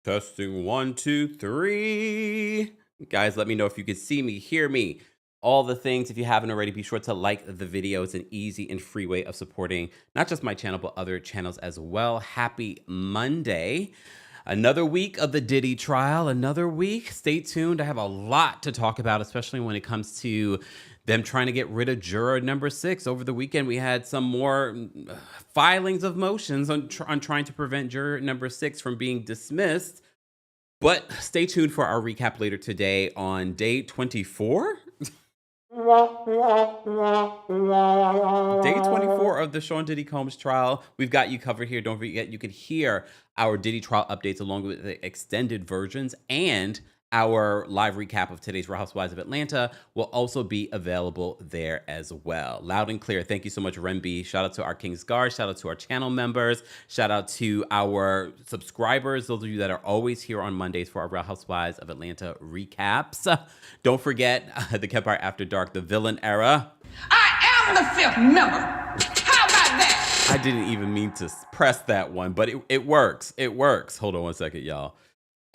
Testing 1, 2, 3. Guys, let me know if you can see me, hear me. All the things. If you haven't already, be sure to like the video. It's an easy and free way of supporting not just my channel, but other channels as well. Happy Monday. Another week of the Diddy trial. Another week. Stay tuned. I have a lot to talk about, especially when it comes to them trying to get rid of juror number 6. Over the weekend, we had some more filings of motions on trying to prevent juror number 6 from being dismissed. But stay tuned for our recap later today on day 24. Day 24 of the Sean Diddy Combs trial. We've got you covered here. Don't forget, you can hear our Diddy trial updates along with the extended versions, and our live recap of today's Real Housewives of Atlanta will also be available there as well. Loud and clear. Thank you so much, Renby. Shout out to our King's Guard. Shout out to our channel members. Shout out to our subscribers, those of you that are always here on Mondays for our Real Housewives of Atlanta recaps. Don't forget the Kempire After Dark, the villain era. I am the 5th member. How about that? I didn't even mean to press that one, but it works. It works. Hold on one second, y'all.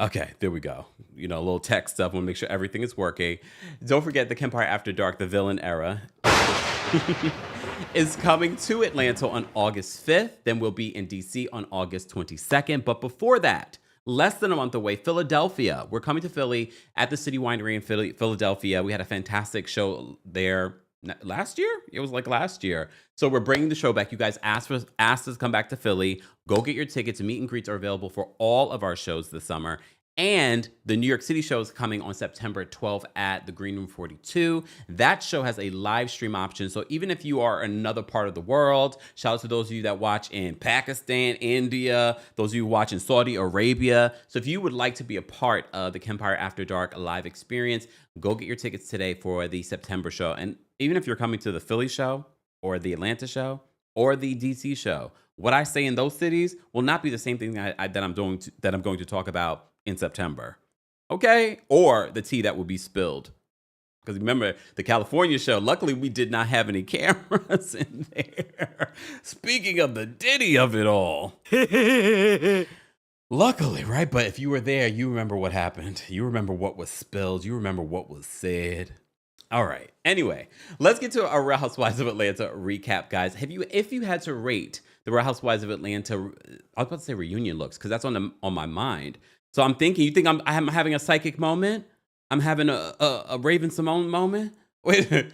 Okay, there we go. You know, a little tech stuff. Want to make sure everything is working. Don't forget the Kempire After Dark, the villain era, is coming to Atlanta on August 5th. Then we'll be in DC on August 22nd. But before that, less than a month away, Philadelphia. We're coming to Philly at the City Winery in Philadelphia. We had a fantastic show there last year. It was like last year. So we're bringing the show back. You guys asked us to come back to Philly. Go get your tickets. Meet and greets are available for all of our shows this summer. And the New York City show is coming on September 12th at the Green Room 42. That show has a live stream option. So even if you are in another part of the world, shout out to those of you that watch in Pakistan, India, those of you who watch in Saudi Arabia. So if you would like to be a part of the Kempire After Dark live experience, go get your tickets today for the September show. And even if you're coming to the Philly show or the Atlanta show or the DC show, what I say in those cities will not be the same thing that I'm going to talk about in September, okay? Or the tea that will be spilled. Because remember, the California show, luckily we did not have any cameras in there. Speaking of the Diddy of it all. Luckily, right? But if you were there, you remember what happened. You remember what was spilled. You remember what was said. All right. Anyway, let's get to our Real Housewives of Atlanta recap, guys. If you had to rate the Real Housewives of Atlanta, I was about to say reunion looks, because that's on my mind. So I'm thinking, you think I'm having a psychic moment? I'm having a Raven Simone moment? Wait,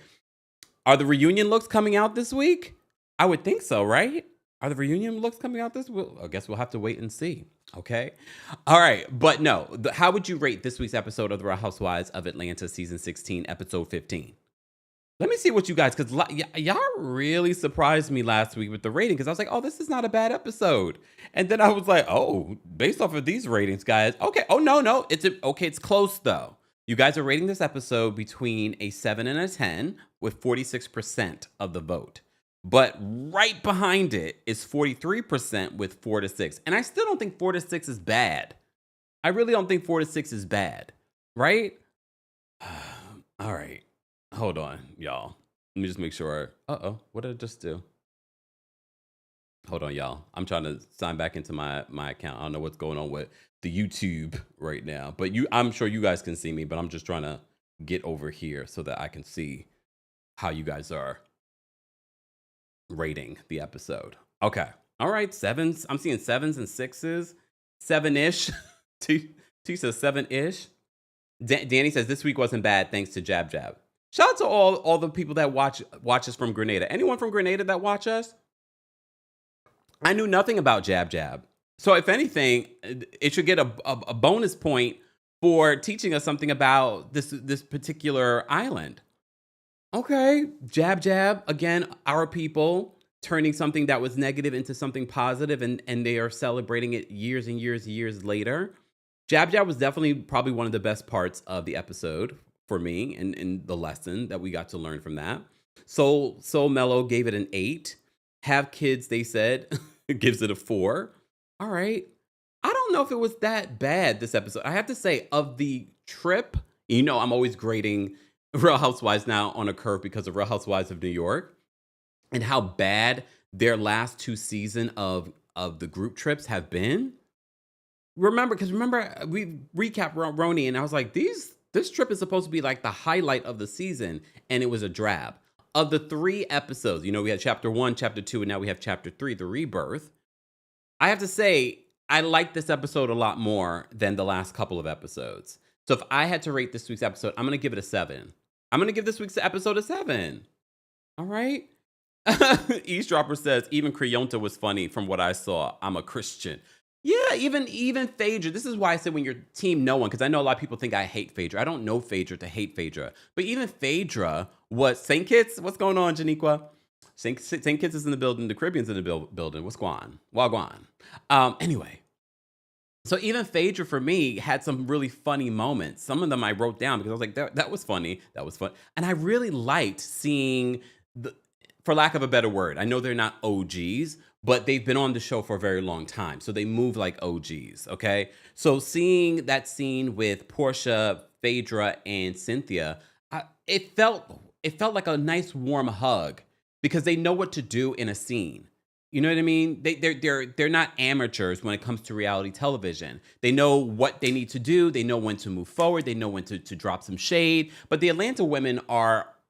are the reunion looks coming out this week? I would think so, right? Are the reunion looks coming out this week? I guess we'll have to wait and see. Okay. All right. But no, how would you rate this week's episode of The Real Housewives of Atlanta season 16, episode 15? Let me see what you guys, because y'all really surprised me last week with the rating, because I was like, oh, this is not a bad episode. And then I was like, oh, based off of these ratings, guys, okay. Oh, no. It's close, though. You guys are rating this episode between a 7 and a 10 with 46% of the vote. But right behind it is 43% with 4 to 6. And I still don't think 4 to 6 is bad. I really don't think 4 to 6 is bad, right? All right. Hold on, y'all. Let me just make sure. Uh-oh, what did I just do? Hold on, y'all. I'm trying to sign back into my account. I don't know what's going on with the YouTube right now. But I'm sure you guys can see me, but I'm just trying to get over here so that I can see how you guys are rating the episode. Okay. All right, 7s. I'm seeing 7s and 6s. 7-ish. T says 7-ish. Danny says this week wasn't bad thanks to Jab Jab. Shout out to all the people that watch us from Grenada. Anyone from Grenada that watch us? I knew nothing about Jab Jab. So if anything, it should get a bonus point for teaching us something about this particular island. Okay, Jab Jab, again, our people turning something that was negative into something positive, and they are celebrating it years and years later. Jab Jab was definitely probably one of the best parts of the episode for me, and the lesson that we got to learn from that. Soul Mellow gave it an 8. Have Kids, they said, gives it a 4. All right. I don't know if it was that bad, this episode. I have to say, of the trip, you know, I'm always grading Real Housewives now on a curve because of Real Housewives of New York and how bad their last 2 seasons of the group trips have been. remember we recapped Roni, and I was like, this trip is supposed to be like the highlight of the season, and it was a drab. Of the 3 episodes, we had chapter 1, chapter 2, and now we have chapter 3, the rebirth. I have to say, I like this episode a lot more than the last couple of episodes. So if I had to rate this week's episode, I'm going to give it a 7. I'm going to give this week's episode a 7. All right? Eavesdropper says, even Creyonta was funny from what I saw. I'm a Christian. Yeah, even Phaedra. This is why I said when you're team no one, because I know a lot of people think I hate Phaedra. I don't know Phaedra to hate Phaedra. But even Phaedra was St. Kitts. What's going on, Janiqua? St. Kitts is in the building. The Caribbean's in the building. What's going on? Wagwan. Anyway. So even Phaedra, for me, had some really funny moments. Some of them I wrote down because I was like, that was funny. That was fun. And I really liked seeing, for lack of a better word, I know they're not OGs, but they've been on the show for a very long time. So they move like OGs, okay? So seeing that scene with Porsha, Phaedra, and Cynthia, it felt like a nice warm hug because they know what to do in a scene. You know what I mean? They're not amateurs when it comes to reality television. They know what they need to do. They know when to move forward. They know when to drop some shade. But the Atlanta women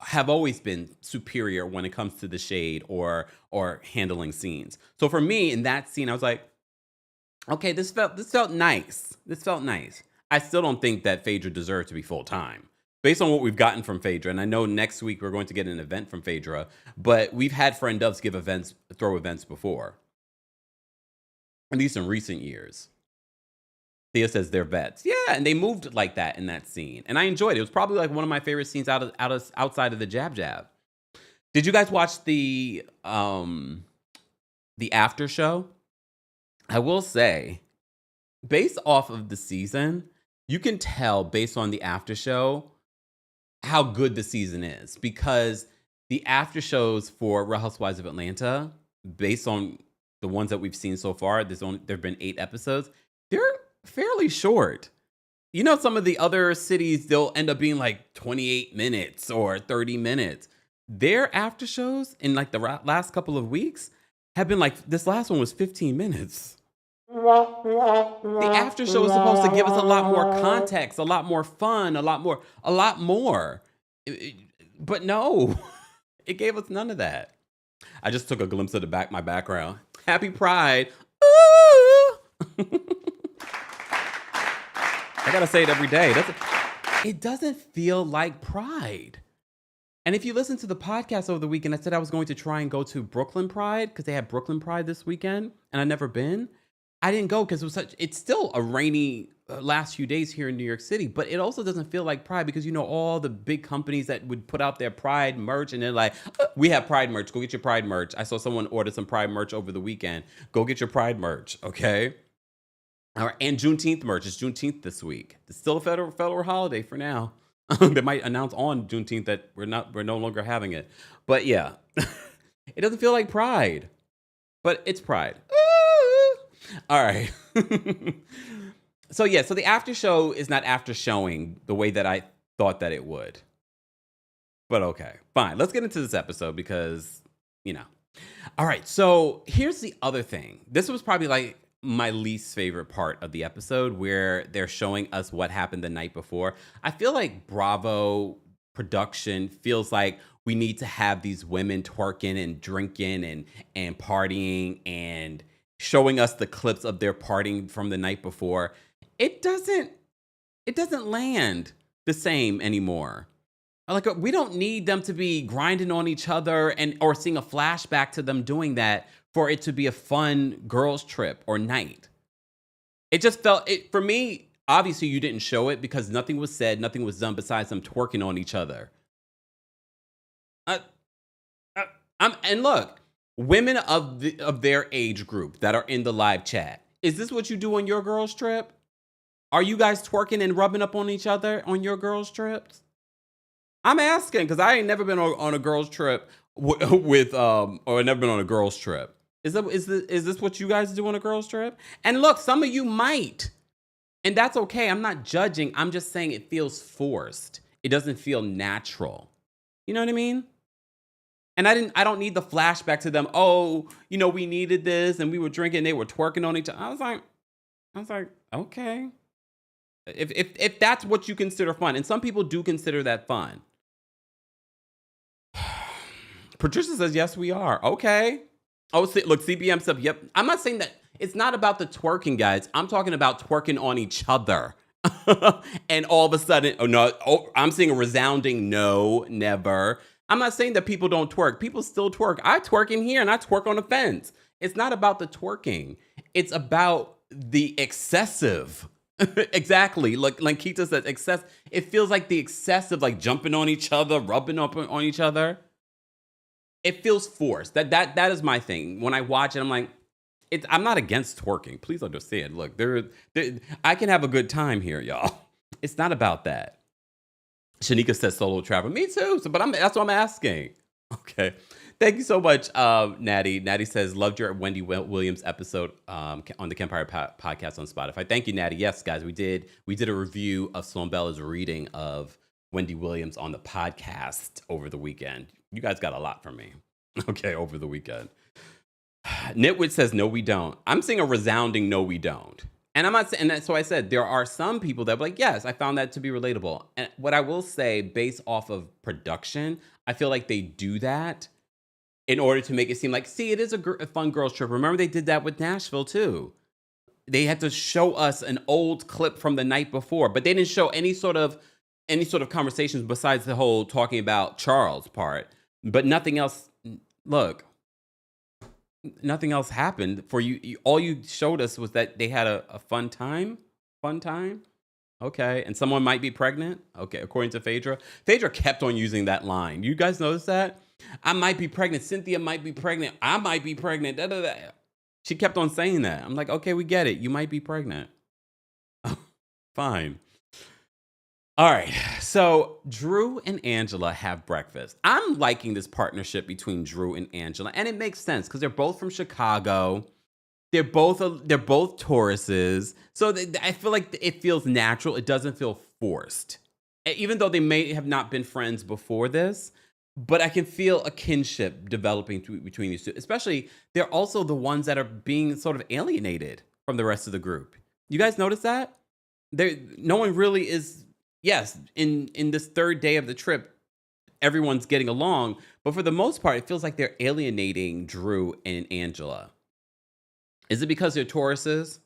have always been superior when it comes to the shade or handling scenes. So for me, in that scene, I was like, okay, this felt nice. This felt nice. I still don't think that Phaedra deserved to be full time. Based on what we've gotten from Phaedra, and I know next week we're going to get an event from Phaedra, but we've had Friend Doves throw events before, at least in recent years. Thea says they're vets. Yeah, and they moved like that in that scene, and I enjoyed it. It was probably like one of my favorite scenes outside of the jab. Did you guys watch the after show? I will say, based off of the season, you can tell based on the after show how good the season is, because the after shows for Real Housewives of Atlanta, based on the ones that we've seen so far, there've been 8 episodes. They're fairly short. Some of the other cities, they'll end up being like 28 minutes or 30 minutes. Their after shows in like the last couple of weeks have been like, this last one was 15 minutes. The after show is supposed to give us a lot more context, a lot more fun, a lot more. But no, it gave us none of that. I just took a glimpse of my background. Happy Pride. Ooh! I gotta say it every day. It doesn't feel like Pride. And if you listen to the podcast over the weekend, I said I was going to try and go to Brooklyn Pride because they had Brooklyn Pride this weekend, and I've never been. I didn't go because it's still a rainy last few days here in New York City, but it also doesn't feel like Pride because all the big companies that would put out their Pride merch, and they're like, we have Pride merch, go get your Pride merch. I saw someone order some Pride merch over the weekend. Go get your Pride merch, okay? All right, and Juneteenth merch. It's Juneteenth this week. It's still a federal holiday for now. They might announce on Juneteenth that we're no longer having it. But yeah, it doesn't feel like Pride, but it's Pride. All right. So the after show is not after showing the way that I thought that it would. But okay, fine. Let's get into this episode because, All right, so here's the other thing. This was probably like my least favorite part of the episode, where they're showing us what happened the night before. I feel like Bravo production feels like we need to have these women twerking and drinking and partying and showing us the clips of their partying from the night before. It doesn't land the same anymore. Like, we don't need them to be grinding on each other or seeing a flashback to them doing that for it to be a fun girls trip or night. It just felt for me. Obviously, you didn't show it because nothing was said, nothing was done besides them twerking on each other. And look, women of their age group that are in the live chat, is this what you do on your girls trip? Are you guys twerking and rubbing up on each other on your girls trips? I'm asking because I ain't never been on a girls trip or never been on a girls trip. Is this what you guys do on a girls trip? And look, some of you might, and that's okay. I'm not judging. I'm just saying it feels forced. It doesn't feel natural. You know what I mean? And I don't need the flashback to them. Oh, we needed this and we were drinking. They were twerking on each other. I was like, Okay. If that's what you consider fun, and some people do consider that fun. Patricia says, yes, we are. Okay. Oh, see, look, CBM stuff. Yep. I'm not saying that it's not about the twerking, guys. I'm talking about twerking on each other. And all of a sudden, I'm seeing a resounding no, never. I'm not saying that people don't twerk. People still twerk. I twerk in here and I twerk on the fence. It's not about the twerking. It's about the excessive. Exactly. Like Kita says, excess. It feels like the excessive, like jumping on each other, rubbing up on each other. It feels forced. That is my thing. When I watch it, I'm like, I'm not against twerking. Please understand. Look, I can have a good time here, y'all. It's not about that. Shanika says solo travel. Me too. But that's what I'm asking. Okay. Thank you so much, Natty. Natty says, loved your Wendy Williams episode on the Kempire podcast on Spotify. Thank you, Natty. Yes, guys, we did a review of Sloan Bella's reading of Wendy Williams on the podcast over the weekend. You guys got a lot from me. Okay, over the weekend. Nitwit says, no, we don't. I'm seeing a resounding no, we don't. And I'm not saying that. So I said, there are some people that are like, yes, I found that to be relatable. And what I will say, based off of production, I feel like they do that in order to make it seem like, see, it is a fun girls trip. Remember, they did that with Nashville too. They had to show us an old clip from the night before, but they didn't show any sort of conversations besides the whole talking about Charles part. But nothing else. Look, nothing else happened for you. All you showed us was that they had a fun time. Fun time. Okay. And someone might be pregnant. Okay. According to Phaedra. Phaedra kept on using that line. You guys notice that? I might be pregnant. Cynthia might be pregnant. I might be pregnant. Da, da, da. She kept on saying that. I'm like, okay, we get it. You might be pregnant. Fine. All right. So Drew and Angela have breakfast. I'm liking this partnership between Drew and Angela, and it makes sense because they're both from Chicago. They're both Tauruses. So I feel like it feels natural. It doesn't feel forced. Even though they may have not been friends before this, but I can feel a kinship developing between these two. Especially, they're also the ones that are being sort of alienated from the rest of the group. You guys notice that? No one really is. Yes, in this third day of the trip, everyone's getting along. But for the most part, it feels like they're alienating Drew and Angela. Is it because they're Tauruses?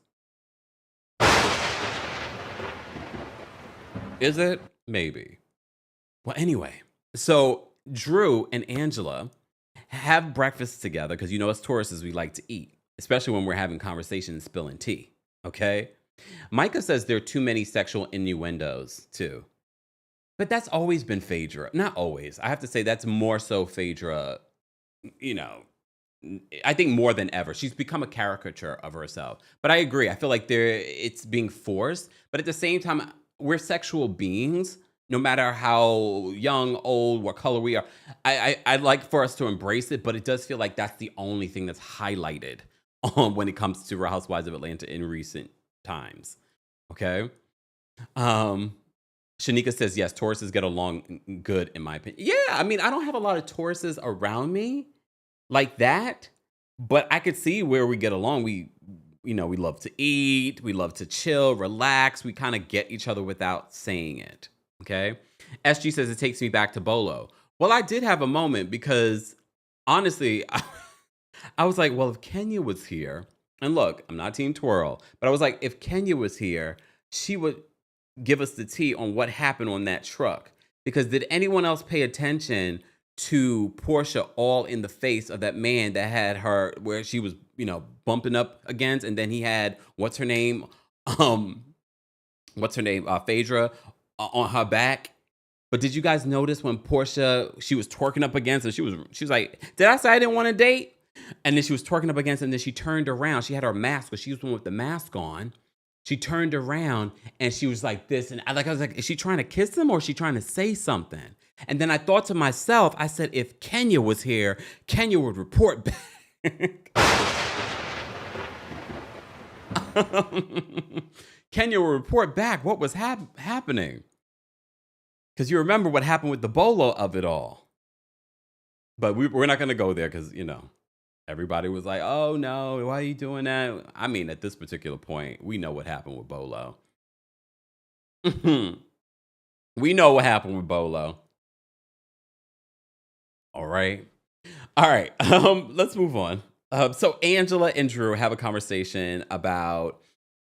Is it? Maybe. Well, anyway. So Drew and Angela have breakfast together because you know us Tauruses, we like to eat. Especially when we're having conversation and spilling tea. Okay? Micah says there are too many sexual innuendos, too. But that's always been Phaedra. Not always. I have to say that's more so Phaedra, I think more than ever. She's become a caricature of herself. But I agree. I feel like it's being forced. But at the same time, we're sexual beings, no matter how young, old, what color we are. I'd like for us to embrace it, but it does feel like that's the only thing that's highlighted when it comes to Real Housewives of Atlanta in recent times. Okay. Shanika says, yes, Tauruses get along good, in my opinion. Yeah, I mean, I don't have a lot of Tauruses around me like that, but I could see where we get along. We love to eat, we love to chill, relax. We kind of get each other without saying it. Okay. SG says it takes me back to Bolo. Well, I did have a moment because honestly, I was like, well, if Kenya was here, and look, I'm not Team Twirl, but I was like, if Kenya was here, she would give us the tea on what happened on that truck. Because did anyone else pay attention to Porsha all in the face of that man that had her, where she was, bumping up against, and then he had, what's her name? Phaedra on her back. But did you guys notice when Porsha, she was twerking up against, and she was like, did I say I didn't want to date? And then she was twerking up against him, and then she turned around. She had her mask, but she was the one with the mask on. She turned around, and she was like this. And I was like, is she trying to kiss him, or is she trying to say something? And then I thought to myself, I said, if Kenya was here, Kenya would report back. Kenya would report back what was happening. Because you remember what happened with the bolo of it all. But we're not going to go there because, Everybody was like, oh no, why are you doing that? I mean, at this particular point, we know what happened with Bolo. We know what happened with Bolo. All right. All right. Let's move on. So Angela and Drew have a conversation about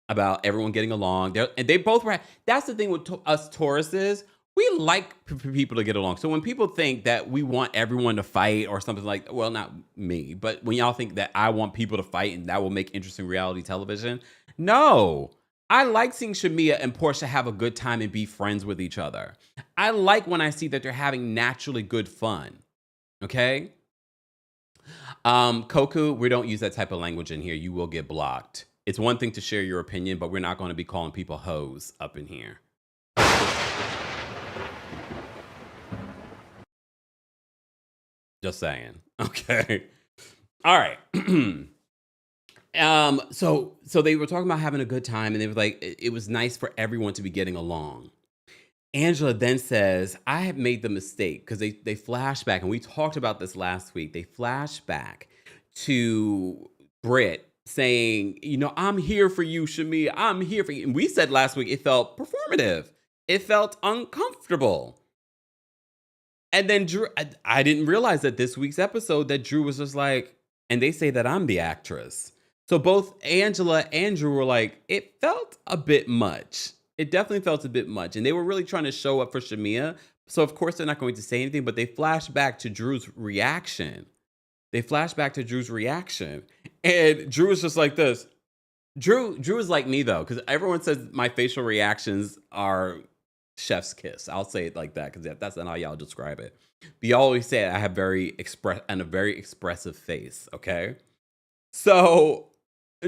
everyone getting along. And they both were. That's the thing with us Tauruses. We like people to get along. So when people think that we want everyone to fight or something like, well, not me, but when y'all think that I want people to fight and that will make interesting reality television, no. I like seeing Shamia and Porsha have a good time and be friends with each other. I like when I see that they're having naturally good fun. Okay? Koku, we don't use that type of language in here. You will get blocked. It's one thing to share your opinion, but we're not going to be calling people hoes up in here. Just saying. Okay. All right. So they were talking about having a good time, and they were like, it was nice for everyone to be getting along. Angela then says, I have made the mistake, because they flash back, and we talked about this last week. They flash back to Britt saying, I'm here for you, Shamia. I'm here for you. And we said last week it felt performative. It felt uncomfortable. And then Drew, I didn't realize that this week's episode that Drew was just like, and they say that I'm the actress. So both Angela and Drew were like, it felt a bit much. It definitely felt a bit much. And they were really trying to show up for Shamia. So of course they're not going to say anything, but they flash back to Drew's reaction. And Drew was just like this. Drew is like me though, because everyone says my facial reactions are chef's kiss. I'll say it like that, because that's not how y'all describe it. But y'all always say I have a very expressive face, okay? So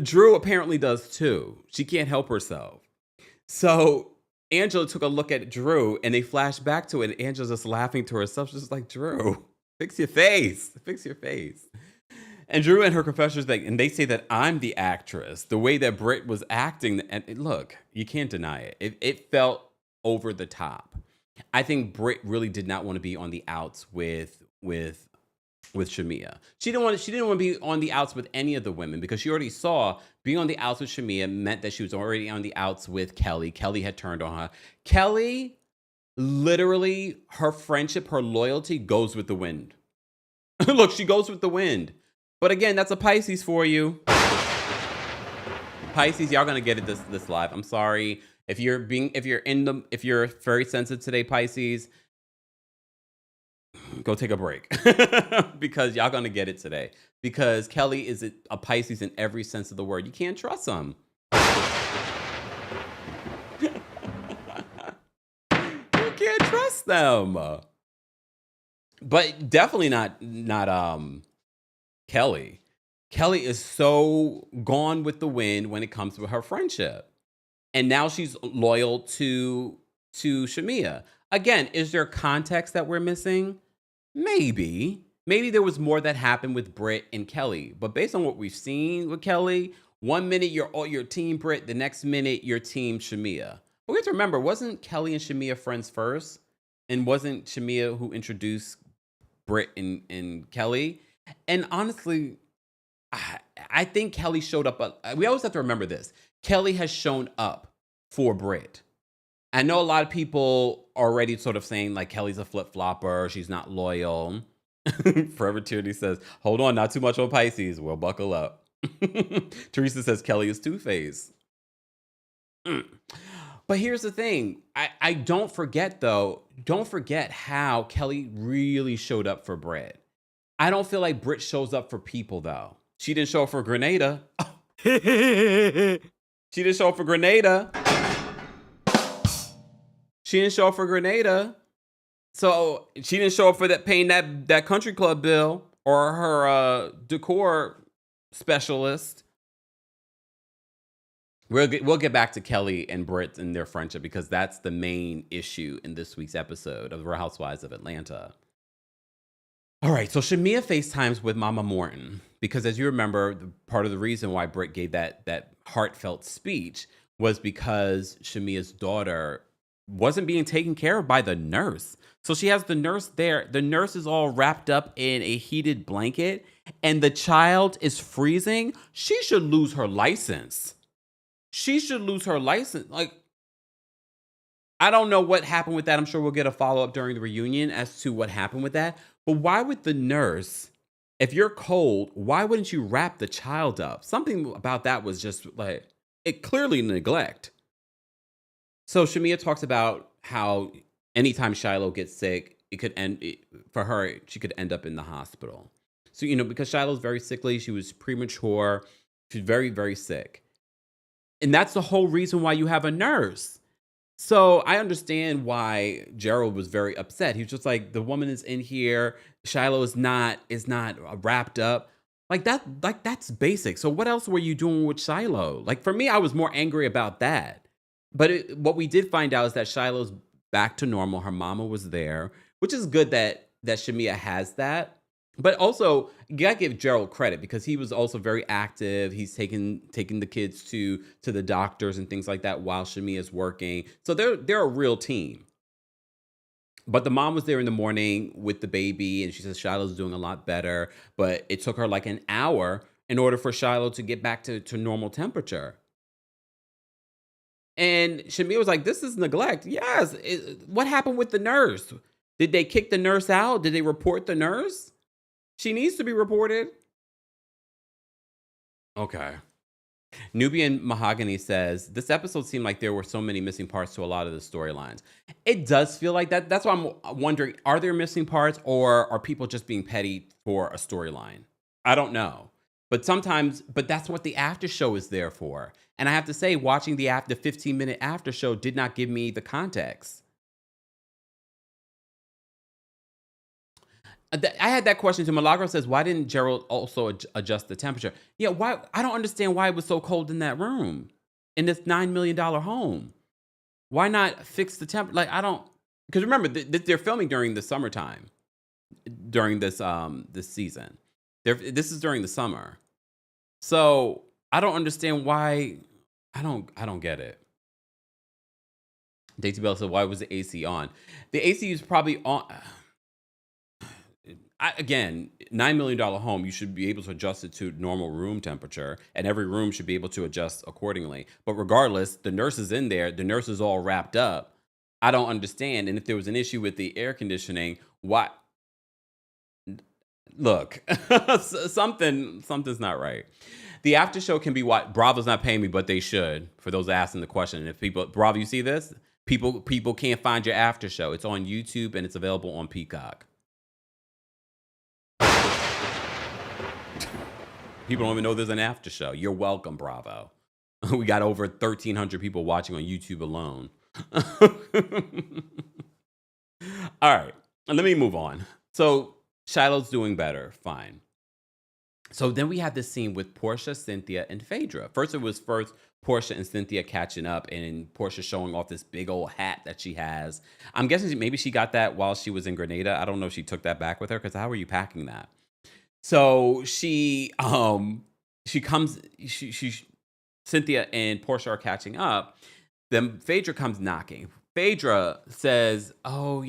Drew apparently does too. She can't help herself. So Angela took a look at Drew and they flashed back to it, and Angela's just laughing to herself. She's just like, Drew, fix your face. Fix your face. And Drew and her confessionals, and they say that I'm the actress. The way that Britt was acting, and look, you can't deny it. It felt over the top. I think Britt really did not want to be on the outs with Shamia. She didn't want to be on the outs with any of the women, because she already saw being on the outs with Shamia meant that she was already on the outs with Kelli. Kelli had turned on her. Kelli, literally, her friendship, her loyalty goes with the wind. Look, she goes with the wind. But again, that's a Pisces for you. Pisces, y'all gonna get it this live. I'm sorry. If you're very sensitive today, Pisces, go take a break. Because y'all gonna get it today. Because Kelli is a Pisces in every sense of the word. You can't trust them. You can't trust them. But definitely not Kelli. Kelli is so gone with the wind when it comes to her friendship. And now she's loyal to Shamia. Again, is there context that we're missing? Maybe. Maybe there was more that happened with Britt and Kelli. But based on what we've seen with Kelli, 1 minute you're team Britt, the next minute you're team Shamia. But we have to remember, wasn't Kelli and Shamia friends first? And wasn't Shamia who introduced Britt and Kelli? And honestly, I think Kelli showed up. We always have to remember this. Kelli has shown up for Britt. I know a lot of people already sort of saying like Kelli's a flip-flopper. She's not loyal. Forever Tyranny says, hold on, not too much on Pisces. Well, buckle up. Teresa says Kelli is two-faced. But here's the thing. I don't forget how Kelli really showed up for Britt. I don't feel like Britt shows up for people, though. She didn't show up for Grenada. She didn't show up for Grenada. So she didn't show up for paying that country club bill or her decor specialist. We'll get back to Kelli and Britt and their friendship, because that's the main issue in this week's episode of Real Housewives of Atlanta. All right, so Shamia FaceTimes with Mama Morton, because as you remember, part of the reason why Britt gave that heartfelt speech was because Shamia's daughter wasn't being taken care of by the nurse. So she has the nurse there. The nurse is all wrapped up in a heated blanket, and the child is freezing, she should lose her license. She should lose her license. Like, I don't know what happened with that. I'm sure we'll get a follow-up during the reunion as to what happened with that. But why would the nurse, if you're cold, why wouldn't you wrap the child up? Something about that was just like, it clearly neglect. So Shamia talks about how anytime Shiloh gets sick, it could end, for her, she could end up in the hospital. So, because Shiloh's very sickly, she was premature, she's very, very sick. And that's the whole reason why you have a nurse. So I understand why Gerald was very upset. He was just like, the woman is in here. Shiloh is not wrapped up. Like that's basic. So what else were you doing with Shiloh? Like, for me, I was more angry about that. But what we did find out is that Shiloh's back to normal. Her mama was there, which is good that Shamia has that. But also, you gotta give Gerald credit because he was also very active. He's taking the kids to the doctors and things like that while Shamia's working. So they're a real team. But the mom was there in the morning with the baby, and she says Shiloh's doing a lot better. But it took her like an hour in order for Shiloh to get back to normal temperature. And Shamia was like, "This is neglect." Yes. What happened with the nurse? Did they kick the nurse out? Did they report the nurse? She needs to be reported. Okay. Nubian Mahogany says, this episode seemed like there were so many missing parts to a lot of the storylines. It does feel like that. That's why I'm wondering, are there missing parts or are people just being petty for a storyline? I don't know. But that's what the after show is there for. And I have to say, watching the 15-minute after show did not give me the context. I had that question too. Milagro says, why didn't Gerald also adjust the temperature? Yeah, why? I don't understand why it was so cold in that room, in this $9 million home. Why not fix the temperature? Like, I don't, because remember, they're filming during the summertime, during this season. This is during the summer. So I don't understand why. I don't get it. Daisy Bell said, why was the AC on? The AC is probably on. Again, $9 million home, you should be able to adjust it to normal room temperature, and every room should be able to adjust accordingly. But regardless, the nurse is in there, the nurse is all wrapped up. I don't understand. And if there was an issue with the air conditioning, why? Look, something's not right. The after show can be what Bravo's not paying me, but they should. For those asking the question, and if people, Bravo, you see this? People can't find your after show. It's on YouTube and it's available on Peacock. People don't even know there's an after show. You're welcome, Bravo. We got over 1,300 people watching on YouTube alone. All right, let me move on. So Shiloh's doing better, fine. So then we had this scene with Porsha, Cynthia, and Phaedra. First Porsha and Cynthia catching up, and Porsha showing off this big old hat that she has. I'm guessing maybe she got that while she was in Grenada. I don't know if she took that back with her, because how are you packing that? So Cynthia and Porsha are catching up. Then Phaedra comes knocking. Phaedra says, "Oh,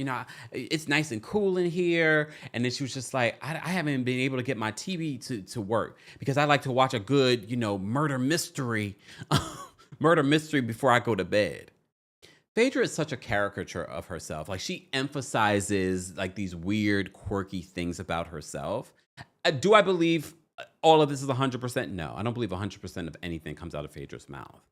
it's nice and cool in here." And then she was just like, I haven't been able to get my TV to work because I like to watch a good, murder mystery before I go to bed. Phaedra is such a caricature of herself. Like, she emphasizes like these weird, quirky things about herself. Do I believe all of this is 100%? No, I don't believe 100% of anything comes out of Phaedra's mouth.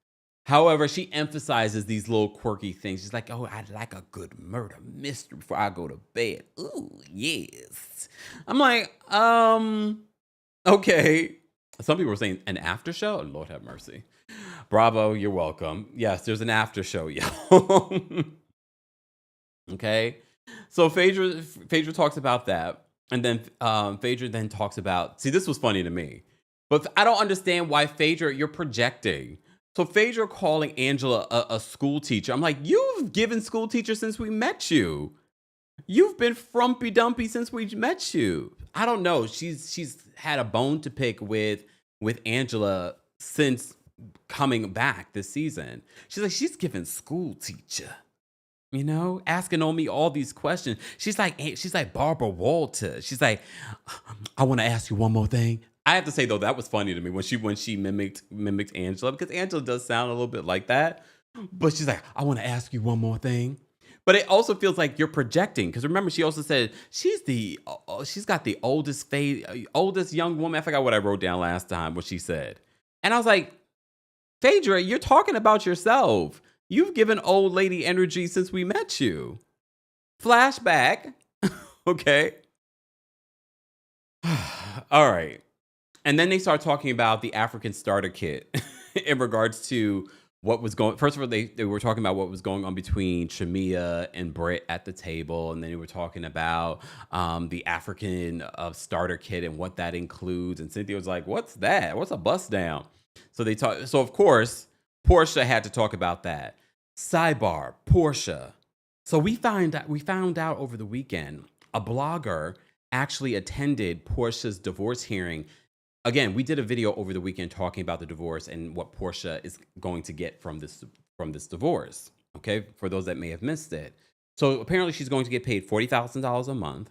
However, she emphasizes these little quirky things. She's like, "Oh, I'd like a good murder mystery before I go to bed." Ooh, yes. I'm like, okay. Some people were saying an after show. Oh, Lord have mercy. Bravo, you're welcome. Yes, there's an after show, y'all. Okay. So Phaedra talks about that. And then Phaedra then talks about, see, this was funny to me. But I don't understand why Phaedra, you're projecting. So Phaedra calling Angela a school teacher. I'm like, you've given school teacher since we met you. You've been frumpy dumpy since we met you. I don't know. She's had a bone to pick with Angela since coming back this season. She's like, she's given school teacher. You know, asking on me all these questions. She's like Barbara Walters. She's like, I want to ask you one more thing. I have to say though, that was funny to me when she mimicked Angela, because Angela does sound a little bit like that. But she's like, I want to ask you one more thing. But it also feels like you're projecting, because remember, she also said she's got the oldest young woman. I forgot what I wrote down last time, what she said, and I was like, Phaedra, you're talking about yourself. You've given old lady energy since we met you. Flashback. Okay. All right. And then they start talking about the African starter kit in regards to what was going. First of all, they were talking about what was going on between Shamia and Britt at the table, and then they were talking about the African starter kit and what that includes. And Cynthia was like, "What's that? What's a bust down?" So they talk. So of course, Porsha had to talk about that. Sidebar: Porsha. So we found out over the weekend a blogger actually attended Porsha's divorce hearing. Again, we did a video over the weekend talking about the divorce and what Porsha is going to get from this divorce. Okay, for those that may have missed it. So apparently she's going to get paid $40,000 a month.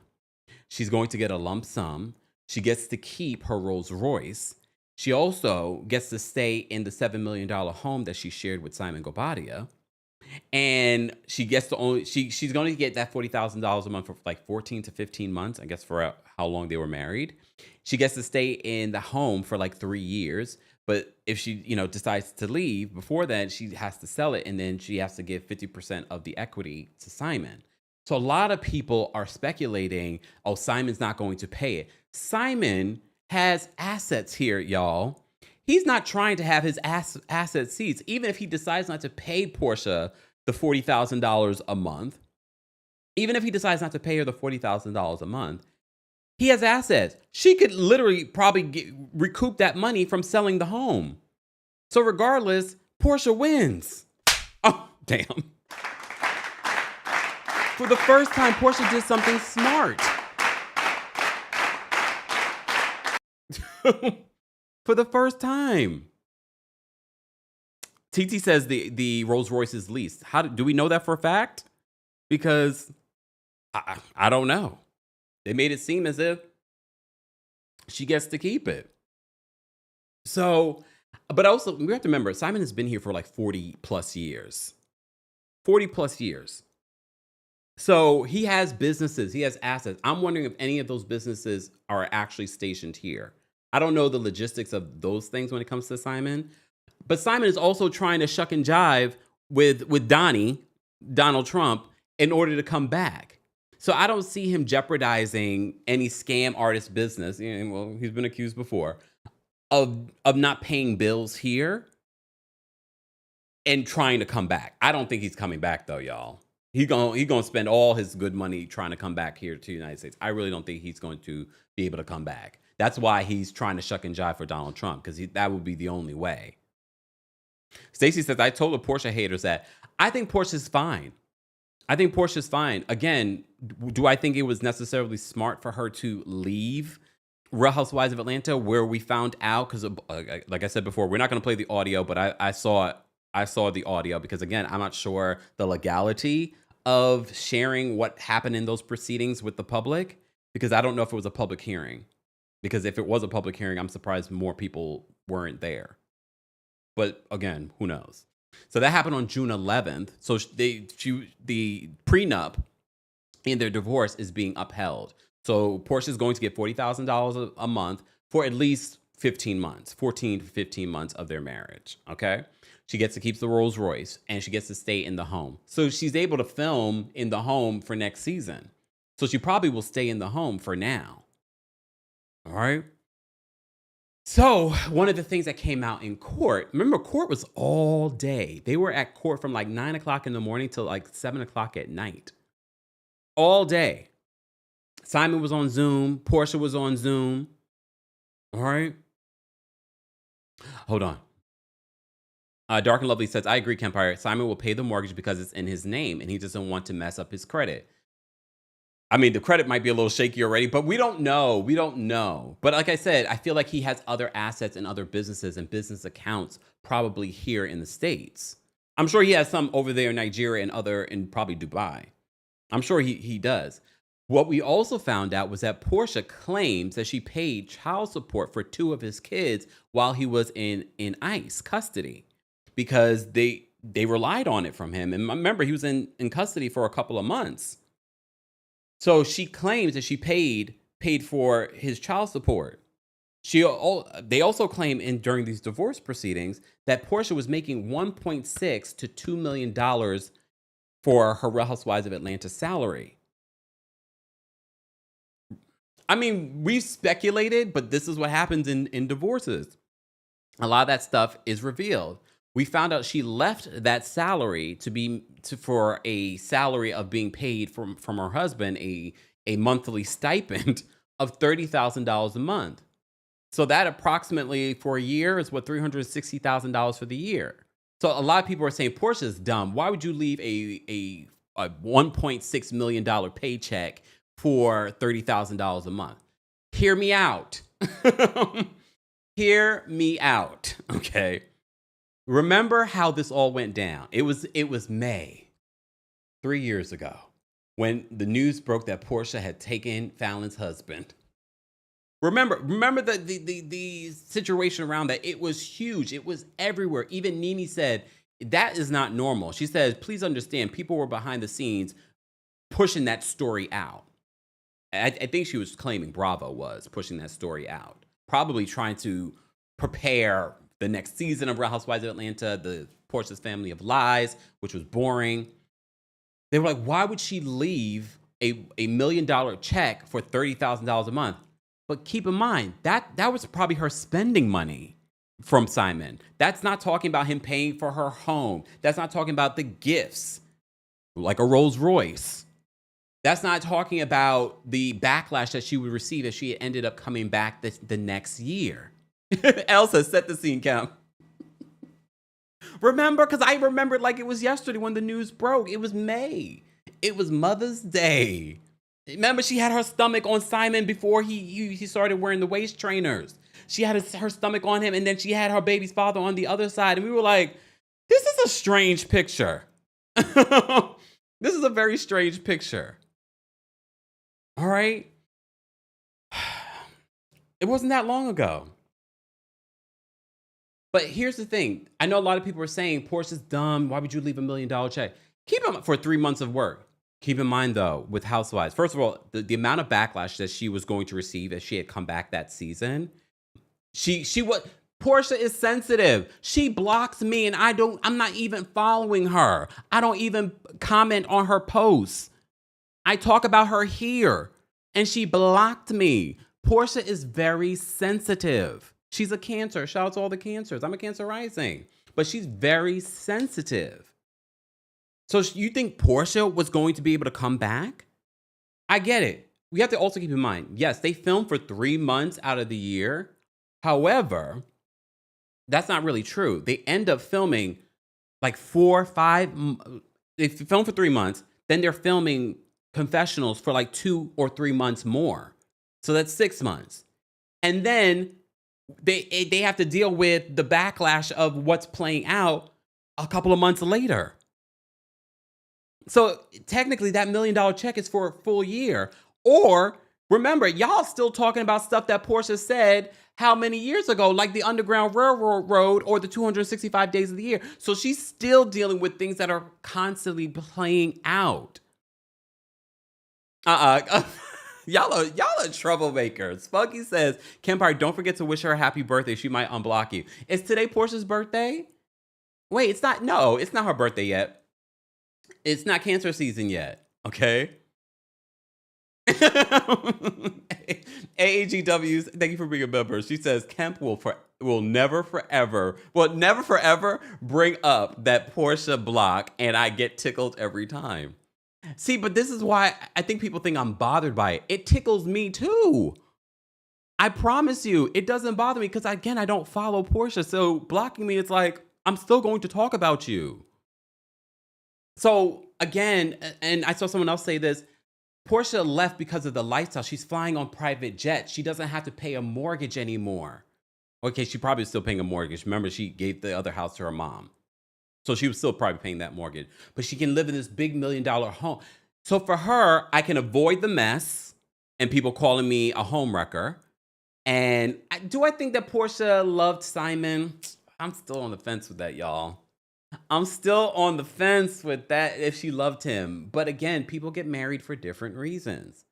She's going to get a lump sum. She gets to keep her Rolls Royce. She also gets to stay in the $7 million home that she shared with Simon Gobadia. And she gets to she's going to get that $40,000 a month for like 14 to 15 months, I guess, for how long they were married. She gets to stay in the home for like 3 years. But if she, decides to leave before that, she has to sell it. And then she has to give 50% of the equity to Simon. So a lot of people are speculating, oh, Simon's not going to pay it. Simon has assets here, y'all. He's not trying to have his assets seized. Even if he decides not to pay Porsha the $40,000 a month, even if he decides not to pay her the $40,000 a month, he has assets. She could literally probably recoup that money from selling the home. So regardless, Porsha wins. Oh, damn. For the first time, Porsha did something smart. For the first time. TT says the Rolls Royce is leased. How do we know that for a fact? Because I don't know. They made it seem as if she gets to keep it. So, but also we have to remember, Simon has been here for like 40 plus years. 40 plus years. So he has businesses, he has assets. I'm wondering if any of those businesses are actually stationed here. I don't know the logistics of those things when it comes to Simon. But Simon is also trying to shuck and jive with Donald Trump, in order to come back. So I don't see him jeopardizing any scam artist business. Well, he's been accused before of not paying bills here and trying to come back. I don't think he's coming back though, y'all. He's gonna spend all his good money trying to come back here to the United States. I really don't think he's going to be able to come back. That's why he's trying to shuck and jive for Donald Trump, because that would be the only way. Stacey says, I told the Porsha haters that I think Portia's fine. I think Portia's fine. Again, do I think it was necessarily smart for her to leave Real Housewives of Atlanta, where we found out? Because, like I said before, we're not going to play the audio, but I saw the audio, because, again, I'm not sure the legality of sharing what happened in those proceedings with the public, because I don't know if it was a public hearing. Because if it was a public hearing, I'm surprised more people weren't there. But again, who knows? So that happened on June 11th. So the prenup in their divorce is being upheld. So Porsha is going to get $40,000 a month for at least 15 months, 14 to 15 months of their marriage. Okay. She gets to keep the Rolls Royce, and she gets to stay in the home. So she's able to film in the home for next season. So she probably will stay in the home for now. All right. So one of the things that came out in court, remember, court was all day. They were at court from like 9 o'clock in the morning till like 7 o'clock at night. All day. Simon was on Zoom. Porsha was on Zoom. All right. Hold on. Dark and Lovely says, I agree, Kempire. Simon will pay the mortgage because it's in his name and he doesn't want to mess up his credit. I mean, the credit might be a little shaky already, but we don't know. We don't know. But like I said, I feel like he has other assets and other businesses and business accounts probably here in the States. I'm sure he has some over there in Nigeria and probably Dubai. I'm sure he does. What we also found out was that Porsha claims that she paid child support for 2 of his kids while he was in ICE custody because they relied on it from him. And remember, he was in custody for a couple of months. So she claims that she paid for his child support. They also claim during these divorce proceedings that Porsha was making $1.6 to $2 million for her Real Housewives of Atlanta salary. I mean, we speculated, but this is what happens in divorces. A lot of that stuff is revealed. We found out she left that salary for a salary of being paid from her husband a monthly stipend of $30,000 a month. So that approximately for a year is what $360,000 for the year. So a lot of people are saying Portia's dumb. Why would you leave a $1.6 million paycheck for $30,000 a month? Hear me out. Hear me out. Okay. Remember how this all went down. It was May 3 years ago when the news broke that Porsha had taken Fallon's husband. Remember the situation around that. It was huge. It was everywhere. Even Nene said, that is not normal. She says, please understand, people were behind the scenes pushing that story out. I think she was claiming Bravo was pushing that story out. Probably trying to prepare the next season of Real Housewives of Atlanta, the Porsha's Family of Lies, which was boring. They were like, why would she leave a $1 million check for $30,000 a month? But keep in mind, that was probably her spending money from Simon. That's not talking about him paying for her home. That's not talking about the gifts, like a Rolls Royce. That's not talking about the backlash that she would receive if she ended up coming back the next year. Elsa, set the scene, Kemp. Remember? Because I remember like it was yesterday when the news broke. It was May. It was Mother's Day. Remember, she had her stomach on Simon before he started wearing the waist trainers. She had her stomach on him, and then she had her baby's father on the other side. And we were like, this is a strange picture. This is a very strange picture. All right? It wasn't that long ago. But here's the thing. I know a lot of people are saying, Portia's dumb. Why would you leave $1 million check? Keep him for 3 months of work. Keep in mind, though, with Housewives, first of all, the amount of backlash that she was going to receive as she had come back that season, Porsha is sensitive. She blocks me, and I'm not even following her. I don't even comment on her posts. I talk about her here, and she blocked me. Porsha is very sensitive. She's a Cancer. Shout out to all the Cancers. I'm a Cancer rising, but she's very sensitive. So you think Porsha was going to be able to come back? I get it. We have to also keep in mind, yes, they filmed for 3 months out of the year. However, that's not really true. They end up filming like 4 or 5. They film for 3 months. Then they're filming confessionals for like 2 or 3 months more. So that's 6 months. And then they have to deal with the backlash of what's playing out a couple of months later. So technically that $1 million check is for a full year. Or remember, y'all still talking about stuff that Porsha said how many years ago, like the Underground Railroad or the 265 days of the year. So she's still dealing with things that are constantly playing out. Y'all are troublemakers. Spunky says, Kempire, don't forget to wish her a happy birthday. She might unblock you. Is today Portia's birthday? Wait, it's not. No, it's not her birthday yet. It's not Cancer season yet. Okay. AAGW, thank you for being a member. She says Kemp will never forever bring up that Porsha block, and I get tickled every time. See, but this is why I think people think I'm bothered by it. It tickles me too. I promise you, it doesn't bother me because, again, I don't follow Porsha. So blocking me, it's like, I'm still going to talk about you. So again, and I saw someone else say this, Porsha left because of the lifestyle. She's flying on private jets. She doesn't have to pay a mortgage anymore. Okay, she probably is still paying a mortgage. Remember, she gave the other house to her mom. So she was still probably paying that mortgage, but she can live in this big $1 million home. So for her, I can avoid the mess and people calling me a homewrecker. And do I think that Porsha loved Simon? I'm still on the fence with that, y'all. I'm still on the fence with that if she loved him. But again, people get married for different reasons.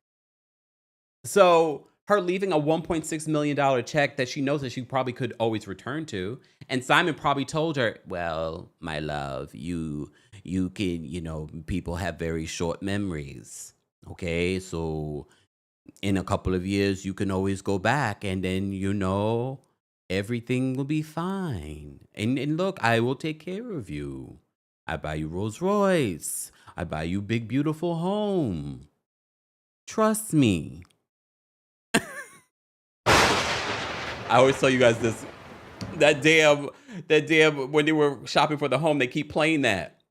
So her leaving a $1.6 million check that she knows that she probably could always return to. And Simon probably told her, well, my love, you can, people have very short memories. Okay, so in a couple of years, you can always go back and then, everything will be fine. And look, I will take care of you. I buy you Rolls Royce. I buy you big, beautiful home. Trust me. I always tell you guys this. That damn, when they were shopping for the home, they keep playing that.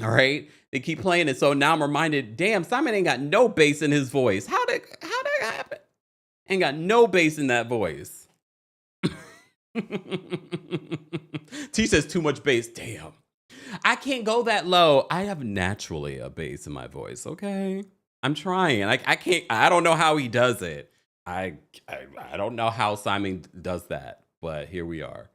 All right? They keep playing it. So now I'm reminded, damn, Simon ain't got no bass in his voice. How did that happen? Ain't got no bass in that voice. T says too much bass. Damn. I can't go that low. I have naturally a bass in my voice, okay? I'm trying. I can't. I don't know how he does it. I don't know how Simon does that, but here we are.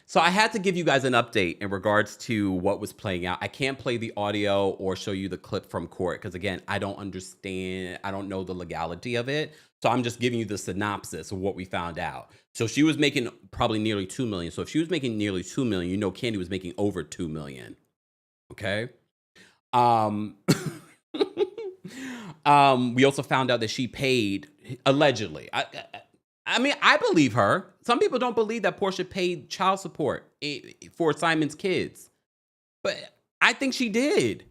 So I had to give you guys an update in regards to what was playing out. I can't play the audio or show you the clip from court because, again, I don't understand. I don't know the legality of it. So I'm just giving you the synopsis of what we found out. So she was making probably nearly $2 million. So if she was making nearly $2 million, Kandi was making over $2 million. Okay. We also found out that she paid, allegedly. I mean, I believe her. Some people don't believe that Porsha paid child support for Simon's kids. But I think she did.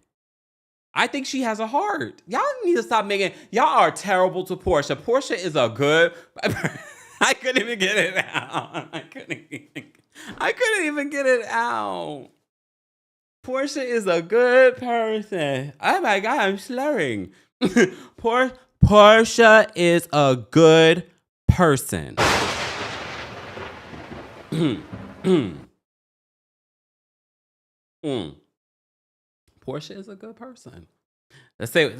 I think she has a heart. Y'all need to stop making... Y'all are terrible to Porsha. Porsha is a good... I couldn't even get it out. I couldn't even get it out. Porsha is a good person. Oh my God, I'm slurring. Porsha is a good person. Porsha is a good person. Let's say,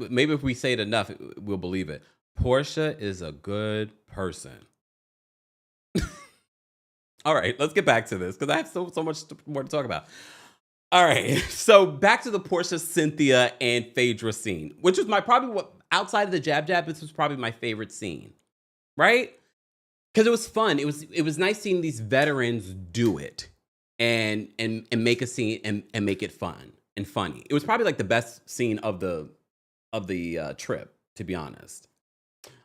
maybe if we say it enough, we'll believe it. Porsha is a good person. All right, let's get back to this because I have so much more to talk about. All right, so back to the Porsha, Cynthia, and Phaedra scene, which was outside of the jab, this was probably my favorite scene, right? Because it was fun. It was nice seeing these veterans do it and make a scene and make it fun and funny. It was probably like the best scene of the trip, to be honest.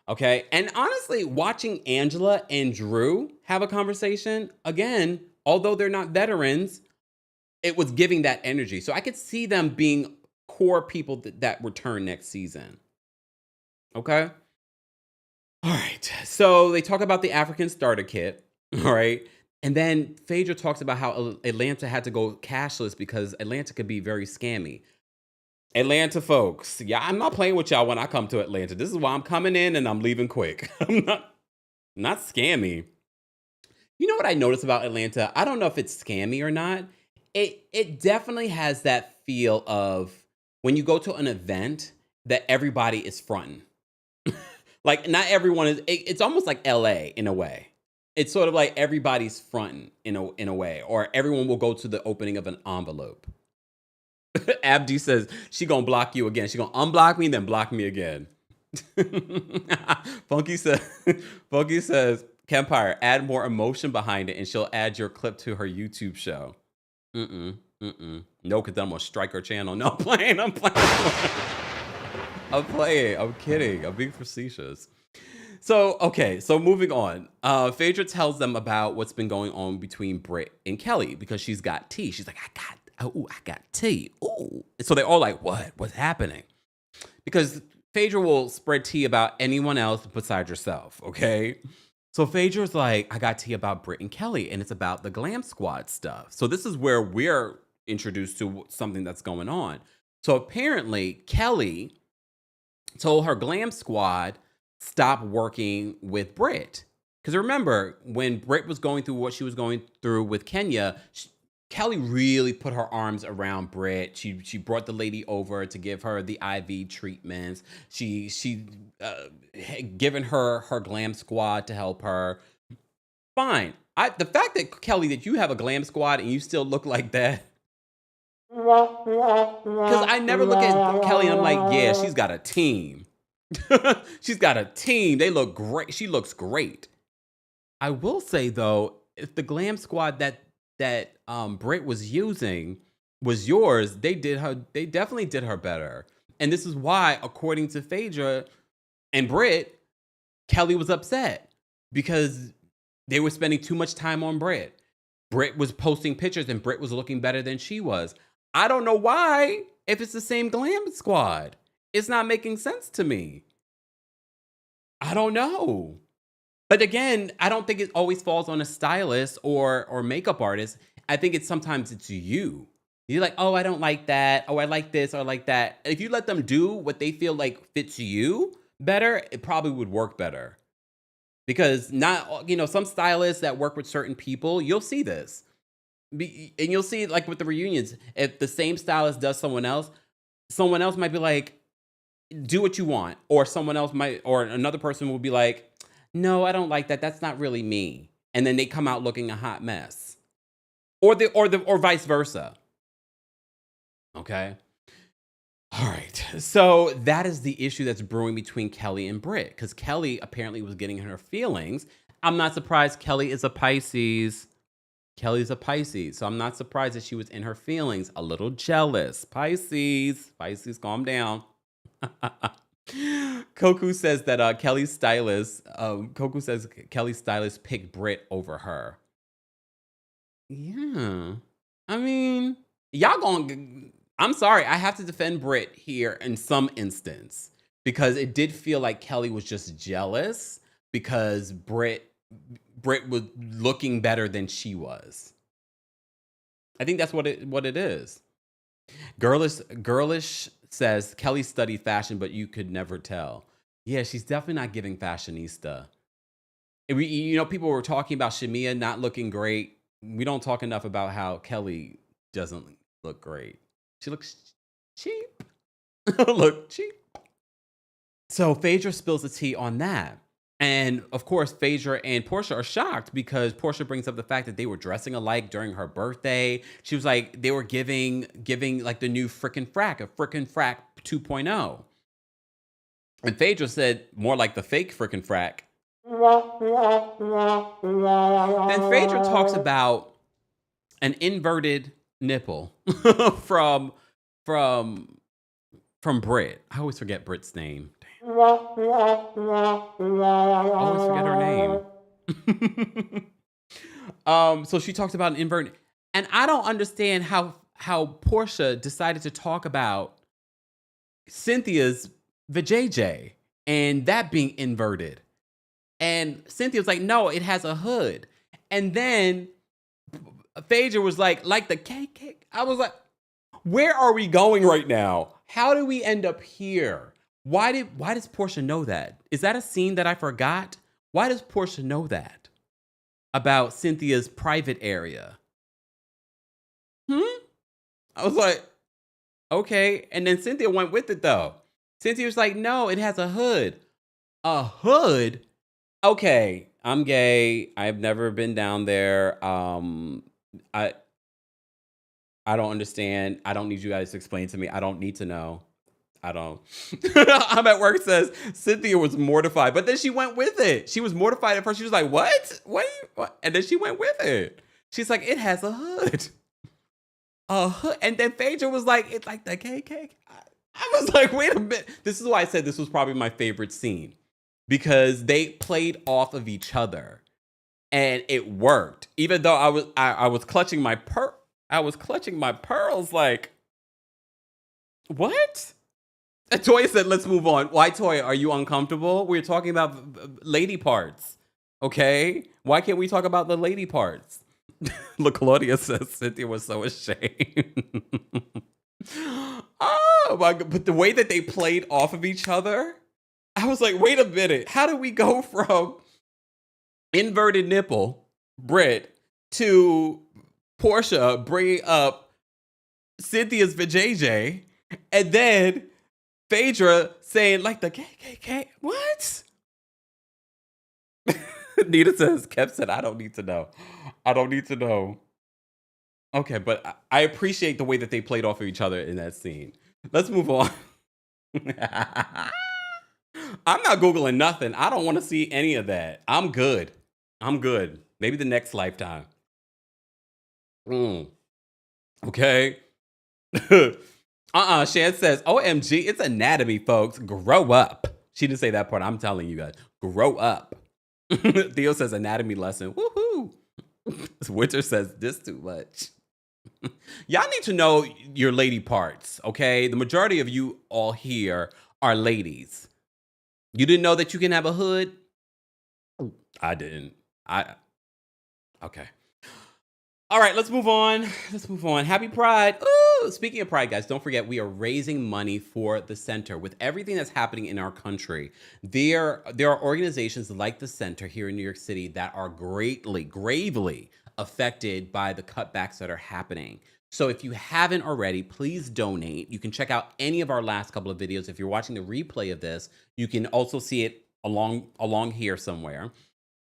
Okay, and honestly, watching Angela and Drew have a conversation again, although they're not veterans, it was giving that energy. So I could see them being core people that return next season. Okay. All right. So they talk about the African starter kit. All right. And then Phaedra talks about how Atlanta had to go cashless because Atlanta could be very scammy. Atlanta folks. Yeah, I'm not playing with y'all when I come to Atlanta. This is why I'm coming in and I'm leaving quick. I'm not scammy. You know what I noticed about Atlanta? I don't know if it's scammy or not. It definitely has that feel of when you go to an event that everybody is fronting. Like not everyone is. It's almost like LA in a way. It's sort of like everybody's fronting in a way, or everyone will go to the opening of an envelope. Abdi says she gonna block you again. She gonna unblock me, then block me again. Funky says, Kempire, add more emotion behind it, and she'll add your clip to her YouTube show. No, because then I'm gonna strike her channel. No, I'm playing. I'm kidding. I'm being facetious. So, okay. So moving on. Phaedra tells them about what's been going on between Britt and Kelly because she's got tea. She's like, I got tea. Ooh. So they're all like, what's happening? Because Phaedra will spread tea about anyone else besides herself. Okay. So Phaedra's like, I got tea about Britt and Kelly, and it's about the Glam Squad stuff. So this is where we're introduced to something that's going on. So apparently, Kelly told her Glam Squad stop working with Britt. Because remember, when Britt was going through what she was going through with Kenya, Kelly really put her arms around Britt. She brought the lady over to give her the IV treatments. She given her glam squad to help her. Fine. The fact that Kelly, that you have a glam squad and you still look like that. Because I never look at Kelly and I'm like, yeah, she's got a team. She's got a team. They look great. She looks great. I will say though, if the glam squad that Britt was using was yours, they definitely did her better. And this is why, according to Phaedra and Britt, Kelly was upset because they were spending too much time on Britt. Britt was posting pictures and Britt was looking better than she was. I don't know why, if it's the same glam squad. It's not making sense to me. I don't know. But again, I don't think it always falls on a stylist or makeup artist. I think sometimes it's you. You're like, oh, I don't like that. Oh, I like this or I like that. If you let them do what they feel like fits you better, it probably would work better. Because some stylists that work with certain people, you'll see this. And you'll see like with the reunions, if the same stylist does someone else might be like, do what you want. Or another person will be like, no, I don't like that. That's not really me. And then they come out looking a hot mess. Or vice versa. Okay. All right. So that is the issue that's brewing between Kelly and Britt, because Kelly apparently was getting in her feelings. I'm not surprised. Kelly is a Pisces. Kelly's a Pisces. So I'm not surprised that she was in her feelings, a little jealous. Pisces, calm down. Koku says that Kelly's stylist picked Britt over her. Yeah. I mean, I'm sorry, I have to defend Britt here in some instance, because it did feel like Kelly was just jealous because Britt was looking better than she was. I think that's what it is. Girlish says Kelly studied fashion, but you could never tell. Yeah, she's definitely not giving fashionista. People were talking about Shamia not looking great. We don't talk enough about how Kelly doesn't look great. She looks cheap. Look cheap. So Phaedra spills the tea on that. And of course, Phaedra and Porsha are shocked because Porsha brings up the fact that they were dressing alike during her birthday. She was like, they were giving like the new frickin' frack, a frickin' frack 2.0. And Phaedra said more like the fake frickin' frack. Then Phaedra talks about an inverted nipple from Britt. I always forget Britt's name. I always forget her name. So she talked about an invert, and I don't understand how Porsha decided to talk about Cynthia's vajayjay and that being inverted. And Cynthia was like, no, it has a hood. And then Phaedra was like the cake. I was like, where are we going right now? How do we end up here? Why does Porsha know that? Is that a scene that I forgot? Why does Porsha know that about Cynthia's private area? I was like, okay. And then Cynthia went with it though. Cynthia was like, no, it has a hood. A hood? Okay, I'm gay. I've never been down there. I don't understand. I don't need you guys to explain to me. I don't need to know. I don't. I'm at work says Cynthia was mortified, but then she went with it. She was mortified at first. She was like, what? What? And then she went with it. She's like, it has a hood. A hood. And then Phaedra was like, it's like the cake. I was like, wait a minute. This is why I said this was probably my favorite scene, because they played off of each other and it worked. Even though I was clutching my pearls like, what? And Toya said, let's move on. Why, Toya? Are you uncomfortable? We're talking about lady parts. Okay? Why can't we talk about the lady parts? Look, Claudia says Cynthia was so ashamed. Oh my God. But the way that they played off of each other, I was like, wait a minute. How do we go from inverted nipple, Britt, to Porsha bringing up Cynthia's vajayjay, and then Phaedra saying like the KKK. What? Nita says, Kev said, I don't need to know. I don't need to know. Okay, but I appreciate the way that they played off of each other in that scene. Let's move on. I'm not Googling nothing. I don't want to see any of that. I'm good. I'm good. Maybe the next lifetime. Okay. Shan says, OMG, it's anatomy, folks. Grow up. She didn't say that part. I'm telling you guys. Grow up. Theo says anatomy lesson. Woohoo. Winter says this too much. Y'all need to know your lady parts, okay? The majority of you all here are ladies. You didn't know that you can have a hood? I didn't. Okay. All right, let's move on. Let's move on. Happy Pride. Ooh, speaking of Pride, guys, don't forget we are raising money for the center. With everything that's happening in our country, there are organizations like the center here in New York City that are gravely affected by the cutbacks that are happening. So if you haven't already, please donate. You can check out any of our last couple of videos. If you're watching the replay of this, you can also see it along here somewhere,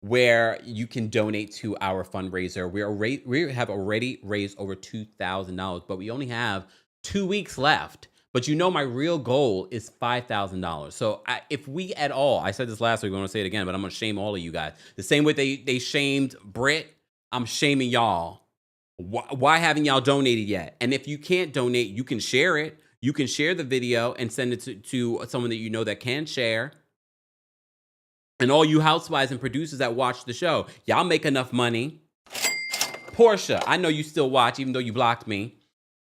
where you can donate to our fundraiser. We have already raised over $2,000, but we only have 2 weeks left. But you know my real goal is $5,000. So if we at all, I said this last week, I'm going to say it again, but I'm going to shame all of you guys. The same way they shamed Britt, I'm shaming y'all. Why haven't y'all donated yet? And if you can't donate, you can share it. You can share the video and send it to someone that you know that can share. And all you housewives and producers that watch the show, y'all make enough money. Porsha, I know you still watch, even though you blocked me.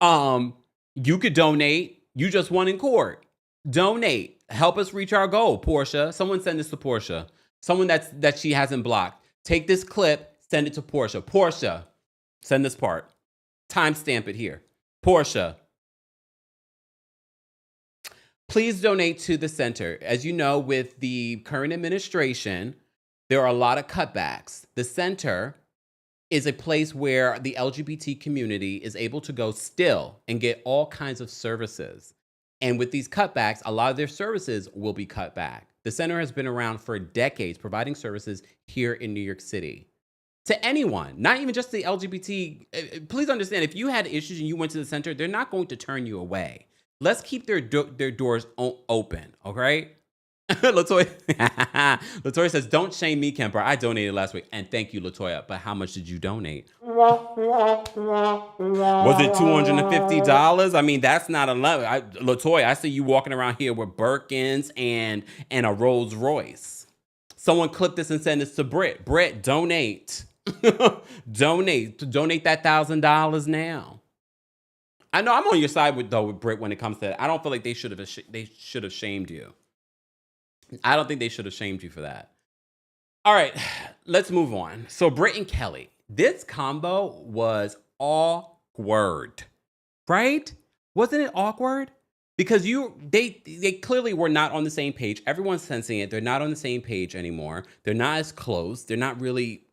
You could donate. You just won in court. Donate. Help us reach our goal, Porsha. Someone send this to Porsha. Someone that she hasn't blocked. Take this clip, send it to Porsha. Porsha, send this part. Timestamp it here. Porsha, please donate to the center. As you know, with the current administration, there are a lot of cutbacks. The center is a place where the LGBT community is able to go still and get all kinds of services. And with these cutbacks, a lot of their services will be cut back. The center has been around for decades, providing services here in New York City. To anyone, not even just the LGBT. Please understand, if you had issues and you went to the center, they're not going to turn you away. Let's keep their doors open, okay? Latoya says, don't shame me, Kempire. I donated last week. And thank you, Latoya. But how much did you donate? Was it $250? I mean, that's not a lot. Latoya, I see you walking around here with Birkins and a Rolls Royce. Someone clip this and send this to Britt. Britt, donate. Donate that $1,000 now. I know I'm on your side with Britt when it comes to that. I don't feel like they should have shamed you. I don't think they should have shamed you for that. All right, let's move on. So Britt and Kelly, this combo was awkward, right? Wasn't it awkward? Because they clearly were not on the same page. Everyone's sensing it. They're not on the same page anymore. They're not as close. They're not really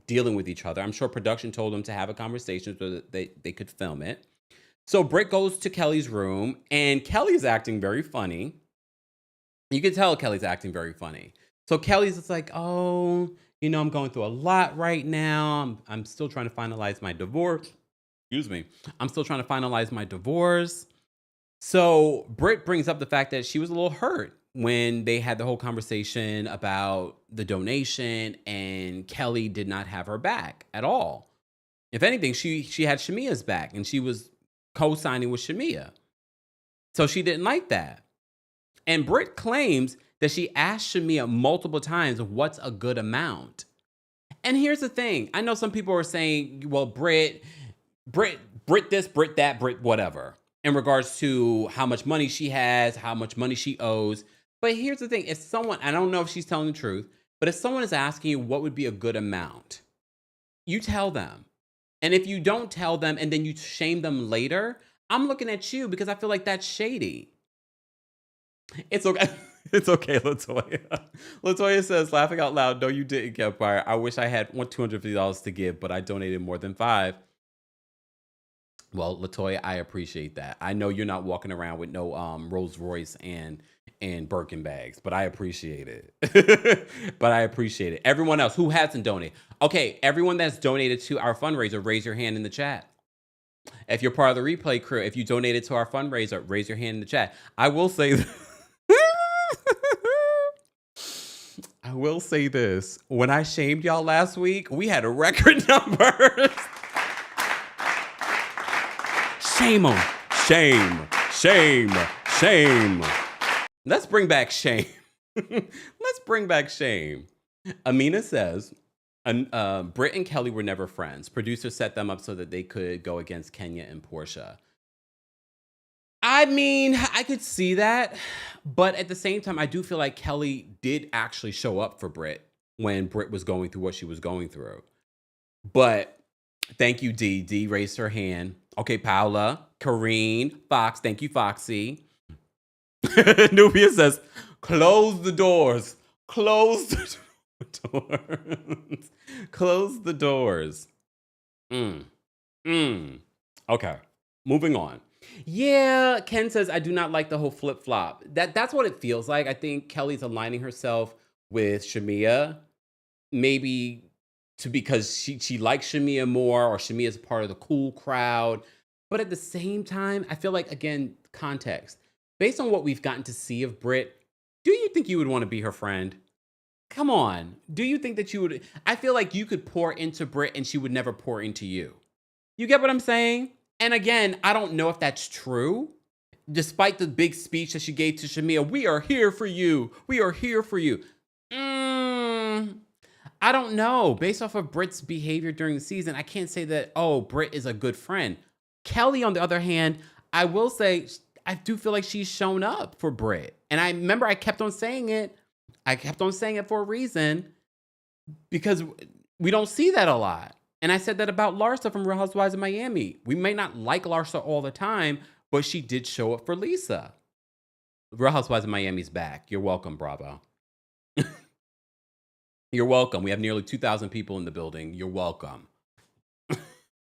dealing with each other. I'm sure production told them to have a conversation so that they could film it. So Britt goes to Kelly's room, and Kelly's acting very funny. You can tell Kelly's acting very funny. So Kelly's just like, oh, I'm going through a lot right now. I'm still trying to finalize my divorce. Excuse me. I'm still trying to finalize my divorce. So Britt brings up the fact that she was a little hurt when they had the whole conversation about the donation, and Kelly did not have her back at all. If anything, she had Shamia's back, and she was co-signing with Shamia. So she didn't like that. And Britt claims that she asked Shamia multiple times, what's a good amount? And here's the thing. I know some people are saying, well, Britt this, Britt that, Britt whatever, in regards to how much money she has, how much money she owes. But here's the thing. If someone, I don't know if she's telling the truth, but if someone is asking you what would be a good amount, you tell them. And if you don't tell them and then you shame them later, I'm looking at you because I feel like that's shady. It's okay. It's okay, Latoya. Latoya says, laughing out loud, no, you didn't, Kempire. I wish I had $250 to give, but I donated more than $5. Well, Latoya, I appreciate that. I know you're not walking around with no Rolls Royce and Birkin bags, but I appreciate it. But I appreciate it. Everyone else who hasn't donated. Okay, everyone that's donated to our fundraiser, raise your hand in the chat. If you're part of the replay crew, if you donated to our fundraiser, raise your hand in the chat. I will say I will say this. When I shamed y'all last week, we had a record numbers. Shame on. Shame. Shame. Shame. Let's bring back shame. Let's bring back shame. Amina says, Britt and Kelly were never friends. Producers set them up so that they could go against Kenya and Porsha. I mean, I could see that. But at the same time, I do feel like Kelly did actually show up for Britt when Britt was going through what she was going through. But thank you, D. D raised her hand. Okay, Paula, Kareen, Fox. Thank you, Foxy. Nubia says, close the doors. Close the doors. Close the doors. Okay, moving on. Yeah, Ken says, I do not like the whole flip-flop. That's what it feels like. I think Kelly's aligning herself with Shamia, maybe because she likes Shamia more, or Shamia is part of the cool crowd. But at the same time, I feel like, again, context. Based on what we've gotten to see of Britt, do you think you would want to be her friend? Come on. Do you think that you would? I feel like you could pour into Britt and she would never pour into you. You get what I'm saying? And again, I don't know if that's true. Despite the big speech that she gave to Shamia, we are here for you. We are here for you. I don't know. Based off of Britt's behavior during the season, I can't say that, oh, Britt is a good friend. Kelly, on the other hand, I will say, I do feel like she's shown up for Britt. And I remember I kept on saying it. I kept on saying it for a reason, because we don't see that a lot. And I said that about Larsa from Real Housewives of Miami. We may not like Larsa all the time, but she did show up for Lisa. Real Housewives of Miami's back. You're welcome, Bravo. You're welcome. We have nearly 2,000 people in the building. You're welcome.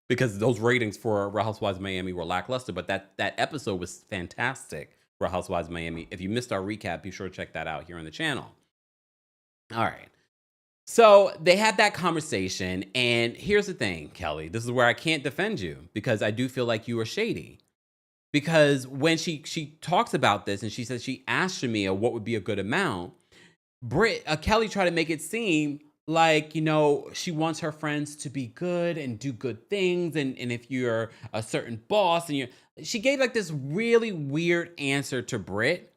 Because those ratings for Real Housewives of Miami were lackluster, but that episode was fantastic, Real Housewives of Miami. If you missed our recap, be sure to check that out here on the channel. All right. So they had that conversation, and here's the thing, Kelly. This is where I can't defend you, because I do feel like you were shady. Because when she talks about this, and she says she asked Shamia what would be a good amount, Kelly tried to make it seem like, you know, she wants her friends to be good and do good things, and if you're a certain boss, and she gave like this really weird answer to Britt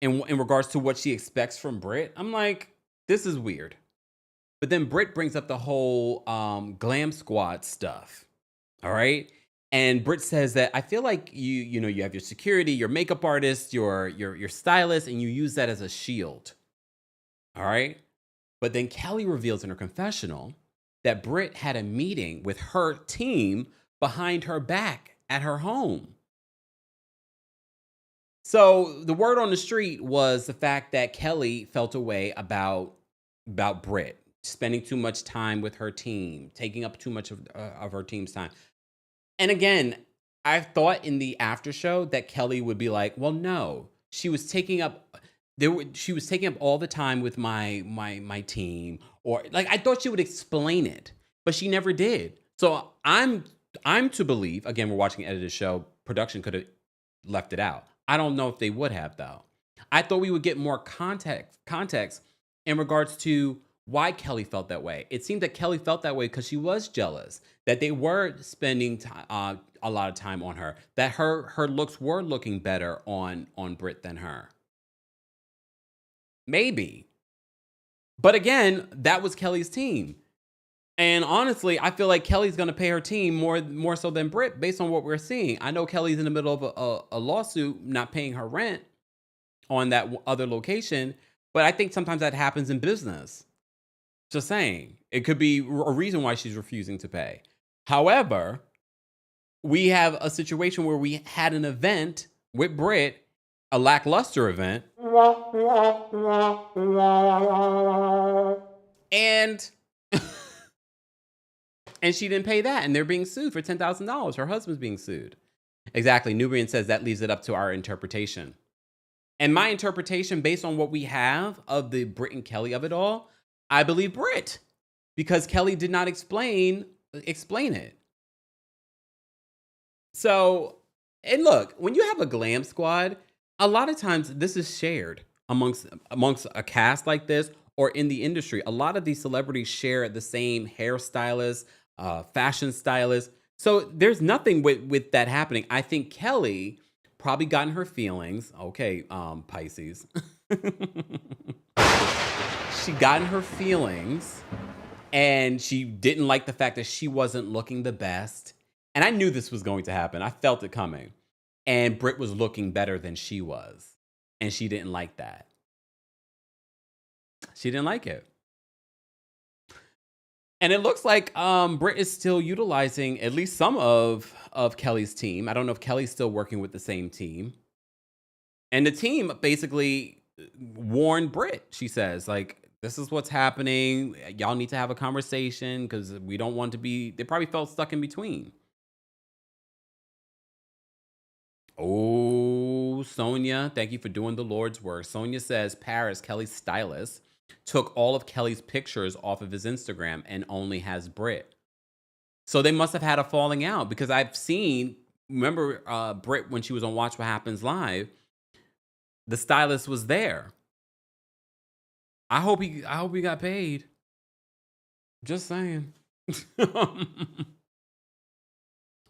in regards to what she expects from Britt. I'm like, this is weird. But then Britt brings up the whole Glam Squad stuff. All right. And Britt says that I feel like you know, you have your security, your makeup artist, your stylist, and you use that as a shield. All right. But then Kelly reveals in her confessional that Britt had a meeting with her team behind her back at her home. So the word on the street was the fact that Kelly felt a way about Britt spending too much time with her team, taking up too much of her team's time. And again, I thought in the after show that Kelly would be like, well, no, she was taking up all the time with my team, or like, I thought she would explain it, but she never did. So I'm to believe, again, we're watching an edited show, production could have left it out. I don't know if they would have, though. I thought we would get more context in regards to why Kelly felt that way. It seemed that Kelly felt that way because she was jealous that they were spending a lot of time on her, that her looks were looking better on Britt than her. Maybe. But again, that was Kelly's team. And honestly, I feel like Kelly's going to pay her team more so than Britt based on what we're seeing. I know Kelly's in the middle of a lawsuit not paying her rent on that other location, but I think sometimes that happens in business. Just saying. It could be a reason why she's refusing to pay. However, we have a situation where we had an event with Britt, a lackluster event, and And she didn't pay that, and they're being sued for $10,000. Her husband's being sued. Exactly. Nubian says that leaves it up to our interpretation. And my interpretation, based on what we have of the Britt and Kelly of it all, I believe Britt, because Kelly did not explain it. So, and look, when you have a glam squad, a lot of times this is shared amongst a cast like this or in the industry. A lot of these celebrities share the same hairstylist, fashion stylist. So there's nothing with that happening. I think Kelly probably got in her feelings. Okay, Pisces. She got in her feelings and she didn't like the fact that she wasn't looking the best. And I knew this was going to happen. I felt it coming. And Britt was looking better than she was. And she didn't like that. She didn't like it. And it looks like Britt is still utilizing at least some of Kelly's team. I don't know if Kelly's still working with the same team. And the team basically warned Britt. She says, like, this is what's happening. Y'all need to have a conversation because we don't want to be... They probably felt stuck in between. Oh, Sonia, thank you for doing the Lord's work. Sonia says Paris, Kelly's stylist, took all of Kelly's pictures off of his Instagram and only has Britt. So they must have had a falling out because I've seen, remember Britt when she was on Watch What Happens Live, the stylist was there. I hope he got paid. Just saying.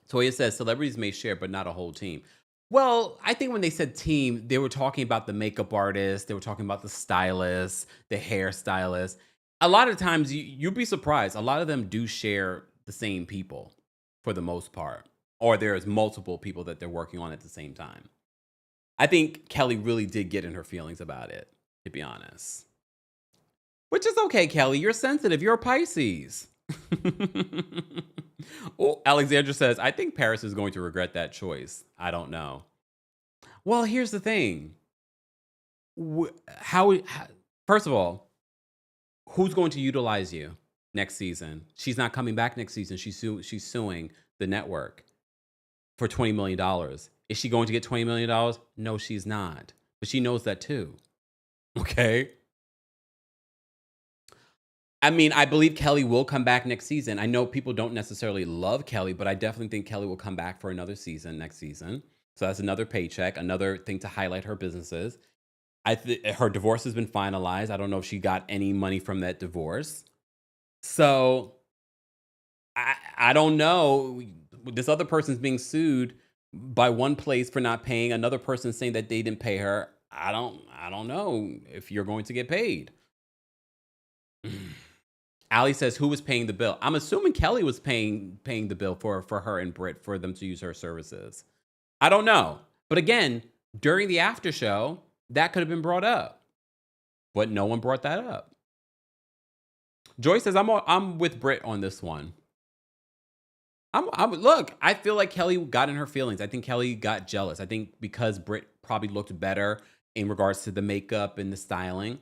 Toya says celebrities may share, but not a whole team. Well, I think when they said team, they were talking about the makeup artist. They were talking about the stylist, the hairstylist. A lot of times, you'd be surprised. A lot of them do share the same people for the most part. Or there's multiple people that they're working on at the same time. I think Kelly really did get in her feelings about it, to be honest. Which is okay, Kelly. You're sensitive. You're a Pisces. Oh, Alexandra says, I think Paris is going to regret that choice. I don't know. Well, here's the thing. First of all, who's going to utilize you next season? She's not coming back next season. She's suing the network for $20 million. Is she going to get $20 million? No, she's not. But she knows that too. Okay? I mean, I believe Kelly will come back next season. I know people don't necessarily love Kelly, but I definitely think Kelly will come back for another season next season. So that's another paycheck, another thing to highlight her businesses. Her divorce has been finalized. I don't know if she got any money from that divorce. So I don't know. This other person's being sued by one place for not paying. Another person saying that they didn't pay her. I don't know if you're going to get paid. Ali says, who was paying the bill? I'm assuming Kelly was paying the bill for her and Britt for them to use her services. I don't know. But again, during the after show, that could have been brought up. But no one brought that up. Joy says, I'm with Britt on this one. Look, I feel like Kelly got in her feelings. I think Kelly got jealous. I think because Britt probably looked better in regards to the makeup and the styling,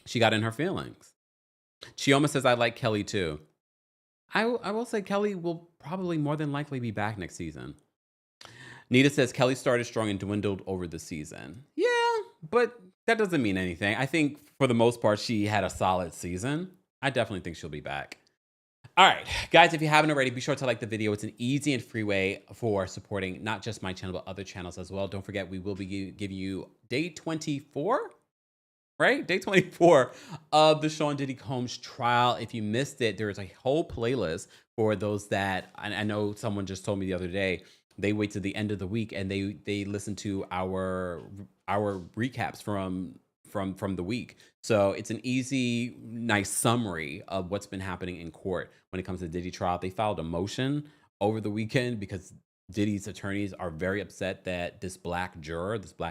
she got in her feelings. Chioma says, I like Kelly too. I will say Kelly will probably more than likely be back next season. Nita says, Kelly started strong and dwindled over the season. Yeah, but that doesn't mean anything. I think for the most part, she had a solid season. I definitely think she'll be back. All right, guys, if you haven't already, be sure to like the video. It's an easy and free way for supporting not just my channel, but other channels as well. Don't forget, we will be giving you day 24. Right? Day 24 of the Sean Diddy Combs trial. If you missed it, there is a whole playlist for those that, I know someone just told me the other day, they wait to the end of the week and they listen to our recaps from the week. So it's an easy, nice summary of what's been happening in court when it comes to the Diddy trial. They filed a motion over the weekend because Diddy's attorneys are very upset that this black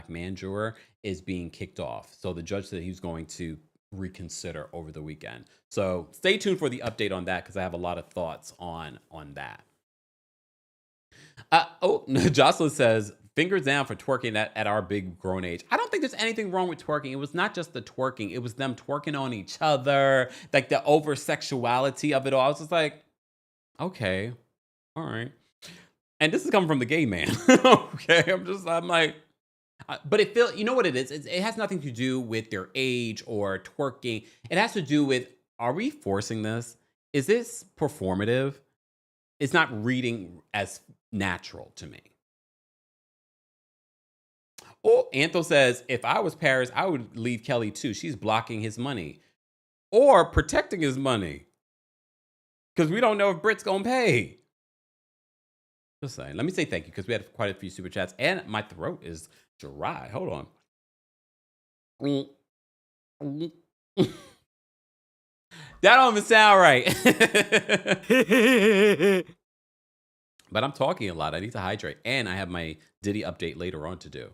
man juror, is being kicked off. So the judge said he was going to reconsider over the weekend. So stay tuned for the update on that because I have a lot of thoughts on that. Jocelyn says, fingers down for twerking at our big grown age. I don't think there's anything wrong with twerking. It was not just the twerking. It was them twerking on each other, like the over-sexuality of it all. I was just like, Okay. All right. And this is coming from the gay man. Okay. I'm like, but it feels, you know what it is? It has nothing to do with their age or twerking. It has to do with, are we forcing this? Is this performative? It's not reading as natural to me. Oh, Anthel says, if I was Paris, I would leave Kelly too. She's blocking his money or protecting his money because we don't know if Britt's going to pay. Just saying. Let me say thank you because we had quite a few super chats and my throat is dry. Hold on. That don't even sound right. But I'm talking a lot. I need to hydrate. And I have my Diddy update later on to do.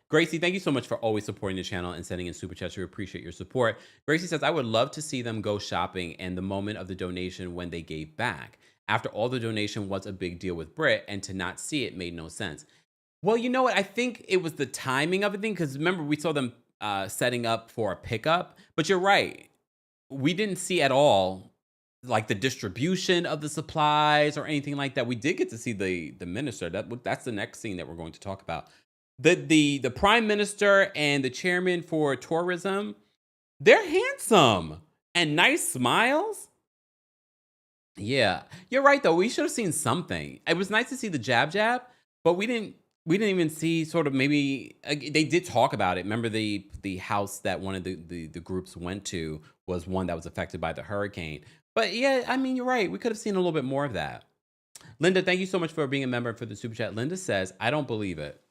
Gracie, thank you so much for always supporting the channel and sending in super chats. We appreciate your support. Gracie says, I would love to see them go shopping and the moment of the donation when they gave back. After all, the donation was a big deal with Britt, and to not see it made no sense. Well, you know what? I think it was the timing of the thing, because remember, we saw them setting up for a pickup. But you're right. We didn't see at all like the distribution of the supplies or anything like that. We did get to see the minister. That's the next scene that we're going to talk about. The prime minister and the chairman for tourism, they're handsome and nice smiles. Yeah, you're right though. We should have seen something. It was nice to see the jab, but we didn't even see sort of maybe they did talk about it. Remember the house that one of the groups went to was one that was affected by the hurricane. But yeah, I mean, you're right. We could have seen a little bit more of that. Linda, thank you so much for being a member for the super chat. Linda says, I don't believe it.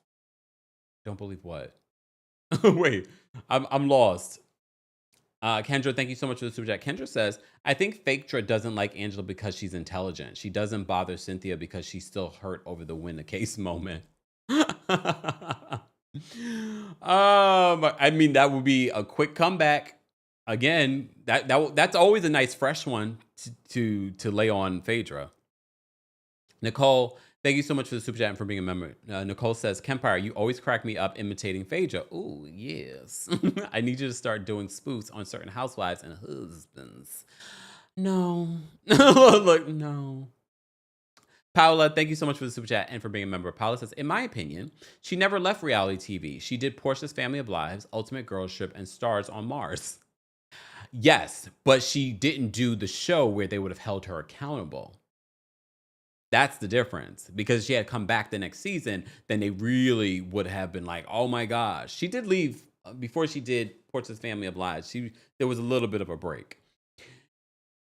Don't believe what? Wait, I'm lost. Kendra, thank you so much for the super chat. Kendra says, I think Phaedra doesn't like Angela because she's intelligent. She doesn't bother Cynthia because she's still hurt over the win the case moment. I mean, that would be a quick comeback. Again, that's always a nice fresh one to lay on Phaedra. Nicole, thank you so much for the super chat and for being a member. Nicole says, Kempire, you always crack me up imitating Phaedra. Oh, yes. I need you to start doing spoofs on certain housewives and husbands. No. Look, no. Paola, thank you so much for the super chat and for being a member. Paola says, in my opinion, she never left reality TV. She did Porsha's Family of Lives, Ultimate Girls Trip, and Stars on Mars. Yes, but she didn't do the show where they would have held her accountable. That's the difference. Because she had come back the next season, then they really would have been like, oh my gosh. She did leave before she did Porsha's Family of Lives. There was a little bit of a break.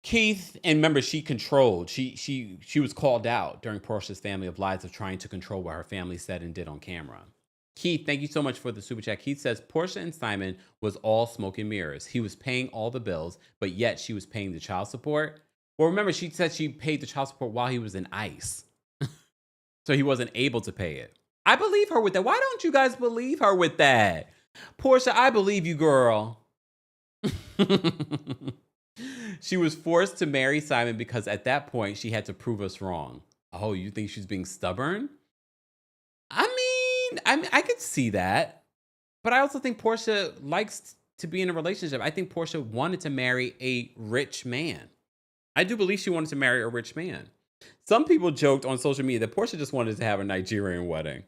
Keith, and remember, she controlled. She was called out during Porsha's Family of Lives of trying to control what her family said and did on camera. Keith, thank you so much for the super chat. Keith says, Porsha and Simon was all smoke and mirrors. He was paying all the bills, but yet she was paying the child support. Well, remember, she said she paid the child support while he was in ICE. So he wasn't able to pay it. I believe her with that. Why don't you guys believe her with that? Porsha, I believe you, girl. She was forced to marry Simon because at that point she had to prove us wrong. Oh, you think she's being stubborn? I mean, I could see that. But I also think Porsha likes to be in a relationship. I think Porsha wanted to marry a rich man. I do believe she wanted to marry a rich man. Some people joked on social media that Porsha just wanted to have a Nigerian wedding.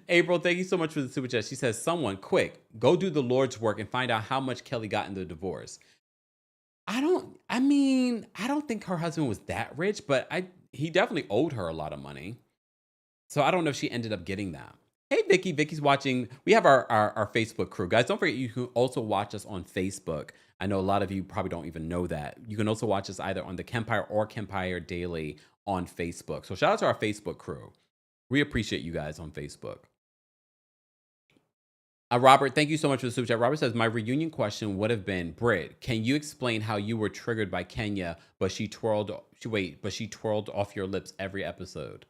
April, thank you so much for the super chat. She says, someone, quick, go do the Lord's work and find out how much Kelly got in the divorce. I don't think her husband was that rich, but he definitely owed her a lot of money. So I don't know if she ended up getting that. Hey, Vicky. Vicky's watching. We have our Facebook crew. Guys, don't forget you can also watch us on Facebook. I know a lot of you probably don't even know that. You can also watch us either on TheKempire or Kempire Daily on Facebook. So shout out to our Facebook crew. We appreciate you guys on Facebook. Robert, thank you so much for the super chat. Robert says, my reunion question would have been, Britt, can you explain how you were triggered by Kenya, but she twirled off your lips every episode?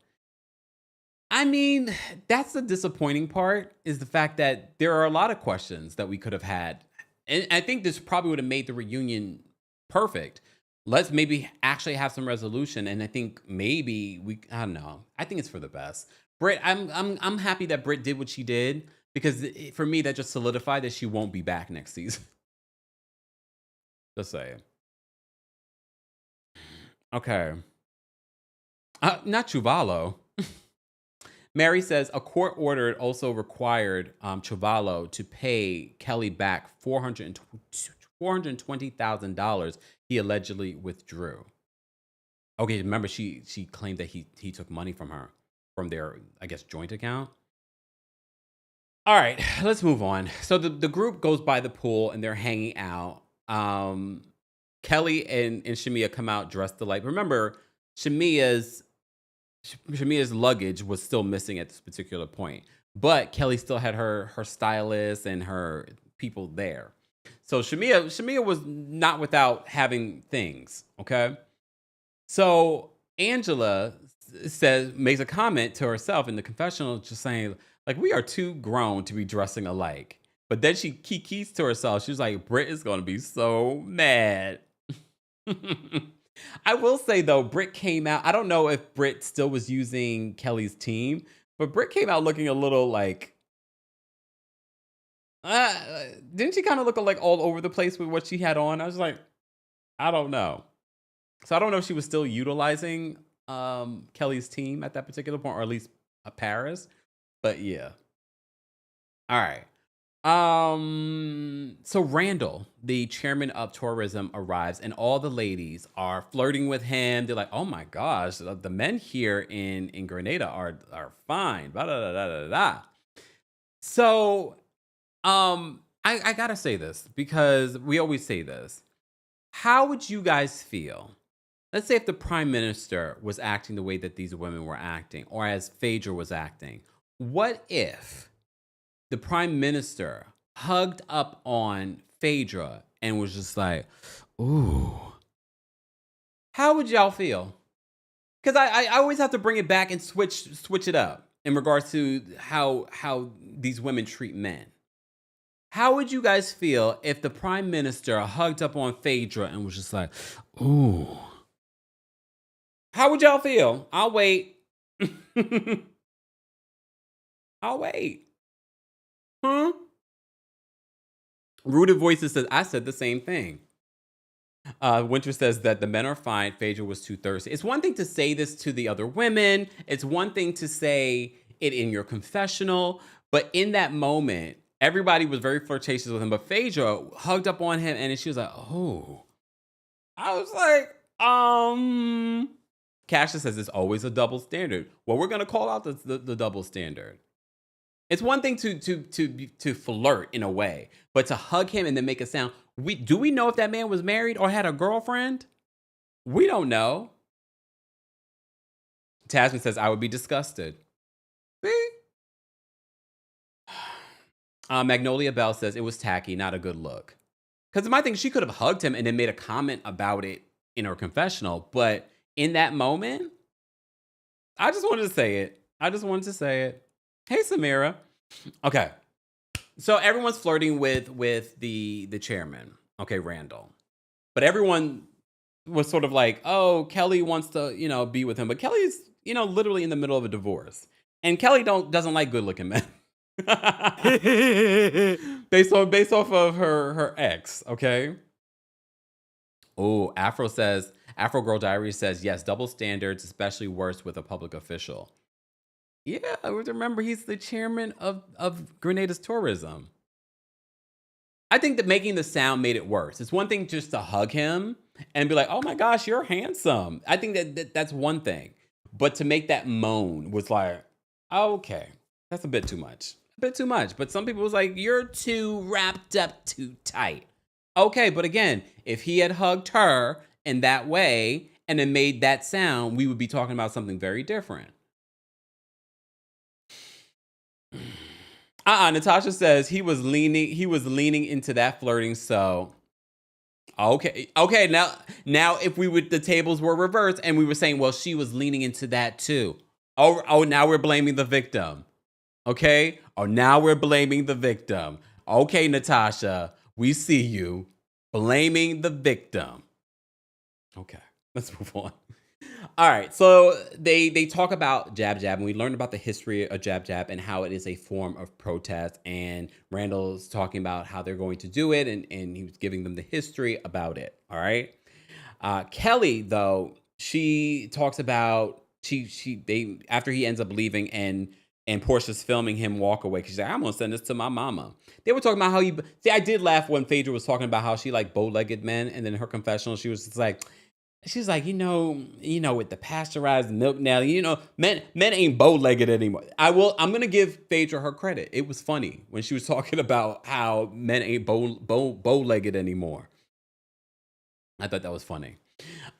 I mean, that's the disappointing part, is the fact that there are a lot of questions that we could have had. And I think this probably would have made the reunion perfect. Let's maybe actually have some resolution. And I think maybe I don't know. I think it's for the best. Britt, I'm happy that Britt did what she did, because for me, that just solidified that she won't be back next season. Just saying. Okay. Not Chuvalo. Mary says a court order also required Chuvalo to pay Kelly back $420,000 he allegedly withdrew. Okay, remember she claimed that he took money from her from their, I guess, joint account. All right, let's move on. So the group goes by the pool and they're hanging out. Kelly and Shamia come out dressed alike. Remember, Shamia's luggage was still missing at this particular point, but Kelly still had her stylist and her people there. So Shamia was not without having things. Okay, so Angela makes a comment to herself in the confessional, just saying like, we are too grown to be dressing alike. But then she keys to herself. She was like, Britt is going to be so mad. I will say though, Britt came out. I don't know if Britt still was using Kelly's team, but Britt came out looking a little like, didn't she kind of look like all over the place with what she had on? I was like, I don't know. So I don't know if she was still utilizing Kelly's team at that particular point, or at least Paris. But yeah. All right. So Randall, the chairman of tourism, arrives and all the ladies are flirting with him. They're like, oh my gosh, the men here in Grenada are fine. Blah, blah, blah, blah, blah. So I gotta say this because we always say this. How would you guys feel? Let's say if the prime minister was acting the way that these women were acting, or as Phaedra was acting. What if the prime minister hugged up on Phaedra and was just like, ooh? How would y'all feel? Because I always have to bring it back and switch it up in regards to how these women treat men. How would you guys feel if the prime minister hugged up on Phaedra and was just like, ooh? How would y'all feel? I'll wait. I'll wait. Huh? Rooted Voices says, I said the same thing. Winter says that the men are fine. Phaedra was too thirsty. It's one thing to say this to the other women. It's one thing to say it in your confessional. But in that moment, everybody was very flirtatious with him. But Phaedra hugged up on him and she was like, oh. I was like, Cassius says it's always a double standard. Well, we're going to call out the double standard. It's one thing to flirt in a way, but to hug him and then make a sound. Do we know if that man was married or had a girlfriend? We don't know. Tasman says, I would be disgusted. See? Magnolia Bell says it was tacky, not a good look. Because my thing, she could have hugged him and then made a comment about it in her confessional, but in that moment, I just wanted to say it. Hey, Samira. Okay. So everyone's flirting with the chairman. Okay, Randall. But everyone was sort of like, oh, Kelly wants to, be with him. But Kelly's, literally in the middle of a divorce. And Kelly doesn't like good-looking men. based off of her ex, okay? Oh, Afro Girl Diary says, yes, double standards, especially worse with a public official. Yeah, remember he's the chairman of Grenada's tourism. I think that making the sound made it worse. It's one thing just to hug him and be like, oh my gosh, you're handsome. I think that's one thing. But to make that moan was like, oh, okay, that's a bit too much. But some people was like, you're too wrapped up too tight. Okay, but again, if he had hugged her in that way and then made that sound, we would be talking about something very different. Natasha says he was leaning into that flirting. So okay. Now if the tables were reversed and we were saying, well, she was leaning into that too. Oh, now we're blaming the victim. Okay. Oh, now we're blaming the victim. Okay, Natasha, we see you blaming the victim. Okay, let's move on. All right, so they talk about jab, and we learned about the history of jab and how it is a form of protest. And Randall's talking about how they're going to do it, and he was giving them the history about it. All right, Kelly though she talks about they after he ends up leaving and Portia's filming him walk away. She's like, I'm gonna send this to my mama. They were talking about how see. I did laugh when Phaedra was talking about how she like bow-legged men, and then in her confessional, she was just like, she's like, with the pasteurized milk now, men ain't bow-legged anymore. I'm gonna give Phaedra her credit. It was funny when she was talking about how men ain't bow-legged anymore. I thought that was funny.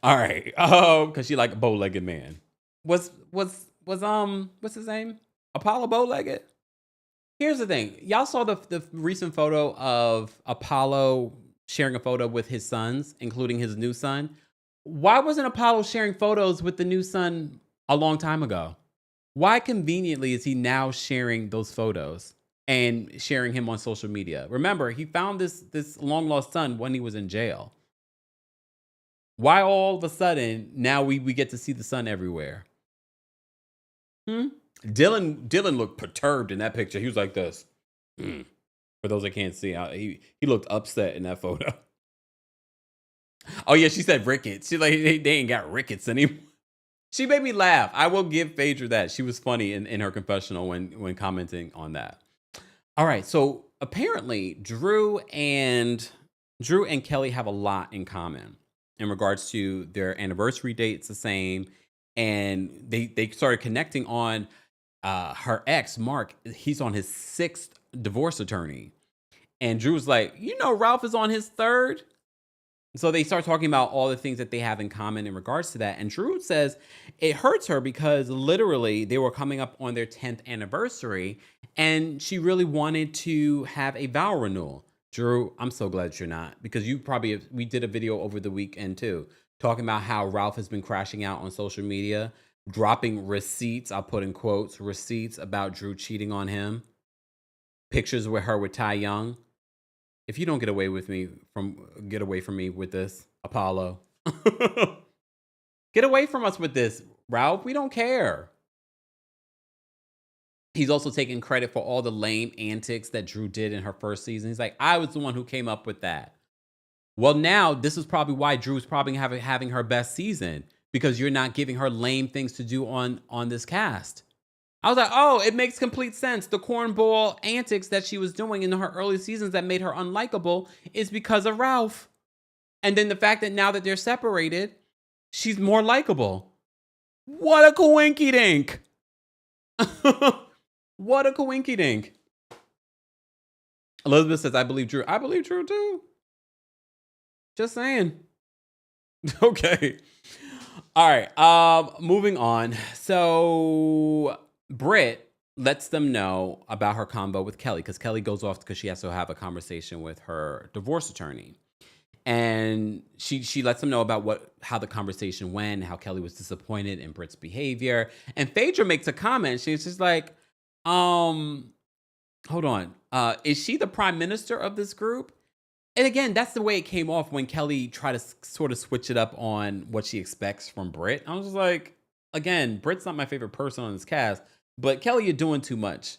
All right, because she like a bow-legged man. Was what's his name? Apollo bow-legged? Here's the thing. Y'all saw the recent photo of Apollo sharing a photo with his sons, including his new son. Why wasn't Apollo sharing photos with the new son a long time ago? Why conveniently is he now sharing those photos and sharing him on social media? Remember, he found this long lost son when he was in jail. Why all of a sudden now we get to see the son everywhere? Dylan looked perturbed in that picture. He was like this. For those that can't see, he looked upset in that photo. Oh yeah, she said rickets. She's like, they ain't got rickets anymore. She made me laugh. I will give Phaedra that. She was funny in her confessional when commenting on that. All right, so apparently Drew and Kelly have a lot in common in regards to their anniversary dates the same, and they started connecting on her ex Mark. He's on his 6th divorce attorney, and Drew's like, Ralph is on his 3rd. So they start talking about all the things that they have in common in regards to that. And Drew says it hurts her because literally they were coming up on their 10th anniversary and she really wanted to have a vow renewal. Drew, I'm so glad you're not, because we did a video over the weekend too, talking about how Ralph has been crashing out on social media, dropping receipts, I'll put in quotes, receipts about Drew cheating on him, pictures with her with Ty Young. If you don't get away from me with this, Apollo. Get away from us with this, Ralph. We don't care. He's also taking credit for all the lame antics that Drew did in her first season. He's like, I was the one who came up with that. Well, now this is probably why Drew's probably having her best season, because you're not giving her lame things to do on this cast. I was like, oh, it makes complete sense. The cornball antics that she was doing in her early seasons that made her unlikable is because of Ralph. And then the fact that now that they're separated, she's more likable. What a coinky dink. What a coinky dink. Elizabeth says, I believe Drew. I believe Drew too. Just saying. Okay. All right. Moving on. So Britt lets them know about her combo with Kelly, because Kelly goes off because she has to have a conversation with her divorce attorney. And she lets them know about how the conversation went, how Kelly was disappointed in Britt's behavior. And Phaedra makes a comment. She's just like, hold on. Is she the prime minister of this group? And again, that's the way it came off when Kelly tried to sort of switch it up on what she expects from Britt. I was just like, again, Britt's not my favorite person on this cast, but Kelly, you're doing too much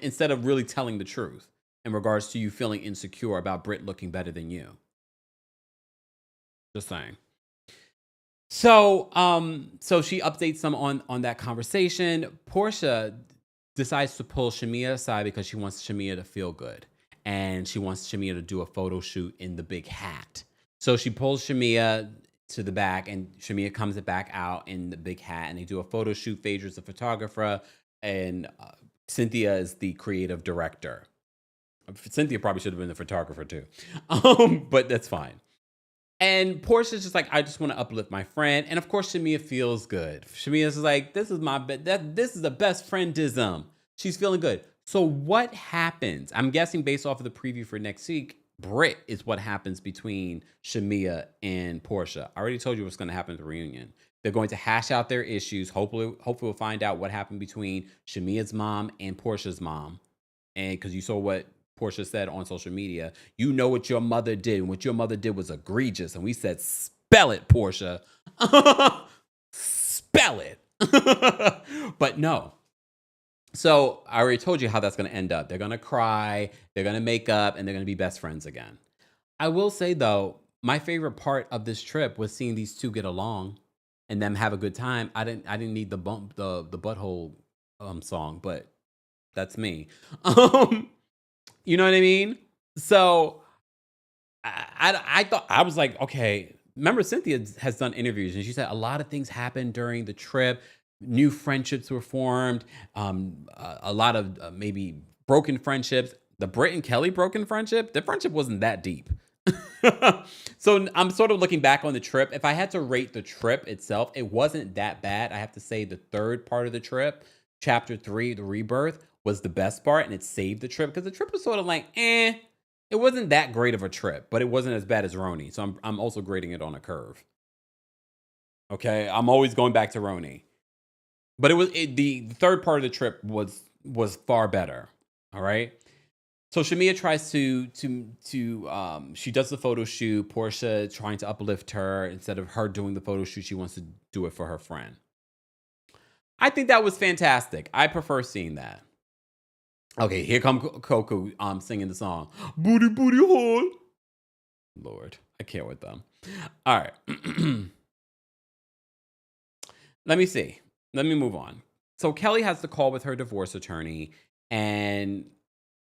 instead of really telling the truth in regards to you feeling insecure about Britt looking better than you. Just saying. So, so she updates them on that conversation. Porsha decides to pull Shamia aside because she wants Shamia to feel good. And she wants Shamia to do a photo shoot in the big hat. So she pulls Shamia to the back, and Shamia comes back out in the big hat, and they do a photo shoot. Phaedra's the photographer, and Cynthia is the creative director. Cynthia probably should have been the photographer too, but that's fine. And Portia's just like, I just want to uplift my friend. And of course, Shamia feels good. Shamia's like, this is this is the best friendism. She's feeling good. So what happens? I'm guessing based off of the preview for next week, Britt is what happens between Shamia and Porsha. I already told you what's going to happen at the reunion. They're going to hash out their issues. Hopefully we'll find out what happened between Shamia's mom and Portia's mom. And because you saw what Porsha said on social media, you know what your mother did, and what your mother did was egregious. And we said, spell it, Porsha. Spell it. But no. So I already told you how that's going to end up. They're going to cry, they're going to make up, and they're going to be best friends again. I will say, though, my favorite part of this trip was seeing these two get along and them have a good time. I didn't need the butthole song, but that's me. You know what I mean? So I thought, I was like, okay. Remember, Cynthia has done interviews, and she said a lot of things happened during the trip. New friendships were formed. A lot of maybe broken friendships. The Britt and Kelly broken friendship, the friendship wasn't that deep. So I'm sort of looking back on the trip. If I had to rate the trip itself, it wasn't that bad. I have to say the third part of the trip, chapter 3, the rebirth, was the best part, and it saved the trip, because the trip was sort of like, it wasn't that great of a trip, but it wasn't as bad as Roni. So I'm also grading it on a curve. Okay, I'm always going back to Roni, but the third part of the trip was far better. All right. So Shamia tries to she does the photo shoot. Porsha trying to uplift her. Instead of her doing the photo shoot, she wants to do it for her friend. I think that was fantastic. I prefer seeing that. Okay, here come Coco singing the song. Booty booty hole. Lord, I can't with them. All right. Let me see. Let me move on. So Kelli has the call with her divorce attorney, and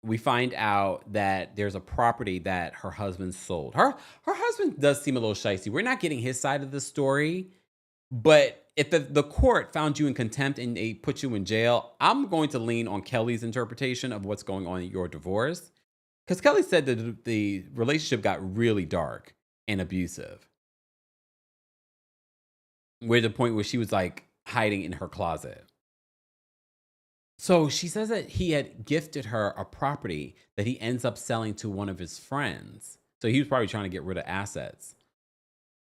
we find out that there's a property that her husband sold. Her husband does seem a little shicey. We're not getting his side of the story, but if the court found you in contempt and they put you in jail, I'm going to lean on Kelli's interpretation of what's going on in your divorce. Because Kelli said that the relationship got really dark and abusive. We're at the point where she was like hiding in her closet. So she says that he had gifted her a property that he ends up selling to one of his friends. So he was probably trying to get rid of assets.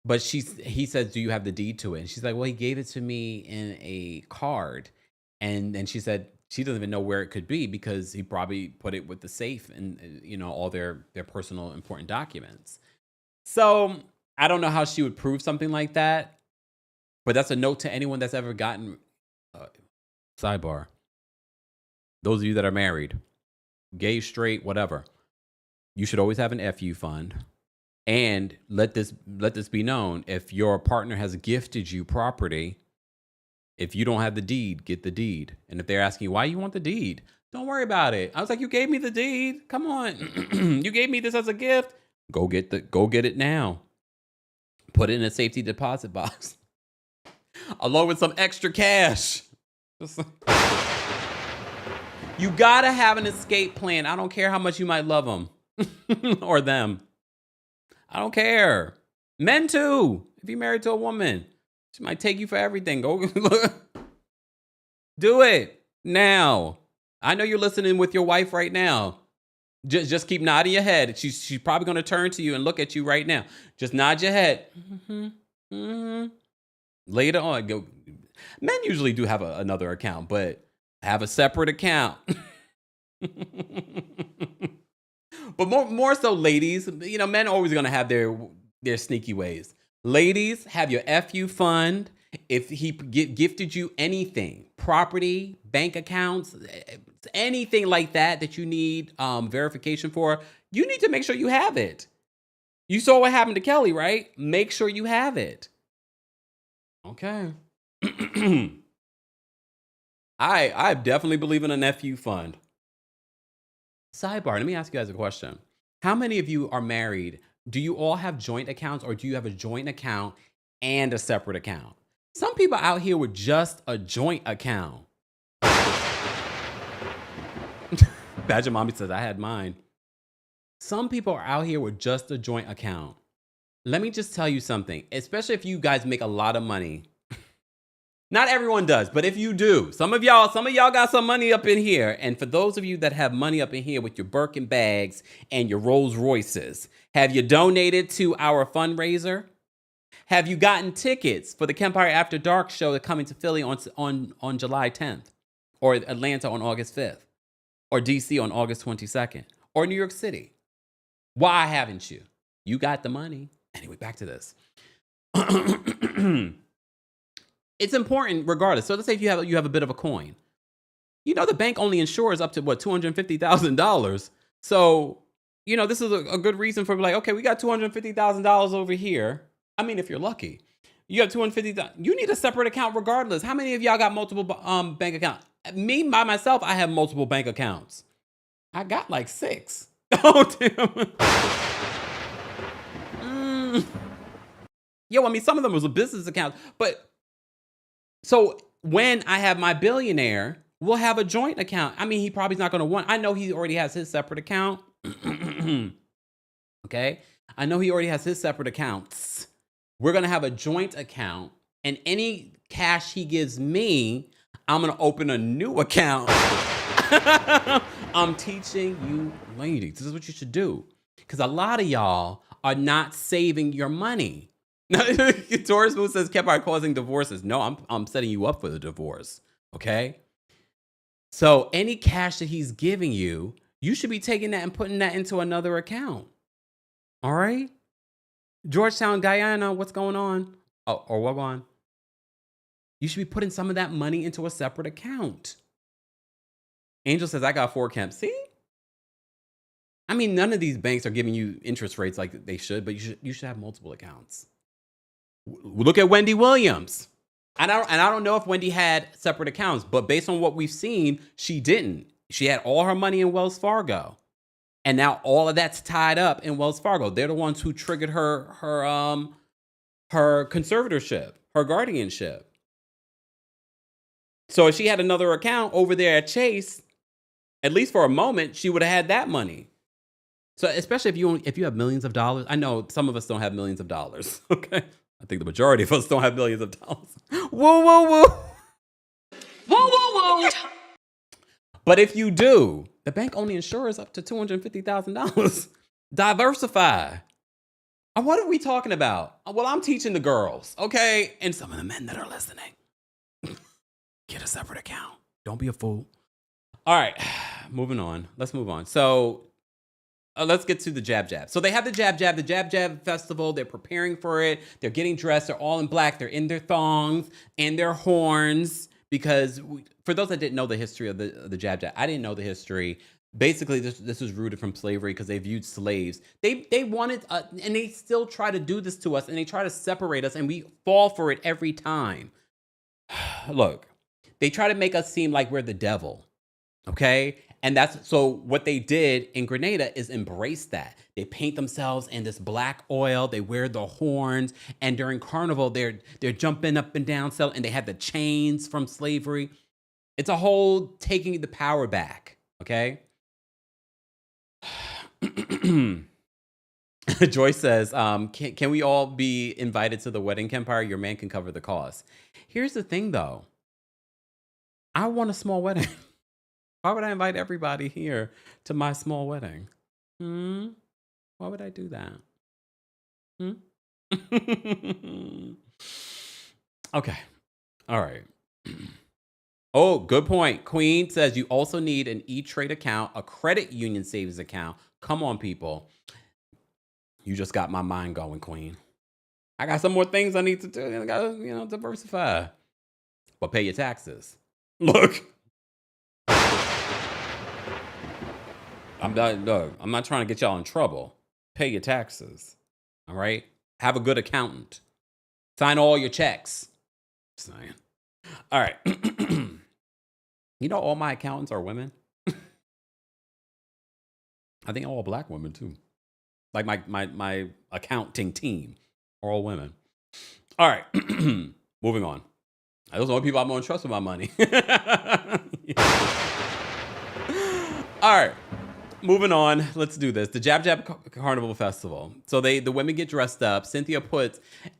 But he says, do you have the deed to it? And she's like, well, he gave it to me in a card. And then she said she doesn't even know where it could be, because he probably put it with the safe and, all their personal important documents. So I don't know how she would prove something like that. But that's a note to anyone that's ever gotten sidebar. Those of you that are married, gay, straight, whatever, you should always have an FU fund. And let this be known: if your partner has gifted you property, if you don't have the deed, get the deed. And if they're asking you why you want the deed, don't worry about it. I was like, you gave me the deed. Come on, you gave me this as a gift. Go get it now. Put it in a safety deposit box, along with some extra cash. You gotta have an escape plan. I don't care how much you might love them or them. I don't care. Men too. If you're married to a woman, she might take you for everything. Go do it now. I know you're listening with your wife right now. Just keep nodding your head. She's probably going to turn to you and look at you right now. Just nod your head. Later on, go. Men usually do have another account, but have a separate account. But more so, ladies, men are always going to have their sneaky ways. Ladies, have your FU fund. If he gifted you anything, property, bank accounts, anything like that you need verification for, you need to make sure you have it. You saw what happened to Kelli, right? Make sure you have it. Okay. I definitely believe in an FU fund. Sidebar, let me ask you guys a question. How many of you are married? Do you all have joint accounts, or do you have a joint account and a separate account? Some people out here with just a joint account. Badger Mommy says, I had mine. Some people are out here with just a joint account. Let me just tell you something, especially if you guys make a lot of money. Not everyone does, but if you do, some of y'all got some money up in here. And for those of you that have money up in here with your Birkin bags and your Rolls Royces, have you donated to our fundraiser? Have you gotten tickets for the Kempire After Dark show that's coming to Philly on July 10th, or Atlanta on August 5th, or DC on August 22nd, or New York City? Why haven't you? You got the money. Anyway, back to this. It's important regardless. So let's say if you have a bit of a coin. The bank only insures up to $250,000. So, this is a good reason for like, okay, we got $250,000 over here. I mean, if you're lucky. You have 250. You need a separate account regardless. How many of y'all got multiple bank accounts? Me, by myself, I have multiple bank accounts. I got like 6. Oh, damn. Yo, I mean, some of them was a business account. But so when I have my billionaire, we'll have a joint account. I mean, he probably's not going to want. I know he already has his separate account. Okay? I know he already has his separate accounts. We're going to have a joint account. And any cash he gives me, I'm going to open a new account. I'm teaching you ladies. This is what you should do. Because a lot of y'all are not saving your money. Taurus Moon says, Kempire causing divorces. No, I'm setting you up for the divorce. Okay? So any cash that he's giving you, you should be taking that and putting that into another account. All right? Georgetown, Guyana, what's going on? Oh, or what on? You should be putting some of that money into a separate account. Angel says, I got 4 Kemp. See? I mean, none of these banks are giving you interest rates like they should, but you should have multiple accounts. Look at Wendy Williams. And I don't know if Wendy had separate accounts, but based on what we've seen, she didn't. She had all her money in Wells Fargo. And now all of that's tied up in Wells Fargo. They're the ones who triggered her conservatorship, her guardianship. So if she had another account over there at Chase, at least for a moment, she would have had that money. So especially if you have millions of dollars. I know some of us don't have millions of dollars. Okay. I think the majority of us don't have millions of dollars. Whoa, whoa, whoa. Whoa, whoa, whoa. But if you do, the bank only insures up to $250,000. Diversify. And what are we talking about? Well, I'm teaching the girls, okay? And some of the men that are listening. Get a separate account. Don't be a fool. All right, moving on. Let's move on. So let's get to the Jab Jab. So they have the Jab Jab festival. They're preparing for it. They're getting dressed. They're all in black. They're in their thongs and their horns. Because for those that didn't know the history of the Jab Jab, I didn't know the history. Basically, this was rooted from slavery because they viewed slaves. They wanted, and they still try to do this to us, and they try to separate us, and we fall for it every time. Look, they try to make us seem like we're the devil, okay? And so what they did in Grenada is embrace that. They paint themselves in this black oil. They wear the horns. And during Carnival, they're jumping up and down, and they had the chains from slavery. It's a whole taking the power back, okay? Joyce says, can we all be invited to the wedding, Kempire? Your man can cover the cost. Here's the thing, though. I want a small wedding. Why would I invite everybody here to my small wedding? Why would I do that? Okay. All right. Oh, good point. Queen says you also need an E-Trade account, a credit union savings account. Come on, people. You just got my mind going, Queen. I got some more things I need to do. I got to, diversify. But pay your taxes. Look. I'm not trying to get y'all in trouble. Pay your taxes. All right? Have a good accountant. Sign all your checks. Saying. All right. All my accountants are women. I think all black women too. Like my accounting team are all women. All right. Moving on. Those are the only people I'm going to trust with my money. All right. Moving on, let's do this. The Jab Jab Carnival Festival. So the women get dressed up.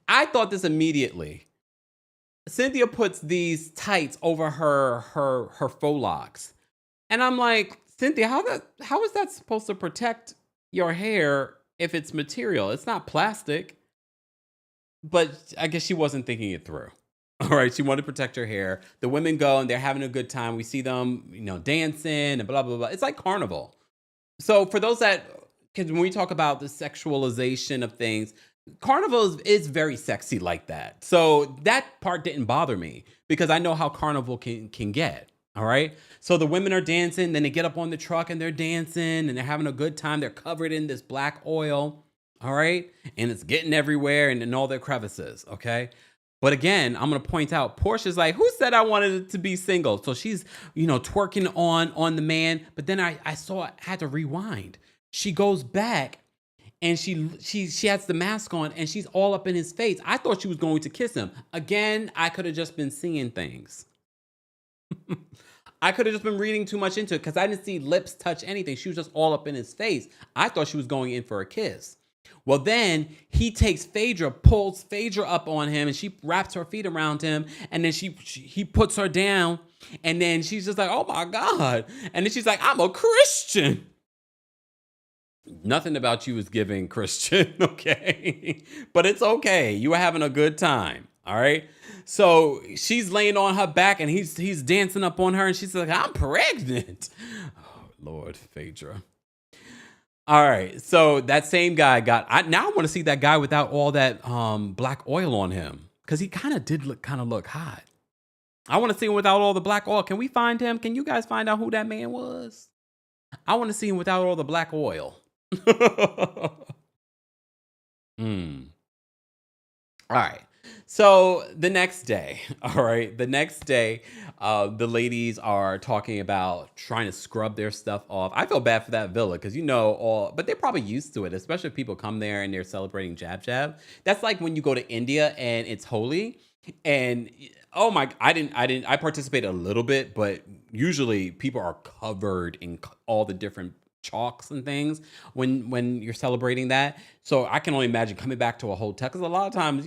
I thought this immediately. Cynthia puts these tights over her faux locks. And I'm like, Cynthia, how is that supposed to protect your hair if it's material? It's not plastic. But I guess she wasn't thinking it through. All right, she wanted to protect her hair. The women go and they're having a good time. We see them, dancing and blah, blah, blah. It's like Carnival. So for those because when we talk about the sexualization of things, Carnival is very sexy like that. So that part didn't bother me because I know how Carnival can get. All right. So the women are dancing, then they get up on the truck and they're dancing and they're having a good time. They're covered in this black oil. All right. And it's getting everywhere and in all their crevices. Okay. But again, I'm gonna point out, Portia's like, who said I wanted it to be single? So she's, twerking on the man. But then I saw I had to rewind. She goes back and she has the mask on and she's all up in his face. I thought she was going to kiss him. Again, I could have just been seeing things. I could have just been reading too much into it because I didn't see lips touch anything. She was just all up in his face. I thought she was going in for a kiss. Well, then he takes Phaedra, pulls Phaedra up on him, and she wraps her feet around him, and then he puts her down, and then she's just like, oh my God. And then she's like, I'm a Christian. Nothing about you is giving Christian, okay? But it's okay. You were having a good time, all right? So she's laying on her back, and he's dancing up on her, and she's like, I'm pregnant. Oh, Lord, Phaedra. All right, so that same guy now I want to see that guy without all that black oil on him, because he kind of did look hot. I want to see him without all the black oil. Can we find him? Can you guys find out who that man was? I want to see him without all the black oil. All right. So the next day, the ladies are talking about trying to scrub their stuff off. I feel bad for that villa because but they're probably used to it, especially if people come there and they're celebrating Jab Jab. That's like when you go to India and it's holy, and oh my, I participated a little bit, but usually people are covered in all the different chalks and things when you're celebrating that. So I can only imagine coming back to a hotel, because a lot of times,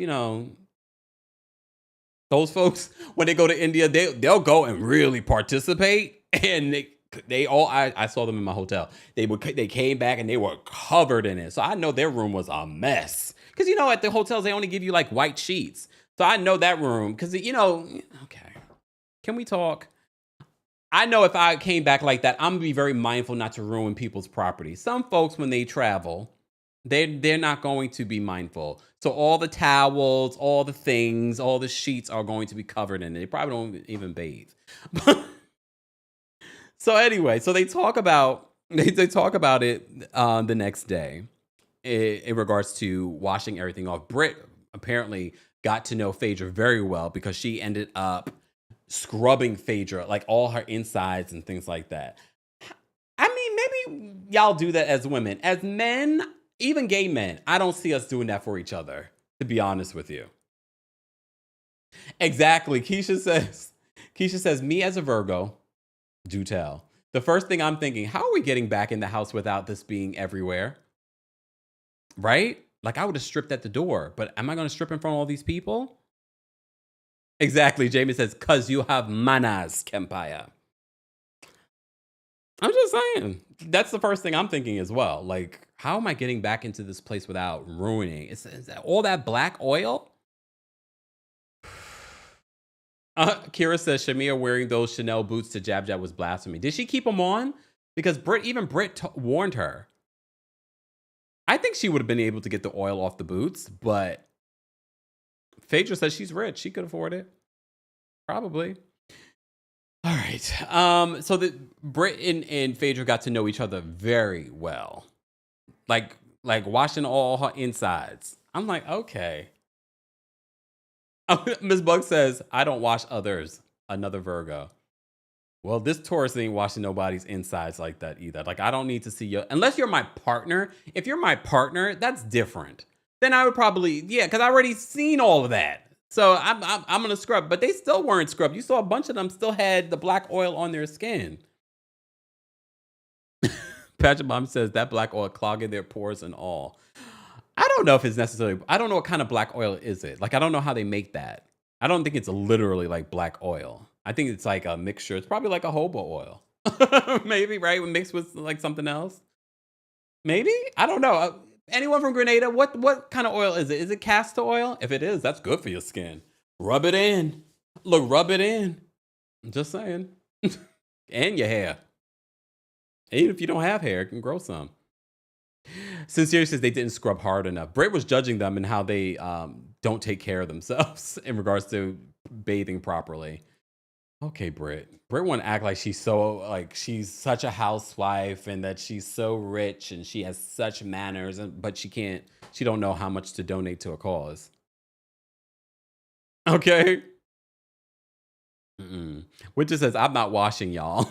those folks, when they go to India, they'll go and really participate, and I saw them in my hotel. They came back and they were covered in it. So I know their room was a mess, because at the hotels they only give you like white sheets. So I know that room because okay. Can we talk? I know if I came back like that, I'm gonna be very mindful not to ruin people's property. Some folks, when they travel, they're not going to be mindful. So all the towels, all the things, all the sheets are going to be covered in it. They probably don't even bathe. So anyway, so they talk about it the next day in regards to washing everything off. Britt apparently got to know Phaedra very well because she ended up scrubbing Phaedra, like all her insides and things like that. I mean, maybe y'all do that as women. As men, even gay men, I don't see us doing that for each other, to be honest with you. Exactly. Keisha says, me as a Virgo, do tell. The first thing I'm thinking, how are we getting back in the house without this being everywhere? Right? Like, I would have stripped at the door, but am I going to strip in front of all these people? Exactly. Jamie says, cause you have manners, Kempire. I'm just saying. That's the first thing I'm thinking as well. Like, how am I getting back into this place without ruining? Is that all that black oil? Kira says, Shamia wearing those Chanel boots to Jab Jab was blasphemy. Did she keep them on? Because Britt warned her. I think she would have been able to get the oil off the boots, but Phaedra says she's rich. She could afford it. Probably. All right. So Britt and Phaedra got to know each other very well. Like washing all her insides. I'm like, okay. Miss Bug says, I don't wash others. Another Virgo. Well, this Taurus ain't washing nobody's insides like that either. Like, I don't need to see unless you're my partner. If you're my partner, that's different. Then I would probably, because I already seen all of that. So I'm gonna scrub, but they still weren't scrubbed. You saw a bunch of them still had the black oil on their skin. Patrick Mom says that black oil clogging their pores and all. I don't know if it's necessarily, I don't know what kind of black oil is it. Like, I don't know how they make that. I don't think it's literally like black oil. I think it's like a mixture. It's probably like a hobo oil. Maybe, right? Mixed with like something else. Maybe? I don't know. Anyone from Grenada, what kind of oil is it? Is it castor oil? If it is, that's good for your skin. Rub it in. Look, rub it in. I'm just saying. And your hair. Even if you don't have hair, it can grow some. Cynthia says they didn't scrub hard enough. Britt was judging them and how they don't take care of themselves in regards to bathing properly. Okay, Britt. Britt want to act like she's such a housewife and that she's so rich and she has such manners, but she don't know how much to donate to a cause. Okay. Winter says, I'm not washing, y'all.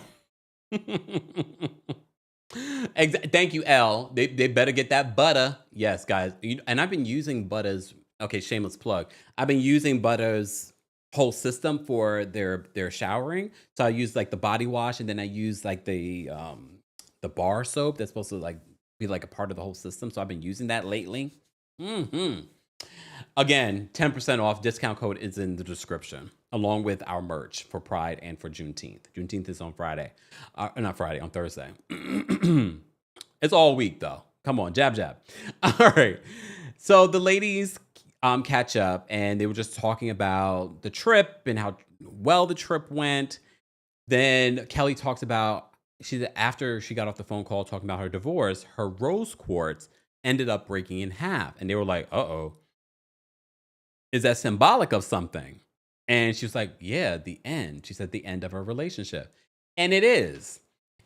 Thank you, L. They better get that butter. Yes, guys. And I've been using Butter's, okay, shameless plug. I've been using Butter's whole system for their showering. So I use like the body wash, and then I use like the bar soap that's supposed to like be like a part of the whole system. So I've been using that lately. Again, 10% off. Discount code is in the description, along with our merch for Pride and for Juneteenth. Juneteenth is on Friday. Not Friday, on Thursday. It's all week, though. Come on, jab, jab. All right. So the ladies catch up, and they were just talking about the trip and how well the trip went. Then Kelly talks about, after she got off the phone call talking about her divorce, her rose quartz ended up breaking in half. And they were like, uh-oh. Is that symbolic of something? And she was like, yeah, the end. She said the end of her relationship. And it is.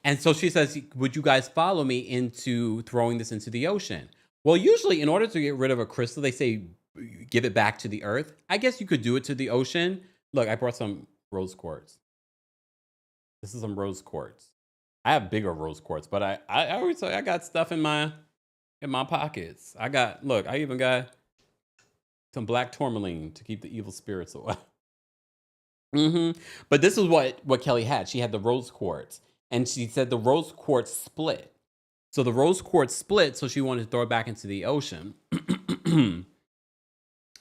And so she says, would you guys follow me into throwing this into the ocean? Well, usually in order to get rid of a crystal, they say, give it back to the earth. I guess you could do it to the ocean. Look, I brought some rose quartz. This is some rose quartz. I have bigger rose quartz, but I always say I got stuff in my pockets. I even got some black tourmaline to keep the evil spirits away. But this is what Kelly had. She had the rose quartz, and she said the rose quartz split. So the rose quartz split, so she wanted to throw it back into the ocean.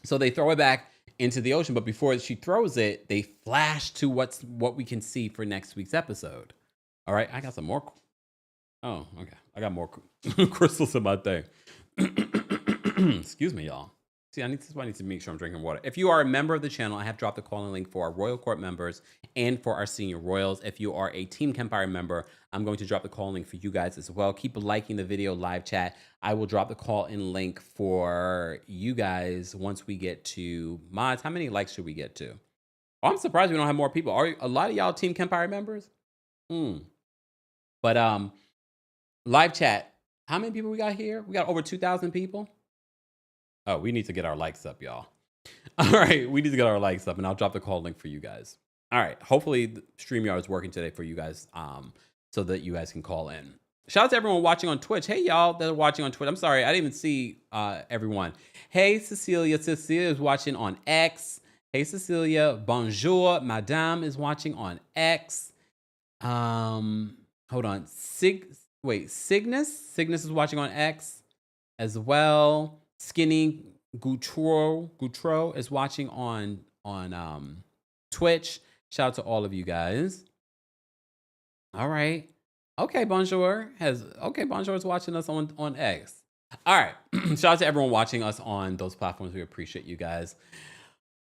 So they throw it back into the ocean, but before she throws it, they flash to what we can see for next week's episode. All right, I got some more. Oh, okay. I got more crystals in my thing. Excuse me, y'all. See, I need to make sure I'm drinking water. If you are a member of the channel, I have dropped the calling link for our Royal Court members and for our senior royals. If you are a Team Kempire member, I'm going to drop the call link for you guys as well. Keep liking the video live chat. I will drop the call in link for you guys once we get to mods. How many likes should we get to? Oh, I'm surprised we don't have more people. Are a lot of y'all Team Kempire members? But live chat, how many people we got here? We got over 2,000 people. Oh, we need to get our likes up, y'all. All right, we need to get our likes up, and I'll drop the call link for you guys. All right, hopefully StreamYard is working today for you guys, so that you guys can call in. Shout out to everyone watching on Twitch. Hey, y'all that are watching on Twitch. I'm sorry, I didn't even see everyone. Hey, Cecilia. Cecilia is watching on X. Hey, Cecilia. Bonjour. Madame is watching on X. Hold on. Cygnus is watching on X as well. Skinny Goutreau is watching on Twitch. Shout out to all of you guys. All right. Okay, Bonjour is watching us on X. All right. Shout out to everyone watching us on those platforms. We appreciate you guys.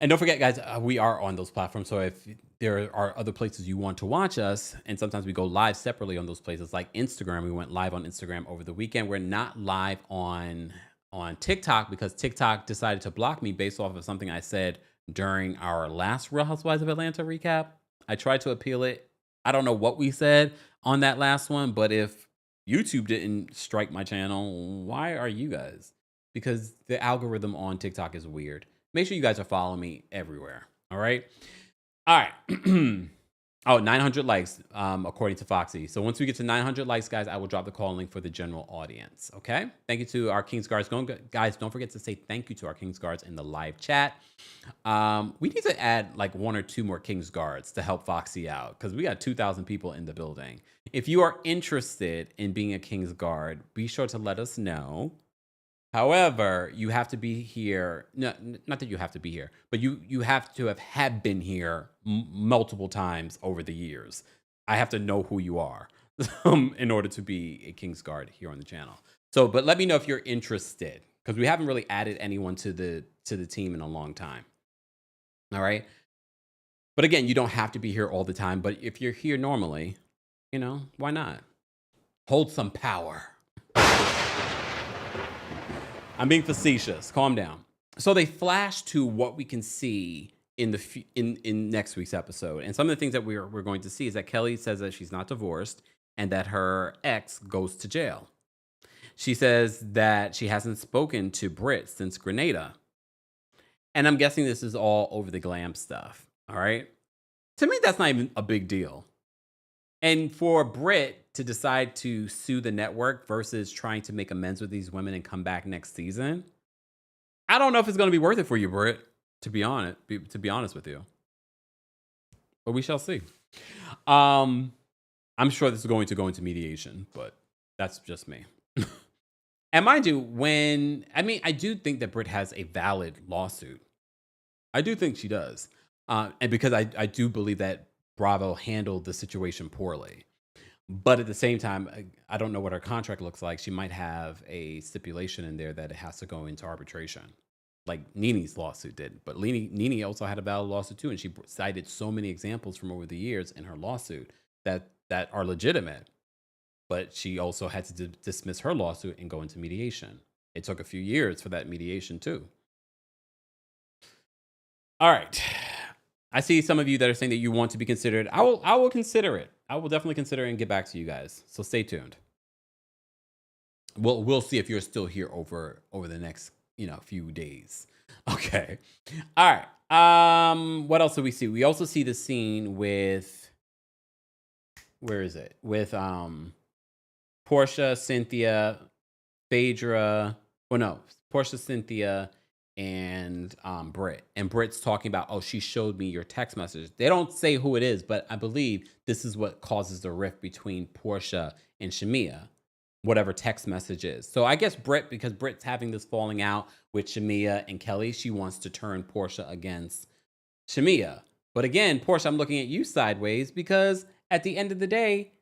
And don't forget, guys, we are on those platforms. So if there are other places you want to watch us, and sometimes we go live separately on those places, like Instagram. We went live on Instagram over the weekend. We're not live on TikTok because TikTok decided to block me based off of something I said during our last Real Housewives of Atlanta recap. I tried to appeal it. I don't know what we said on that last one, but if YouTube didn't strike my channel, why are you guys? Because the algorithm on TikTok is weird. Make sure you guys are following me everywhere. All right. All right. Oh, 900 likes, according to Foxy. So once we get to 900 likes, guys, I will drop the call link for the general audience. Okay. Thank you to our King's Guards. Guys, don't forget to say thank you to our King's Guards in the live chat. We need to add like 1 or 2 more King's Guards to help Foxy out because we got 2,000 people in the building. If you are interested in being a King's Guard, be sure to let us know. However, you have to be here. No, not that you have to be here, but you have to have been here multiple times over the years. I have to know who you are in order to be a King's Guard here on the channel. So, but let me know if you're interested because we haven't really added anyone to the team in a long time. All right. But again, you don't have to be here all the time. But if you're here normally, you know, why not? Hold some power. I'm being facetious. Calm down. So they flash to what we can see in next week's episode, and some of the things that we're going to see is that Kelly says that she's not divorced and that her ex goes to jail. She says that she hasn't spoken to Britt since Grenada, And I'm guessing this is all over the Glam stuff. All right. To me, that's not even a big deal. And for Britt to decide to sue the network versus trying to make amends with these women and come back next season, I don't know if it's going to be worth it for you, Britt, to be honest with you. But we shall see. I'm sure this is going to go into mediation, but that's just me. And mind you, I do think that Britt has a valid lawsuit. I do think she does. And because I do believe that Bravo handled the situation poorly. But at the same time, I don't know what her contract looks like. She might have a stipulation in there that it has to go into arbitration, like Nene's lawsuit did. But Nene also had a valid lawsuit too, and she cited so many examples from over the years in her lawsuit that are legitimate. But she also had to dismiss her lawsuit and go into mediation. It took a few years for that mediation too. All right. I see some of you that are saying that you want to be considered. I will consider it. I will definitely consider it and get back to you guys. So stay tuned. We'll see if you're still here over the next, few days. Okay. All right. What else do we see? We also see the scene with, where is it? With Porsha, Cynthia, Phaedra. Oh no, Porsha, Cynthia, and Britt. And Britt's talking about, oh, she showed me your text message. They don't say who it is, but I believe this is what causes the rift between Porsha and Shamia, whatever text message is. So I guess Britt, because Britt's having this falling out with Shamia and Kelli, she wants to turn Porsha against Shamia. But again, Porsha, I'm looking at you sideways because at the end of the day,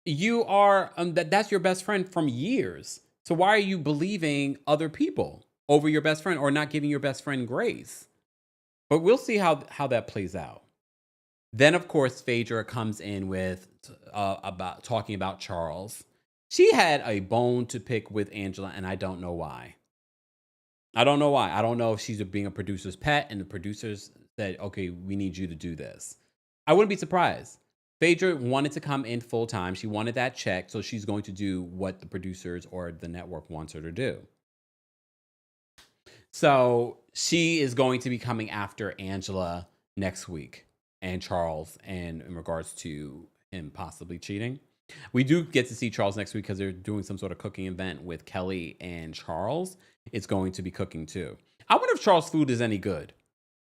you are, that's your best friend from years. So why are you believing other people over your best friend or not giving your best friend grace? But we'll see how that plays out. Then, of course, Phaedra comes in with about talking about Charles. She had a bone to pick with Angela, and I don't know why. I don't know why. I don't know if she's being a producer's pet, and the producers said, okay, we need you to do this. I wouldn't be surprised. Phaedra wanted to come in full time. She wanted that check, so she's going to do what the producers or the network wants her to do. So she is going to be coming after Angela next week and Charles, and in regards to him possibly cheating. We do get to see Charles next week because they're doing some sort of cooking event with Kelli and Charles. It's going to be cooking too. I wonder if Charles' food is any good.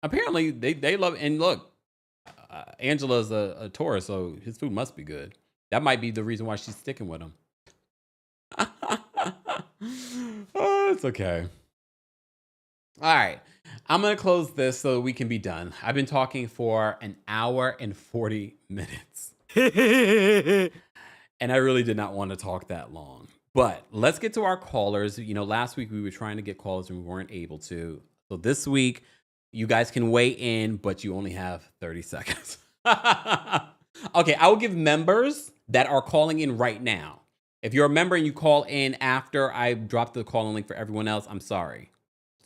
Apparently they love, and look, Angela's a Taurus, so his food must be good. That might be the reason why she's sticking with him. Oh, it's okay. All right. I'm going to close this so we can be done. I've been talking for an hour and 40 minutes. And I really did not want to talk that long. But let's get to our callers. Last week we were trying to get callers and we weren't able to. So this week, you guys can weigh in, but you only have 30 seconds. Okay, I will give members that are calling in right now. If you're a member and you call in after I drop the call-in link for everyone else, I'm sorry.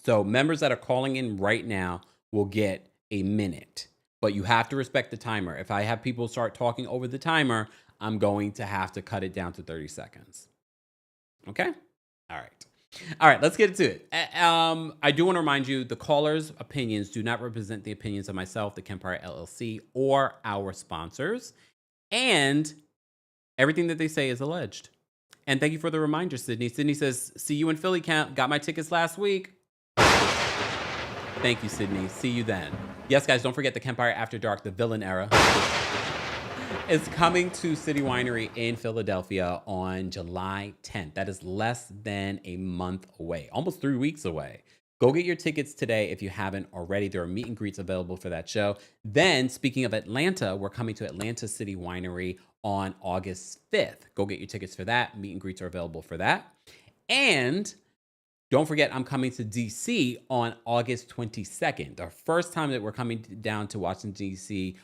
So members that are calling in right now will get a minute, but you have to respect the timer. If I have people start talking over the timer, I'm going to have to cut it down to 30 seconds. Okay? All right, let's get into it. I do want to remind you, the callers' opinions do not represent the opinions of myself, TheKempire LLC, or our sponsors. And everything that they say is alleged. And thank you for the reminder, Sydney. Sydney says, see you in Philly, Camp. Got my tickets last week. Thank you, Sydney. See you then. Yes, guys, don't forget the Kempire After Dark, the villain era, is coming to City Winery in Philadelphia on July 10th. That is less than a month away, almost 3 weeks away. Go get your tickets today if you haven't already. There are meet and greets available for that show. Then, speaking of Atlanta, we're coming to Atlanta City Winery on August 5th. Go get your tickets for that. Meet and greets are available for that. And don't forget, I'm coming to DC on August 22nd. The first time that we're coming down to Washington, DC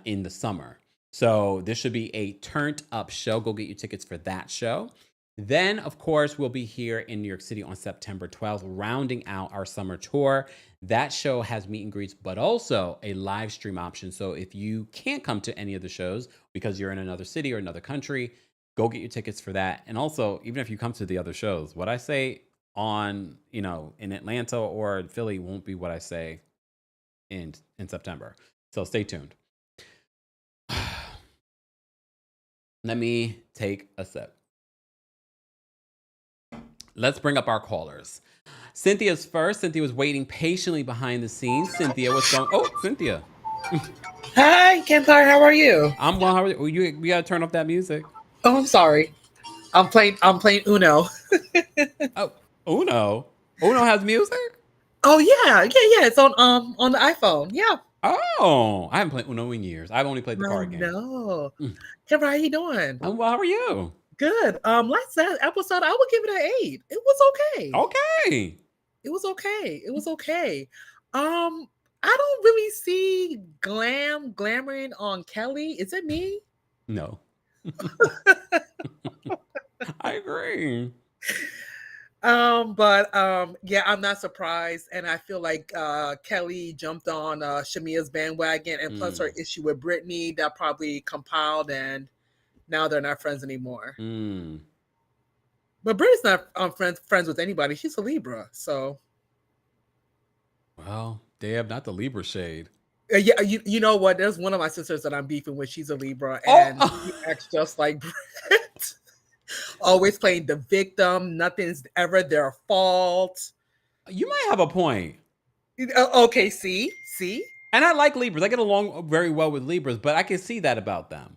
in the summer. So this should be a turned up show. Go get your tickets for that show. Then, of course, we'll be here in New York City on September 12th, rounding out our summer tour. That show has meet and greets, but also a live stream option. So if you can't come to any of the shows because you're in another city or another country, go get your tickets for that. And also, even if you come to the other shows, what I say on, in Atlanta or Philly won't be what I say in September. So stay tuned. Let me take a sip. Let's bring up our callers. Cynthia's first. Cynthia was waiting patiently behind the scenes. Cynthia, what's going? Oh, Cynthia. Hi, Kempire. How are you? I'm well. How are you? You gotta turn off that music. Oh, I'm sorry. I'm playing Uno. Oh, Uno. Uno has music? Oh yeah. It's on the iPhone. Yeah. Oh, I haven't played Uno in years. I've only played the card game. No. Kempire, how you doing? I'm well. How are you? Good. Last episode, I would give it an 8. It was okay. Okay. It was okay. I don't really see glamoring on Kelly. Is it me? No. I agree. Yeah, I'm not surprised, and I feel like Kelly jumped on Shamia's bandwagon, and plus her issue with Brittany that probably compiled, and now they're not friends anymore. But Brittany's not friends with anybody. She's a Libra, so. Well, they have not the Libra shade. Yeah, you know what? There's one of my sisters that I'm beefing with. She's a Libra, and she acts just like Britt. Always playing the victim. Nothing's ever their fault. You might have a point. Okay, see? And I like Libras. I get along very well with Libras, but I can see that about them.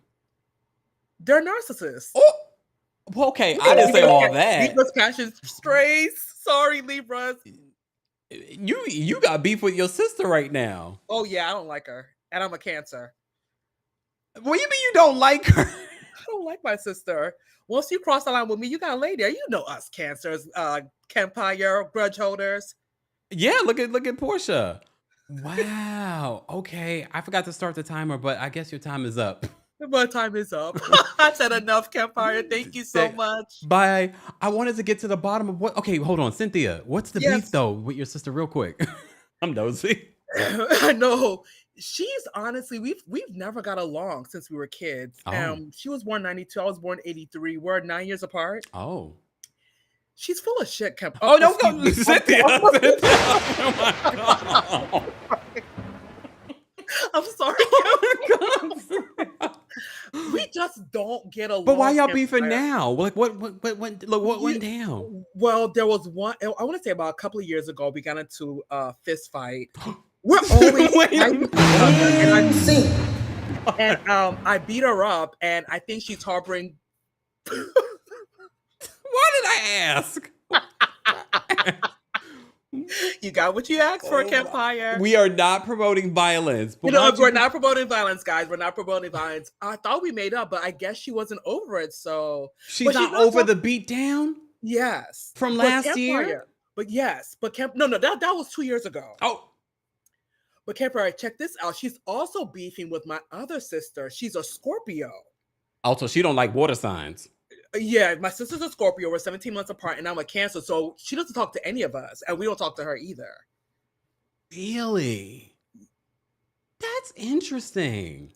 They're narcissists. Oh, okay. I didn't say all that. Libras passion strays. Sorry, Libras. You got beef with your sister right now. Oh yeah, I don't like her, and I'm a Cancer. What do you mean you don't like her? I don't like my sister. Once you cross the line with me, you gotta lay there. You know us Cancers, Kempire grudge holders. Yeah, look at Porsha. Wow. Okay, I forgot to start the timer, but I guess your time is up. My time is up. I said enough, Kempire. Thank you so much. Bye. I wanted to get to the bottom of what. Okay, hold on, Cynthia. What's the beef though with your sister, real quick? I'm nosy. I know. She's honestly, we've never got along since we were kids. She was born 92. I was born 83. We're 9 years apart. Oh. She's full of shit, Kemp. Oh, no, Cynthia. Oh my God. I'm sorry. We just don't get along. But why y'all beefing now? Like what went down? Well, there was one. I want to say about a couple of years ago, we got into a fist fight. We're always fighting, and I beat her up, and I think she's harboring. Why did I ask? You got what you asked for, Kempire. We are not promoting violence. But we're not promoting violence, guys. We're not promoting violence. I thought we made up, but I guess she wasn't over it. So she's not over the beat down? Yes. From last year? But yes. But that was 2 years ago. Oh. But Kempire, check this out. She's also beefing with my other sister. She's a Scorpio. Also, she don't like water signs. Yeah, my sister's a Scorpio. We're 17 months apart, and I'm a Cancer, so she doesn't talk to any of us, and we don't talk to her either. Really? That's interesting.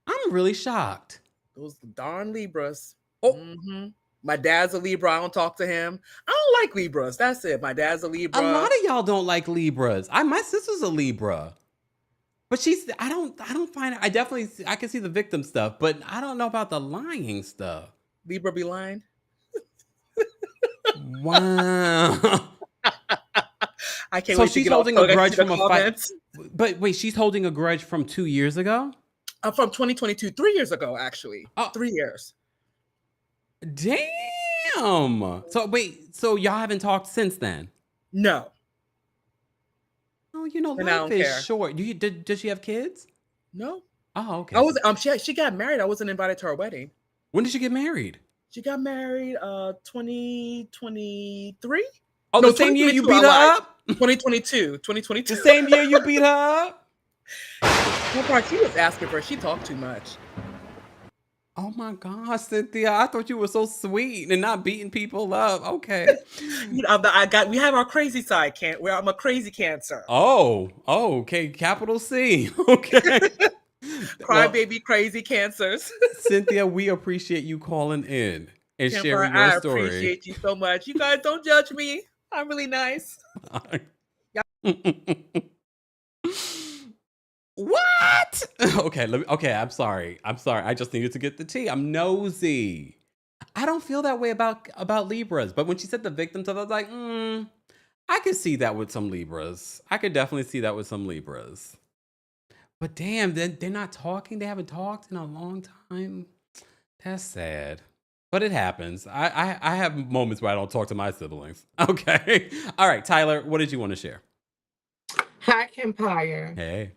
I'm really shocked. Those darn Libras. Oh. Mm-hmm. My dad's a Libra. I don't talk to him. I don't like Libras. That's it. My dad's a Libra. A lot of y'all don't like Libras. My sister's a Libra. But I don't find it. I can see the victim stuff, but I don't know about the lying stuff. Libra be lying. Wow. I can't so wait she's to get holding a grudge from a fight. comments. But wait, she's holding a grudge from 2 years ago? From 2022, 3 years ago, actually. 3 years. Damn. So wait, so y'all haven't talked since then? No. Oh, life is short. Did she have kids? No. Oh, okay. I was she got married. I wasn't invited to her wedding. When did she get married? She got married 2023. Oh, no, the same year you beat her up? 2022. The same year you beat her up? She was asking for. She talked too much. Oh my gosh, Cynthia! I thought you were so sweet and not beating people up. Okay. We have our crazy side. I'm a crazy Cancer. Oh, okay. Capital C. Okay. Crybaby crazy Cancers. Cynthia, we appreciate you calling in and sharing your story. I appreciate you so much. You guys don't judge me. I'm really nice. What? Okay, okay, I'm sorry. I'm sorry. I just needed to get the tea. I'm nosy. I don't feel that way about Libras, but when she said the victims, I was like, I could see that with some Libras. I could definitely see that with some Libras. But damn, they're not talking. They haven't talked in a long time. That's sad. But it happens. I have moments where I don't talk to my siblings. Okay. All right, Tyler, what did you want to share? Hi, Kempire. Hey.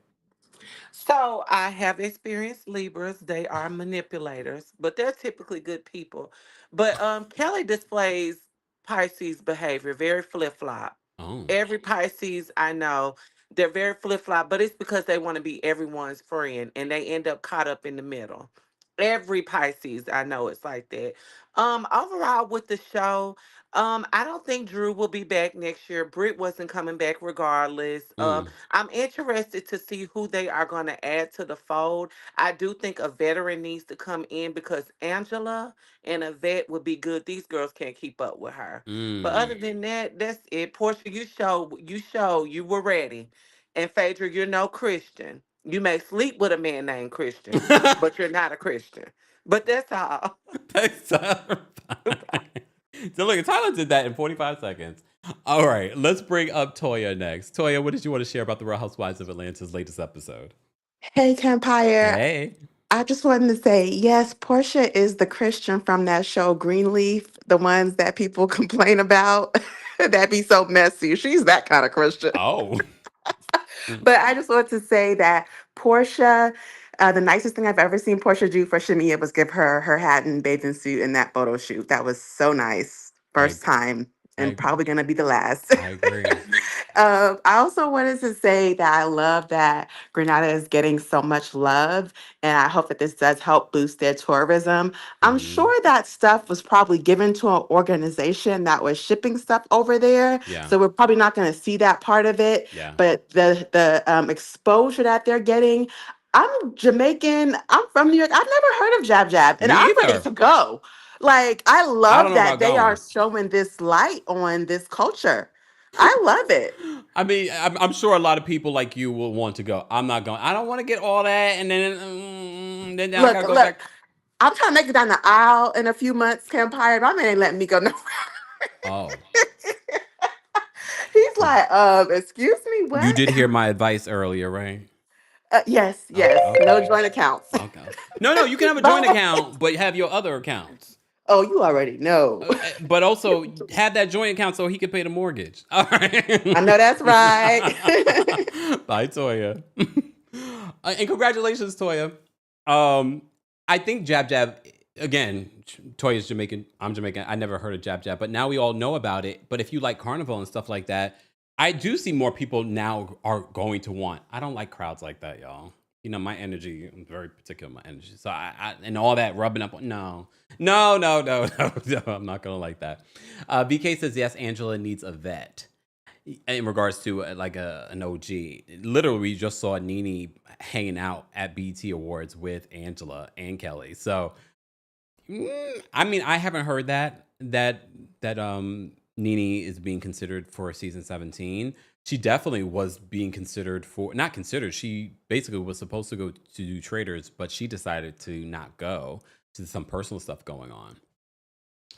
So I have experienced Libras. They are manipulators, but they're typically good people. But Kelly displays Pisces behavior, very flip flop. Oh. Every Pisces I know, they're very flip flop, but it's because they want to be everyone's friend and they end up caught up in the middle. Every Pisces I know it's like that. Overall with the show, I don't think Drew will be back next year. Britt wasn't coming back regardless. Mm. I'm interested to see who they are going to add to the fold. I do think a veteran needs to come in because Angela and a vet would be good. These girls can't keep up with her. But other Mm. than that, that's it. Portia, you were ready. And Phaedra, you're no Christian. You may sleep with a man named Christian, but you're not a Christian. But that's all. Thanks, Tyler. So look, Tyler did that in 45 seconds. All right, let's bring up Toya next. Toya, what did you want to share about the Real Housewives of Atlanta's latest episode? Hey, Kempire. Hey. I just wanted to say, yes, Portia is the Christian from that show Greenleaf, the ones that people complain about. That be so messy. She's that kind of Christian. Oh. But I just want to say that Portia, the nicest thing I've ever seen Portia do for Shamia was give her her hat and bathing suit in that photo shoot. That was so nice. I First time, and I probably going to be the last. I agree. I also wanted to say that I love that Grenada is getting so much love, and I hope that this does help boost their tourism. I'm Hmm. sure that stuff was probably given to an organization that was shipping stuff over there, Yeah. so we're probably not going to see that part of it. Yeah. But the exposure that they're getting, I'm Jamaican. I'm from New York. I've never heard of Jab Jab, and Me I'm ready either. to go. Like, I I don't love know that about they are going. showing this light on this culture. I love it. I mean, I'm sure a lot of people like you will want to go. I'm not going. I don't want to get all that, and then I Look, gotta go look, back. I'm trying to make it down the aisle in a few months, Kempire. My man ain't letting me go nowhere. Oh, He's like, excuse me, you what? did hear my advice earlier, right? Yes, Oh, yes. No okay. joint accounts. Okay. No, you can have a joint Bye. account, but have your other accounts. Oh, you already know. But also have that joint account so he can pay the mortgage. All right. I know that's right. Bye, Toya. And congratulations, Toya. I think Jab Jab, again, Toya's Jamaican. I'm Jamaican. I never heard of Jab Jab, but now we all know about it. But if you like Carnival and stuff like that, I do see more people now are going to want. I don't like crowds like that, y'all. You know, my energy, I'm very particular with my energy. So and all that rubbing up, no, I'm not gonna like that. BK says, yes, Angela needs a vet. In regards to like an OG, literally we just saw Nene hanging out at BT Awards with Angela and Kelly. So, I mean, I haven't heard that Nene is being considered for season 17. She definitely was being considered for, not considered. She basically was supposed to go to do Traders, but she decided to not go. To some personal stuff going on.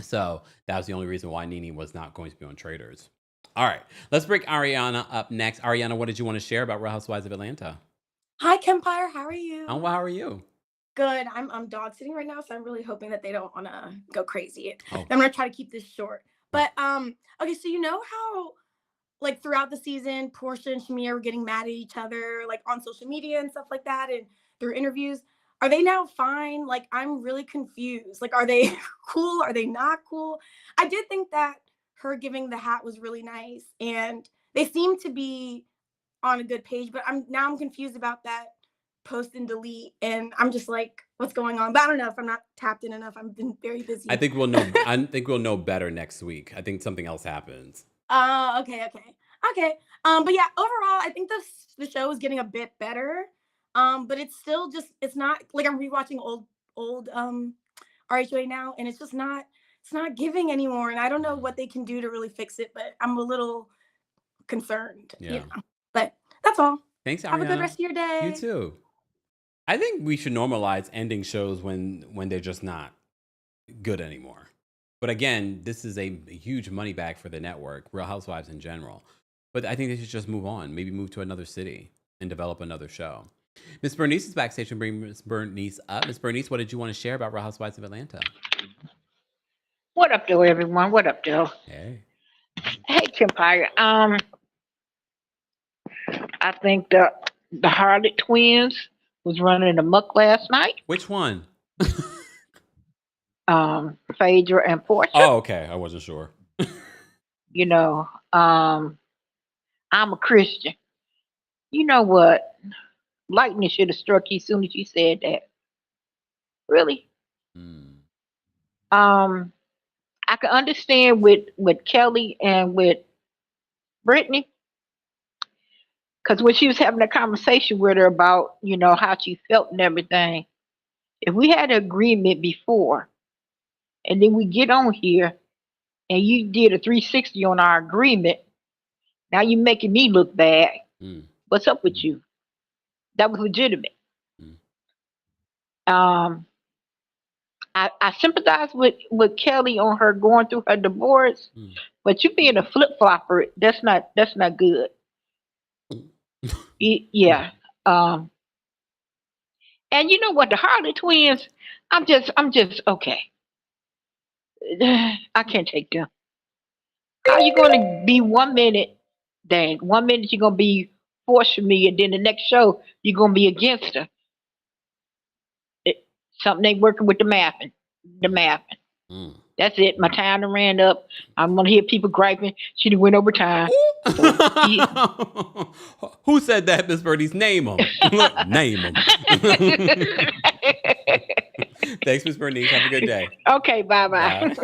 So that was the only reason why Nene was not going to be on Traders. All right, let's bring Ariana up next. Ariana, what did you want to share about Real Housewives of Atlanta? Hi, Kempire. How are you? Oh, well, how are you? Good. I'm dog sitting right now, so I'm really hoping that they don't want to go crazy. Oh, I'm gonna try to keep this short. But okay. So you know how like throughout the season, Porsha and Shamia were getting mad at each other, like on social media and stuff like that, and through interviews. Are they now fine? Like I'm really confused. Like, are they cool? Are they not cool? I did think that her giving the hat was really nice, and they seem to be on a good page, but I'm confused about that post and delete, and I'm just like, what's going on? But I don't know if I'm not tapped in enough. I've been very busy. I think we'll know. I think we'll know better next week. I think something else happens. Okay. But yeah, overall, I think the show is getting a bit better. But it's still just, it's not like I'm rewatching old RHOA now, and it's just not it's not giving anymore, and I don't know what they can do to really fix it, but I'm a little concerned. Yeah. But that's all. Thanks, Have a good Ariana. rest of your day. You too. I think we should normalize ending shows when they're just not good anymore. But again, this is a huge money bag for the network, Real Housewives in general. But I think they should just move on, maybe move to another city and develop another show. Miss Bernice is backstage and bring Miss Bernice up. Miss Bernice, what did you want to share about Real Housewives of Atlanta? What up, though, everyone? What up, though? Hey. Hey, Kempire. I think the Harlot twins was running amok last night. Which one? Phaedra and Porsha. Oh, okay. I wasn't sure. You know, I'm a Christian. You know what? Lightning should have struck you as soon as you said that. Really? I can understand with Kelli and with Brittany, because when she was having a conversation with her about, you know, how she felt and everything, if we had an agreement before, and then we get on here, and you did a 360 on our agreement, now you're making me look bad. What's up with you? That was legitimate. I sympathize with Kelli on her going through her divorce, but you being a flip flopper, that's not good. Yeah. And you know what, the Harley twins, I'm just okay. I can't take them. How you gonna be 1 minute, dang, 1 minute you're gonna be for me, and then the next show you're gonna be against her. Something ain't working with the mathing. That's it. My time done ran up. I'm gonna hear people griping. She done went over time. Who said that, Miss Bernice? Name them. Name them. Thanks, Miss Bernice. Have a good day. Okay, bye-bye.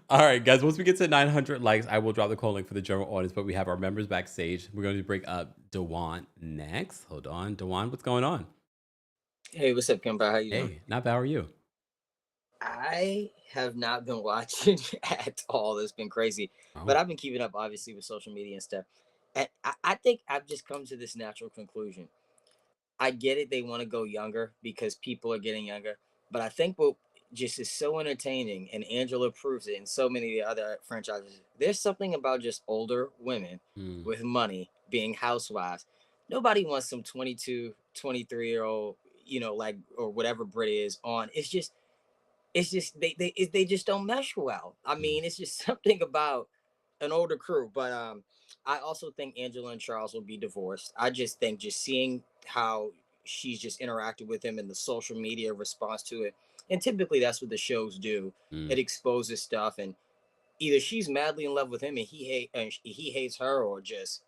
All right, guys. Once we get to 900 likes, I will drop the call link for the general audience, but we have our members backstage. We're going to bring up Dewan next. Hold on. Dewan, what's going on? Hey, what's up, Kempire? How you doing? Hey, not bad. How are you? I have not been watching at all. It's been crazy. But I've been keeping up, obviously, with social media and stuff. And I think I've just come to this natural conclusion. I get it. They want to go younger because people are getting younger. But I think what just is so entertaining, and Angela proves it, and so many of the other franchises, there's something about just older women with money being housewives. Nobody wants some 22, 23-year-old, you know, like, or whatever Brit is on. It's just they just don't mesh well. I mean, it's just something about an older crew. But I also think Angela and Charles will be divorced. I just think just seeing how she's just interacted with him and the social media response to it, and typically that's what the shows do. It exposes stuff, and either she's madly in love with him and he hates her, or just,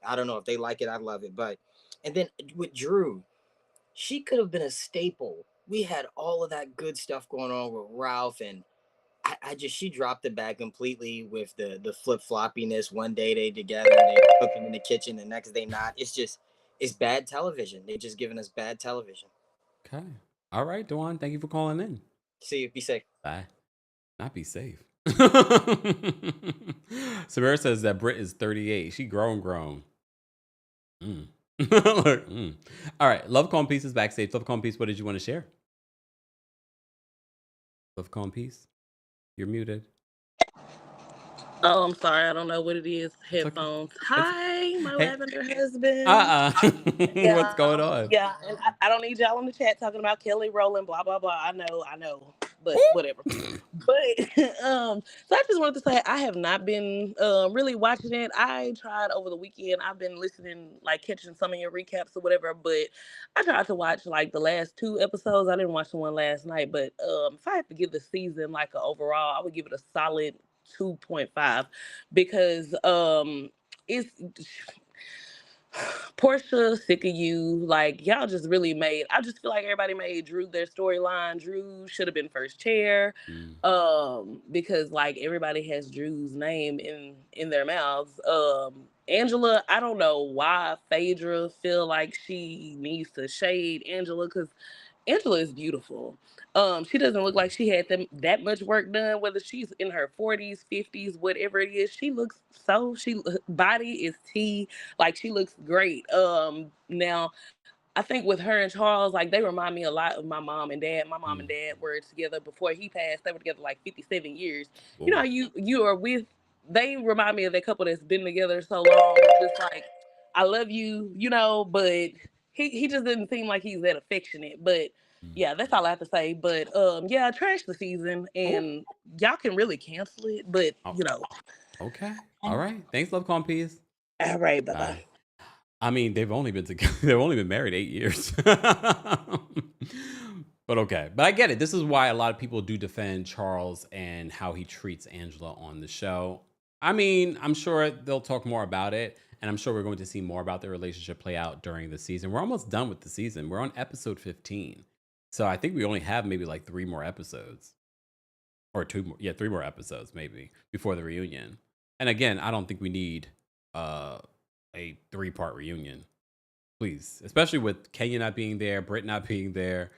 I don't know, if they like it, I love it. But and then with Drew, she could have been a staple. We had all of that good stuff going on with Ralph, and she dropped the bag completely with the flip floppiness. One day they together, they cooking in the kitchen, the next day not. It's bad television. They're just giving us bad television. Okay. All right, Dewan. Thank you for calling in. See you. Be safe. Bye. Not be safe. Samara says that Britt is 38. She grown. All right. Love Calm Peace is backstage. Love Calm Peace, what did you want to share? Love Calm Peace. You're muted. Oh, I'm sorry. I don't know what it is. Headphones. Hi, my lavender husband. Yeah. What's going on? Yeah, and I don't need y'all in the chat talking about Kelly rolling, blah, blah, blah. I know, but whatever. But so I just wanted to say I have not been really watching it. I tried over the weekend. I've been listening, like catching some of your recaps or whatever, but I tried to watch like the last 2 episodes. I didn't watch the one last night, but if I had to give the season like an overall, I would give it a solid 2.5 because it's Porsha, sick of you. Like, y'all just really made, I just feel like everybody made Drew their storyline. Drew should have been first chair. Because like everybody has Drew's name in their mouths. Angela, I don't know why Phaedra feel like she needs to shade Angela, because Angela is beautiful. She doesn't look like she had that much work done. Whether she's in her 40s, 50s, whatever it is, she looks body is T. Like she looks great. Now I think with her and Charles, like they remind me a lot of my mom and dad. My mom and dad were together before he passed. They were together like 57 years. Whoa. You know, you are with. They remind me of that couple that's been together so long. Just like I love you, you know, but he just didn't seem like he's that affectionate. But yeah, that's all I have to say. But yeah, trash the season, and y'all can really cancel it. But you know, okay, all right. Thanks, Love Calm Peas. all right, bye bye. I mean, they've only been together. They've only been married 8 years. But okay. But I get it. This is why a lot of people do defend Charles and how he treats Angela on the show. I mean, I'm sure they'll talk more about it. And I'm sure we're going to see more about their relationship play out during the season. We're almost done with the season. We're on episode 15. So I think we only have maybe like 3 more episodes. Or 2 more. Yeah, 3 more episodes maybe before the reunion. And again, I don't think we need a 3-part reunion. Please. Especially with Kenya not being there, Britt not being there.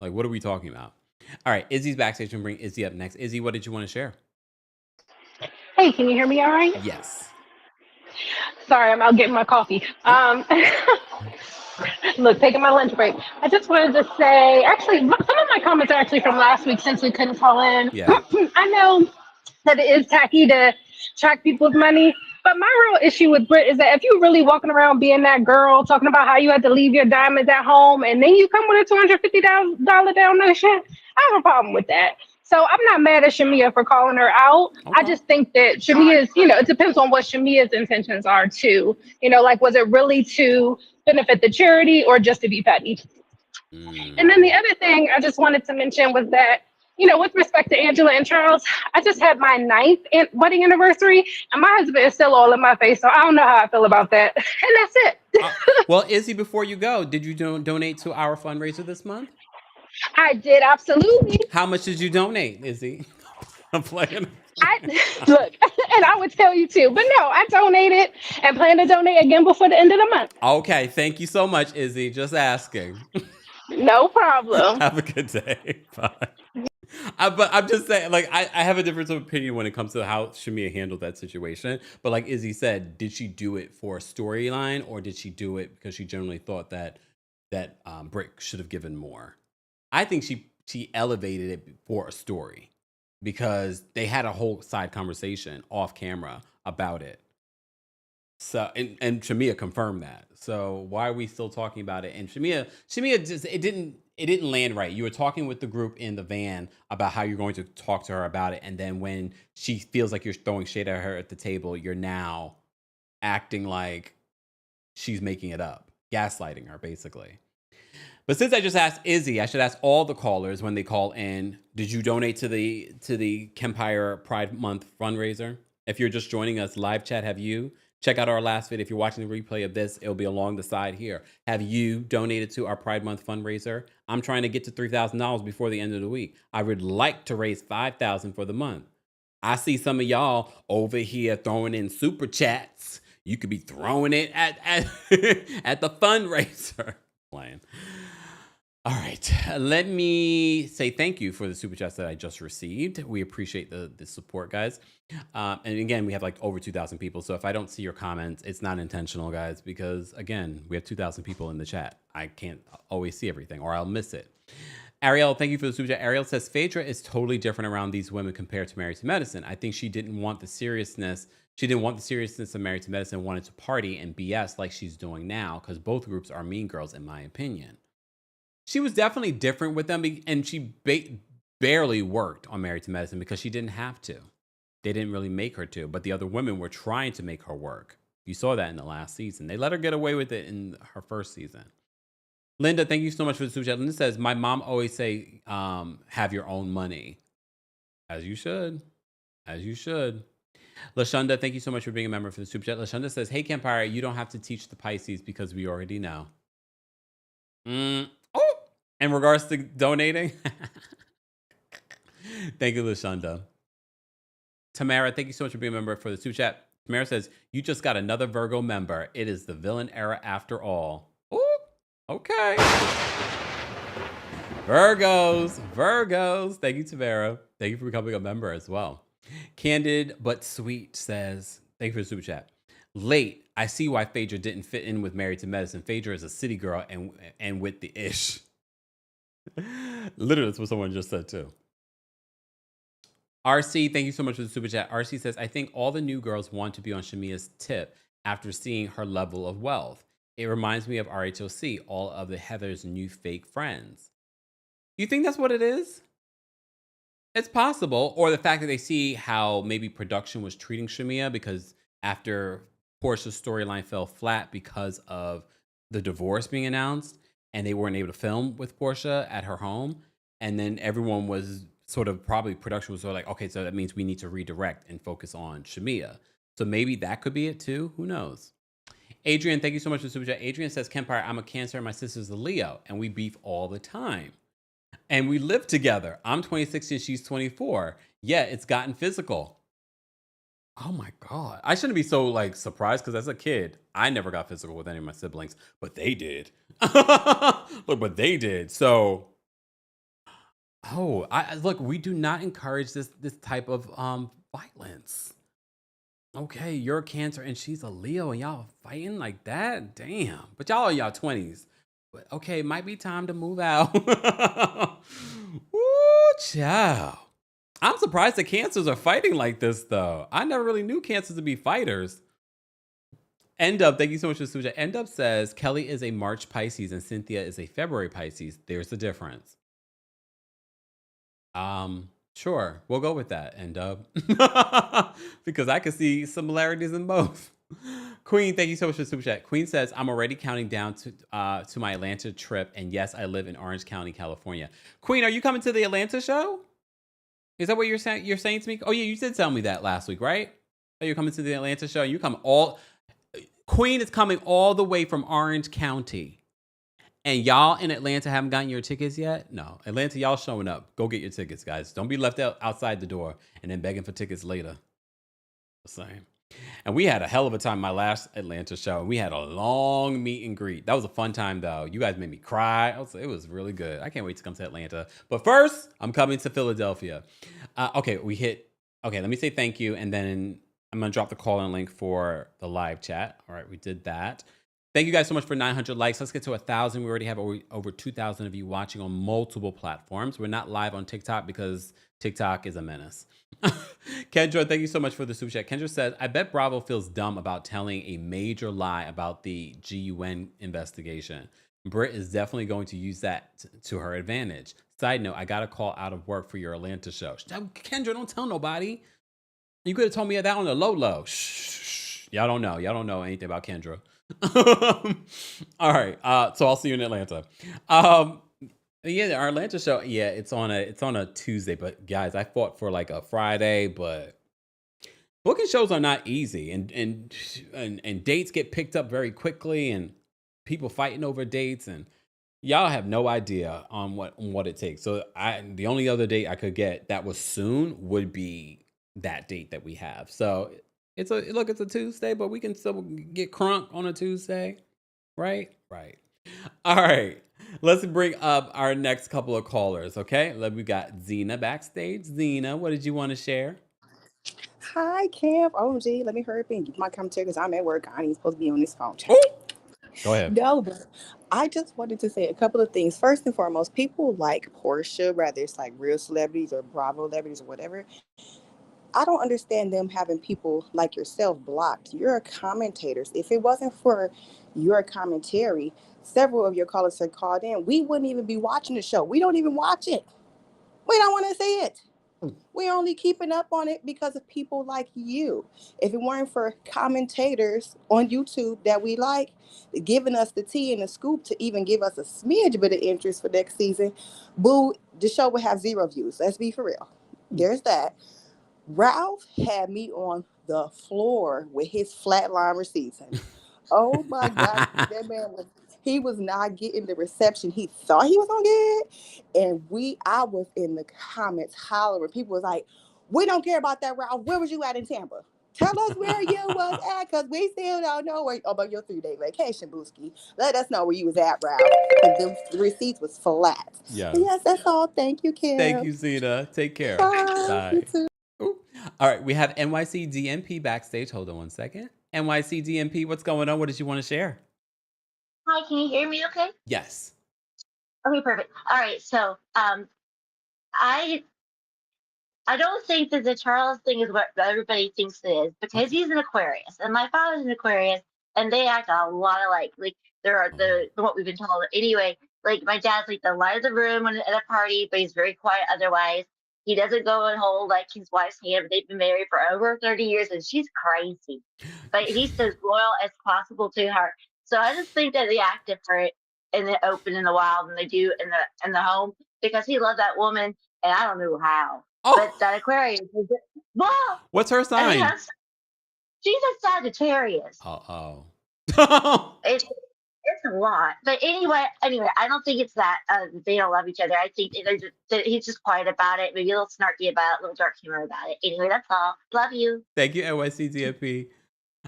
Like, what are we talking about? All right, Izzy's backstage. We'll bring Izzy up next. Izzy, what did you want to share? Hey, can you hear me all right? Yes. Sorry, I'm out getting my coffee. Look, taking my lunch break. I just wanted to say, actually, some of my comments are actually from last week since we couldn't call in. Yeah. I know that it is tacky to track people's money, but my real issue with Britt is that if you're really walking around being that girl, talking about how you had to leave your diamonds at home, and then you come with a $250 donation, I have a problem with that. So I'm not mad at Shamia for calling her out. Okay. I just think that Shamia's, it depends on what Shamia's intentions are too. Like, was it really to benefit the charity or just to be petty? And then the other thing I just wanted to mention was that, with respect to Angela and Charles, I just had my 9th wedding anniversary, and my husband is still all in my face, so I don't know how I feel about that. And that's it. Well, Izzy, before you go, did you donate to our fundraiser this month? I did, absolutely. How much did you donate, Izzy? I'm playing. Look, and I would tell you too, but no, I donated and plan to donate again before the end of the month. Okay, thank you so much, Izzy. Just asking. No problem. Have a good day. Bye. But I'm just saying, like, I have a difference of opinion when it comes to how Shamia handled that situation. But like Izzy said, did she do it for a storyline, or did she do it because she generally thought that Britt should have given more? I think she elevated it for a story because they had a whole side conversation off camera about it. So and Shamia confirmed that. So why are we still talking about it? And Shamia just it didn't land right. You were talking with the group in the van about how you're going to talk to her about it, and then when she feels like you're throwing shade at her at the table, you're now acting like she's making it up, gaslighting her basically. But since I just asked Izzy, I should ask all the callers when they call in, did you donate to the Kempire Pride Month fundraiser? If you're just joining us, live chat, have you? Check out our last video. If you're watching the replay of this, it'll be along the side here. Have you donated to our Pride Month fundraiser? I'm trying to get to $3,000 before the end of the week. I would like to raise $5,000 for the month. I see some of y'all over here throwing in super chats. You could be throwing it at at the fundraiser. Playing. All right, let me say thank you for the super chats that I just received. We appreciate the support, guys. And again, we have like over 2,000 people. So if I don't see your comments, it's not intentional, guys, because again, we have 2,000 people in the chat. I can't always see everything or I'll miss it. Ariel, thank you for the super chat. Ariel says, Phaedra is totally different around these women compared to Married to Medicine. I think she didn't want the seriousness. She didn't want the seriousness of Married to Medicine, wanted to party and BS like she's doing now, because both groups are mean girls, in my opinion. She was definitely different with them, and she barely worked on Married to Medicine because she didn't have to. They didn't really make her to, but the other women were trying to make her work. You saw that in the last season. They let her get away with it in her first season. Linda, thank you so much for the super chat. Linda says, my mom always say, have your own money. As you should. As you should. Lashunda, thank you so much for being a member for the super chat. Lashunda says, hey, Kempire, you don't have to teach the Pisces because we already know. Oh, in regards to donating. Thank you, Lashunda. Tamara, thank you so much for being a member for the super chat. Tamara says, you just got another Virgo member. It is the villain era after all. Oh, okay. Virgos. Thank you, Tavera. Thank you for becoming a member as well. Candid but Sweet says, thank you for the super chat. Late, I see why Phaedra didn't fit in with Married to Medicine. Phaedra is a city girl and with the ish. Literally, that's what someone just said too. RC, thank you so much for the super chat. RC says, I think all the new girls want to be on Shamia's tip after seeing her level of wealth. It reminds me of RHOC, all of the Heather's new fake friends. You think that's what it is? It's possible. Or the fact that they see how maybe production was treating Shamia, because after Porsha's storyline fell flat because of the divorce being announced and they weren't able to film with Porsha at her home. And then everyone was sort of, probably production was sort of like, okay, so that means we need to redirect and focus on Shamia. So maybe that could be it too. Who knows? Adrian, thank you so much for the super chat. Adrian says, Kempire, I'm a Cancer and my sister's a Leo, and we beef all the time. And we live together. I'm 26 and she's 24. Yeah, it's gotten physical. Oh my God. I shouldn't be so like surprised because as a kid, I never got physical with any of my siblings, but they did. Look, but they did. So, look, we do not encourage this type of violence. Okay, you're a Cancer and she's a Leo and y'all fighting like that? Damn. But y'all are y'all 20s. But okay, might be time to move out. Woo, child. I'm surprised the Cancers are fighting like this, though. I never really knew Cancers to be fighters. End Up, thank you so much for the super chat. End Up says, Kelly is a March Pisces and Cynthia is a February Pisces. There's the difference. Sure, we'll go with that, End Up. Because I can see similarities in both. Queen, thank you so much for the super chat. Queen says, I'm already counting down to my Atlanta trip. And yes, I live in Orange County, California. Queen, are you coming to the Atlanta show? Is that what you're saying to me? Oh, yeah, you did tell me that last week, right? Oh, you're coming to the Atlanta show. You come Queen is coming all the way from Orange County. And y'all in Atlanta haven't gotten your tickets yet? No. Atlanta, y'all showing up. Go get your tickets, guys. Don't be left outside the door and then begging for tickets later. The same. And we had a hell of a time my last Atlanta show. We had a long meet and greet. That was a fun time, though. You guys made me cry. It was really good. I can't wait to come to Atlanta. But first, I'm coming to Philadelphia. Okay, let me say thank you. And then I'm going to drop the call-in link for the live chat. All right, we did that. Thank you guys so much for 900 likes. Let's get to 1,000. We already have over 2,000 of you watching on multiple platforms. We're not live on TikTok because TikTok is a menace. Kendra, thank you so much for the super chat. Kendra says, I bet Bravo feels dumb about telling a major lie about the GUN investigation. Britt is definitely going to use that to her advantage. Side note, I got a call out of work for your Atlanta show. Kendra, don't tell nobody. You could have told me that on the low. Shh. Y'all don't know anything about Kendra. All right. So I'll see you in Atlanta. Yeah, our Atlanta show. Yeah, it's on a Tuesday. But guys, I fought for like a Friday. But booking shows are not easy, and dates get picked up very quickly, and people fighting over dates, and y'all have no idea on what it takes. So the only other date I could get that was soon would be that date that we have. So it's a Tuesday, but we can still get crunk on a Tuesday, right? Right. All right. Let's bring up our next couple of callers, okay? We got Zena backstage. Zena, what did you want to share? Hi, Camp. OMG, let me hurry up and get my commentary because I'm at work. I ain't supposed to be on this phone. Go ahead. No, but I just wanted to say a couple of things. First and foremost, people like Porsha, whether it's like real celebrities or Bravo celebrities or whatever, I don't understand them having people like yourself blocked. You're commentators. If it wasn't for your commentary, several of your callers had called in. We wouldn't even be watching the show. We don't even watch it. We don't want to see it. We're only keeping up on it because of people like you. If it weren't for commentators on YouTube that we like, giving us the tea and the scoop to even give us a smidge bit of interest for next season, boo, the show would have 0 views. Let's be for real. There's that. Ralph had me on the floor with his flatliner season. Oh my God, that man was not getting the reception he thought he was gonna get. And I was in the comments hollering. People was like, we don't care about that, Ralph. Where was you at in Tampa? Tell us where you was at, because we still don't know where about your 3-day vacation, Booski. Let us know where you was at, Ralph. Because the receipts was flat. Yes. But yes, that's all. Thank you, Kim. Thank you, Zena. Take care. Bye. You too. Ooh. All right, we have NYC DMP backstage. Hold on one second. NYC DMP, what's going on? What did you want to share? Hi, can you hear me okay? Yes. Okay, perfect. All right, so I don't think that the Charles thing is what everybody thinks it is, because he's an Aquarius and my father's an Aquarius, and they act a lot alike. Like they're what we've been told. Anyway, like my dad's like the light of the room at a party, but he's very quiet otherwise. He doesn't go and hold like his wife's hand. They've been married for over 30 years and she's crazy. But he's as loyal as possible to her. So I just think that they act different in the open in the wild than they do in the home, because he loved that woman and I don't know how. Oh. But that Aquarius is well. What's her sign? She's a Sagittarius. Oh. It's a lot. But anyway, I don't think it's that they don't love each other. I think he's just quiet about it, maybe a little snarky about it, a little dark humor about it. Anyway, that's all. Love you. Thank you, NYC DMP.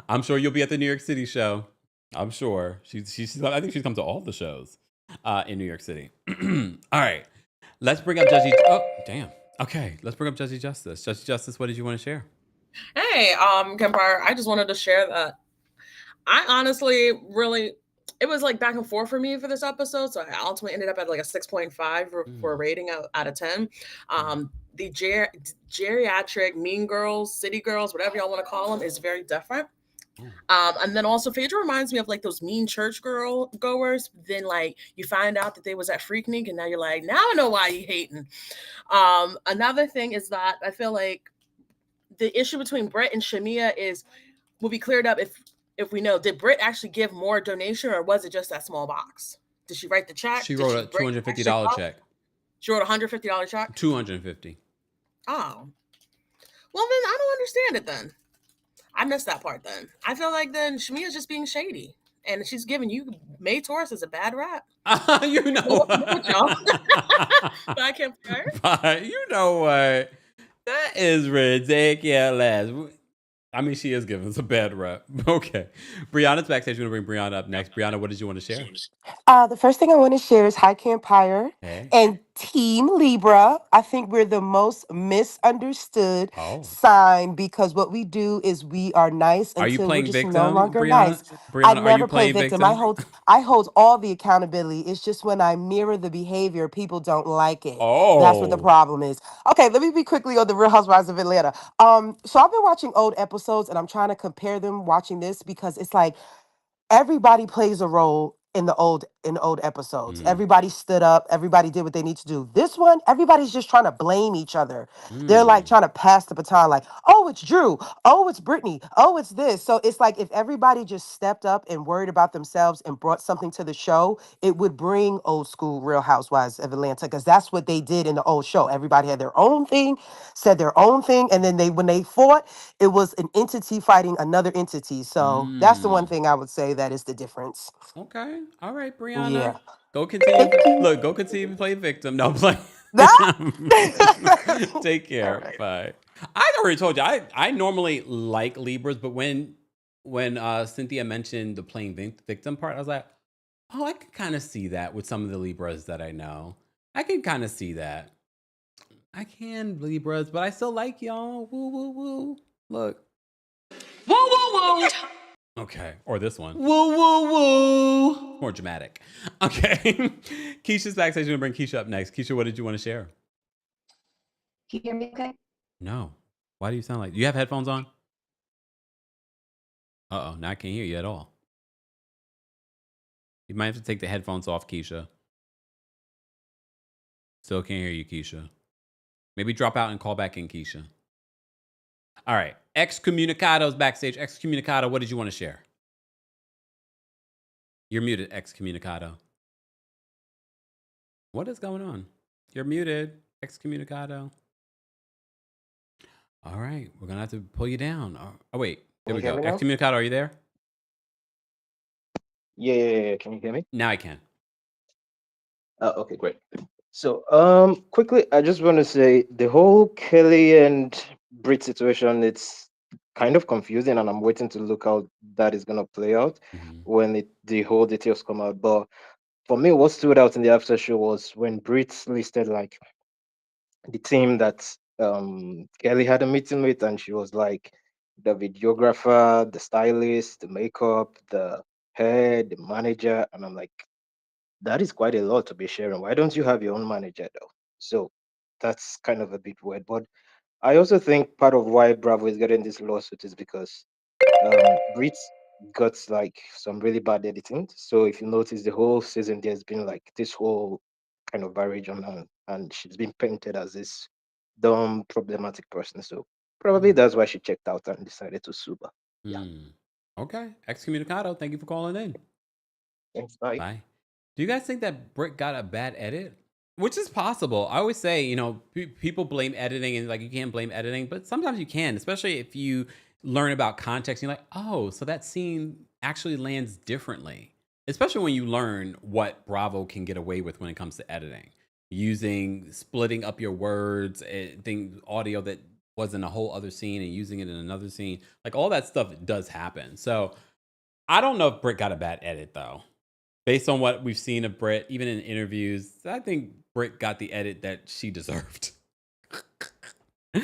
I'm sure you'll be at the New York City show. I'm sure. She's I think she's come to all the shows in New York City. All right. Let's bring up Judgy. Oh, damn. Okay, let's bring up Judgy Justice. Judgy Justice, what did you want to share? Hey, Kempire, I just wanted to share that I honestly really, it was like back and forth for me for this episode. So I ultimately ended up at like a 6.5 for a rating out of 10. The geriatric Mean Girls, City Girls, whatever y'all want to call them, is very different. And then also Phaedra reminds me of like those mean church goers. Then like you find out that they was at Freaknik and now you're like, now I know why you hating. Another thing is that I feel like the issue between Britt and Shamia will be cleared up if we know, did Britt actually give more donation or was it just that small box? Did she write the check? She wrote a $250 check. She wrote a $150 check? $250. Oh. Well then I don't understand it then. I missed that part then. I feel like then Shamia's just being shady. And she's giving you May Taurus as a bad rap. You know what? I can't fire. You know what? That is ridiculous. I mean, she is giving us a bad rap. Okay. Brianna's backstage. We're going to bring Brianna up next. Brianna, what did you want to share? The first thing I want to share is Hi Kempire and Team Libra. I think we're the most misunderstood sign because what we do is we are nice until we're just victim, no longer Brianna? Nice. Brianna, I never play victim. I hold all the accountability. It's just when I mirror the behavior, people don't like it. That's what the problem is. Okay, let me be quickly on the Real Housewives of Atlanta. So I've been watching old episodes and I'm trying to compare them watching this because it's like everybody plays a role in the old episodes. Everybody stood up, everybody did what they need to do. This one, everybody's just trying to blame each other. They're like trying to pass the baton like, oh, it's Drew. Oh, it's Brittany. Oh, it's this. So it's like if everybody just stepped up and worried about themselves and brought something to the show, it would bring old school Real Housewives of Atlanta because that's what they did in the old show. Everybody had their own thing, said their own thing, and then when they fought, it was an entity fighting another entity. So that's the one thing I would say that is the difference. Okay. All right, Brianna. Yeah. Go continue. Look, go continue to play victim. No, play. Take care. Right. Bye. I already told you, I normally like Libras, but when Cynthia mentioned the playing victim part, I was like, oh, I can kind of see that with some of the Libras that I know. I can kind of see that. I can, Libras, but I still like y'all. Woo, woo, woo. Look. Woo, woo, woo. Okay, or this one. Woo, woo, woo. More dramatic. Okay. Keisha's backstage. We're going to bring Keisha up next. Keisha, what did you want to share? Can you hear me okay? No. Why do you sound like... Do you have headphones on? Uh-oh, now I can't hear you at all. You might have to take the headphones off, Keisha. Still can't hear you, Keisha. Maybe drop out and call back in, Keisha. All right. Excommunicado's backstage. Excommunicado, what did you want to share? You're muted, Excommunicado. What is going on? You're muted, Excommunicado. All right. We're going to have to pull you down. Oh, wait. There we go. Excommunicado, are you there? Yeah. Can you hear me? Now I can. Okay, great. So, quickly, I just want to say the whole Kelly and Britt situation, it's kind of confusing, and I'm waiting to look how that is gonna play out when the whole details come out. But for me, what stood out in the after show was when Britt listed like the team that Kelly had a meeting with, and she was like the videographer, the stylist, the makeup, the hair, the manager, and I'm like, that is quite a lot to be sharing. Why don't you have your own manager though? So that's kind of a bit weird. But I also think part of why Bravo is getting this lawsuit is because Brit got like some really bad editing. So if you notice, the whole season there's been like this whole kind of barrage on her, and she's been painted as this dumb, problematic person. So probably that's why she checked out and decided to sue her. Yeah. Okay. Excommunicado. Thank you for calling in. Thanks. Bye. Bye. Do you guys think that Britt got a bad edit? Which is possible. I always say, you know, people blame editing and like you can't blame editing, but sometimes you can, especially if you learn about context. You're like, oh, so that scene actually lands differently. Especially when you learn what Bravo can get away with when it comes to editing, using splitting up your words, things, audio that was in a whole other scene and using it in another scene. Like all that stuff does happen. So I don't know if Britt got a bad edit though. Based on what we've seen of Britt, even in interviews, I think Britt got the edit that she deserved. Yeah,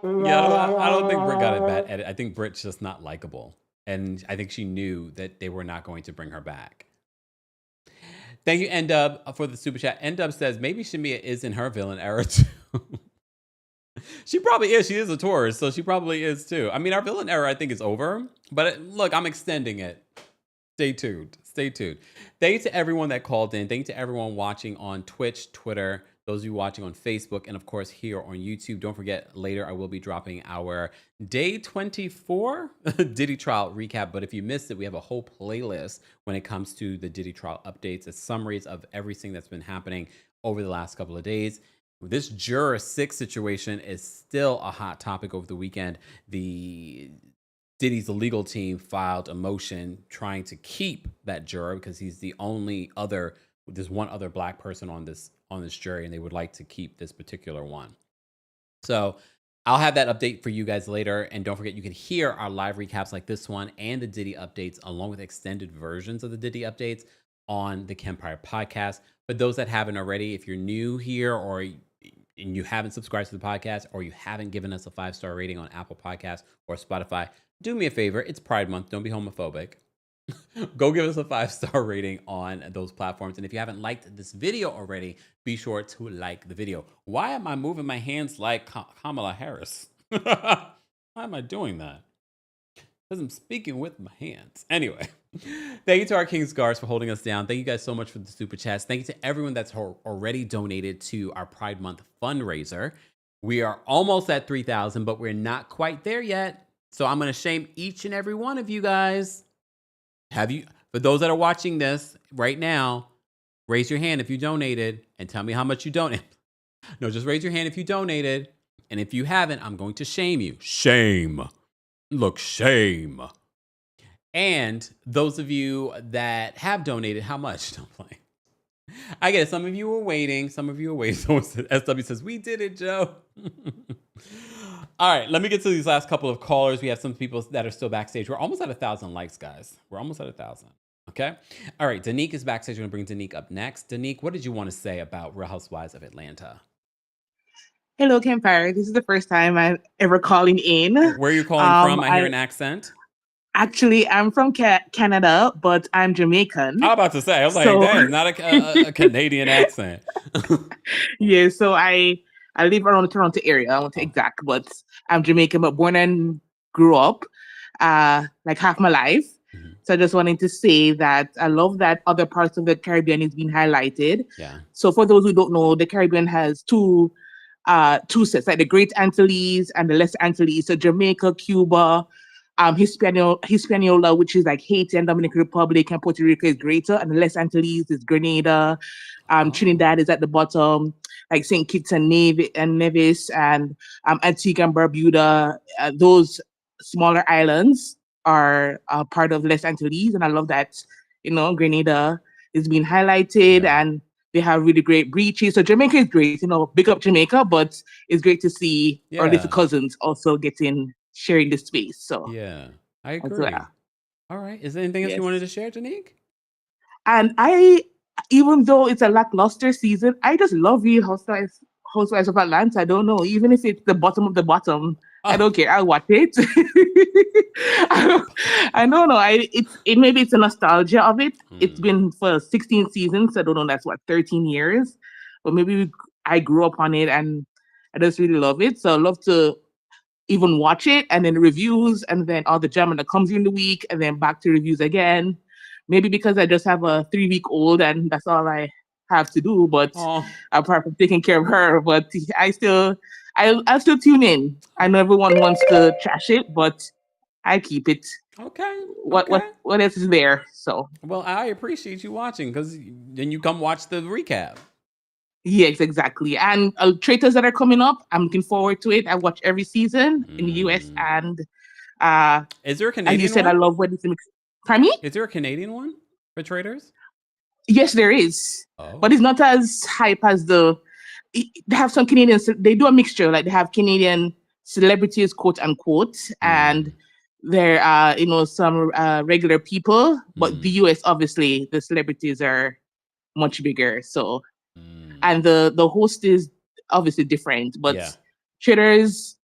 I don't think Britt got a bad edit. I think Britt's just not likable. And I think she knew that they were not going to bring her back. Thank you, N-Dub, for the super chat. N-Dub says, maybe Shamia is in her villain era too. She probably is. She is a Taurus, so she probably is too. I mean, our villain era, I think, is over. But look, I'm extending it. Stay tuned. Stay tuned. Thank you to everyone that called in. Thank you to everyone watching on Twitch, Twitter, those of you watching on Facebook, and of course here on YouTube. Don't forget, later I will be dropping our day 24 Diddy trial recap. But if you missed it, we have a whole playlist when it comes to the Diddy trial updates, a summaries of everything that's been happening over the last couple of days. This juror 6 situation is still a hot topic over the weekend. Diddy's legal team filed a motion trying to keep that juror because he's the only other, there's one other black person on this jury, and they would like to keep this particular one. So I'll have that update for you guys later. And don't forget, you can hear our live recaps like this one and the Diddy updates, along with extended versions of the Diddy updates on the Kempire podcast. But those that haven't already, if you're new here or and you haven't subscribed to the podcast, or you haven't given us a 5-star rating on Apple Podcasts or Spotify, do me a favor. It's Pride Month. Don't be homophobic. Go give us a 5-star rating on those platforms. And if you haven't liked this video already, be sure to like the video. Why am I moving my hands like Kamala Harris? Why am I doing that? Because I'm speaking with my hands. Anyway, thank you to our King's Guards for holding us down. Thank you guys so much for the super chats. Thank you to everyone that's already donated to our Pride Month fundraiser. We are almost at 3,000, but we're not quite there yet. So I'm going to shame each and every one of you guys. For those that are watching this right now, raise your hand if you donated and tell me how much you donated. No, just raise your hand if you donated. And if you haven't, I'm going to shame you. Shame. Look, shame. And those of you that have donated, how much? Don't play. I get it. Some of you were waiting. Someone said, SW says, we did it, Joe. All right, let me get to these last couple of callers. We have some people that are still backstage. We're almost at 1,000 likes, guys. We're almost at 1,000. Okay. All right, Danique is backstage. We're going to bring Danique up next. Danique, what did you want to say about Real Housewives of Atlanta? Hello, Kempire. This is the first time I'm ever calling in. Where are you calling from? I hear an accent. Actually, I'm from Canada, but I'm Jamaican. I was about to say, I was like, dang, not a Canadian accent. Yeah, so I live around the Toronto area. I want to exact, but I'm Jamaican, but born and grew up like half my life. Mm-hmm. So I just wanted to say that I love that other parts of the Caribbean is being highlighted. Yeah. So for those who don't know, the Caribbean has two sets, like the Great Antilles and the Lesser Antilles. So Jamaica, Cuba, Hispaniola, which is like Haiti and Dominican Republic, and Puerto Rico is greater, and the Lesser Antilles is Grenada. Trinidad is at the bottom, like St. Kitts and Nevis, and Antigua and Barbuda. Those smaller islands are part of Lesser Antilles, and I love that, Grenada is being highlighted, and They have really great breeches. So Jamaica is great. Big up Jamaica, but it's great to see our little cousins also sharing the space. So yeah, I as agree. well. All right. Is there anything else you wanted to share, Janique? And even though it's a lackluster season, I just love Real Housewives of Atlanta. I don't know. Even if it's the bottom of the bottom, I don't care. I'll watch it. I don't know. Maybe it's a nostalgia of it. It's been for 16 seasons. I don't know. That's 13 years. But maybe I grew up on it and I just really love it. So I love to even watch it and then reviews and then all the drama that comes in the week and then back to reviews again. Maybe because I just have a 3-week-old and that's all I have to do. But apart from taking care of her, but I'll still tune in. I know everyone wants to trash it, but I keep it. Okay. What else is there? So well, I appreciate you watching because then you come watch the recap. Yes, exactly. And traitors that are coming up, I'm looking forward to it. I watch every season in the US and is there a Canadian as you said, one? I love when it's mixed. Pardon me? Is there a Canadian one for traitors? Yes, there is. But it's not as hype as they have some Canadians. They do a mixture. Like they have Canadian celebrities, quote unquote, and there are some regular people. But the US, obviously, the celebrities are much bigger. So, and the host is obviously different. But traitors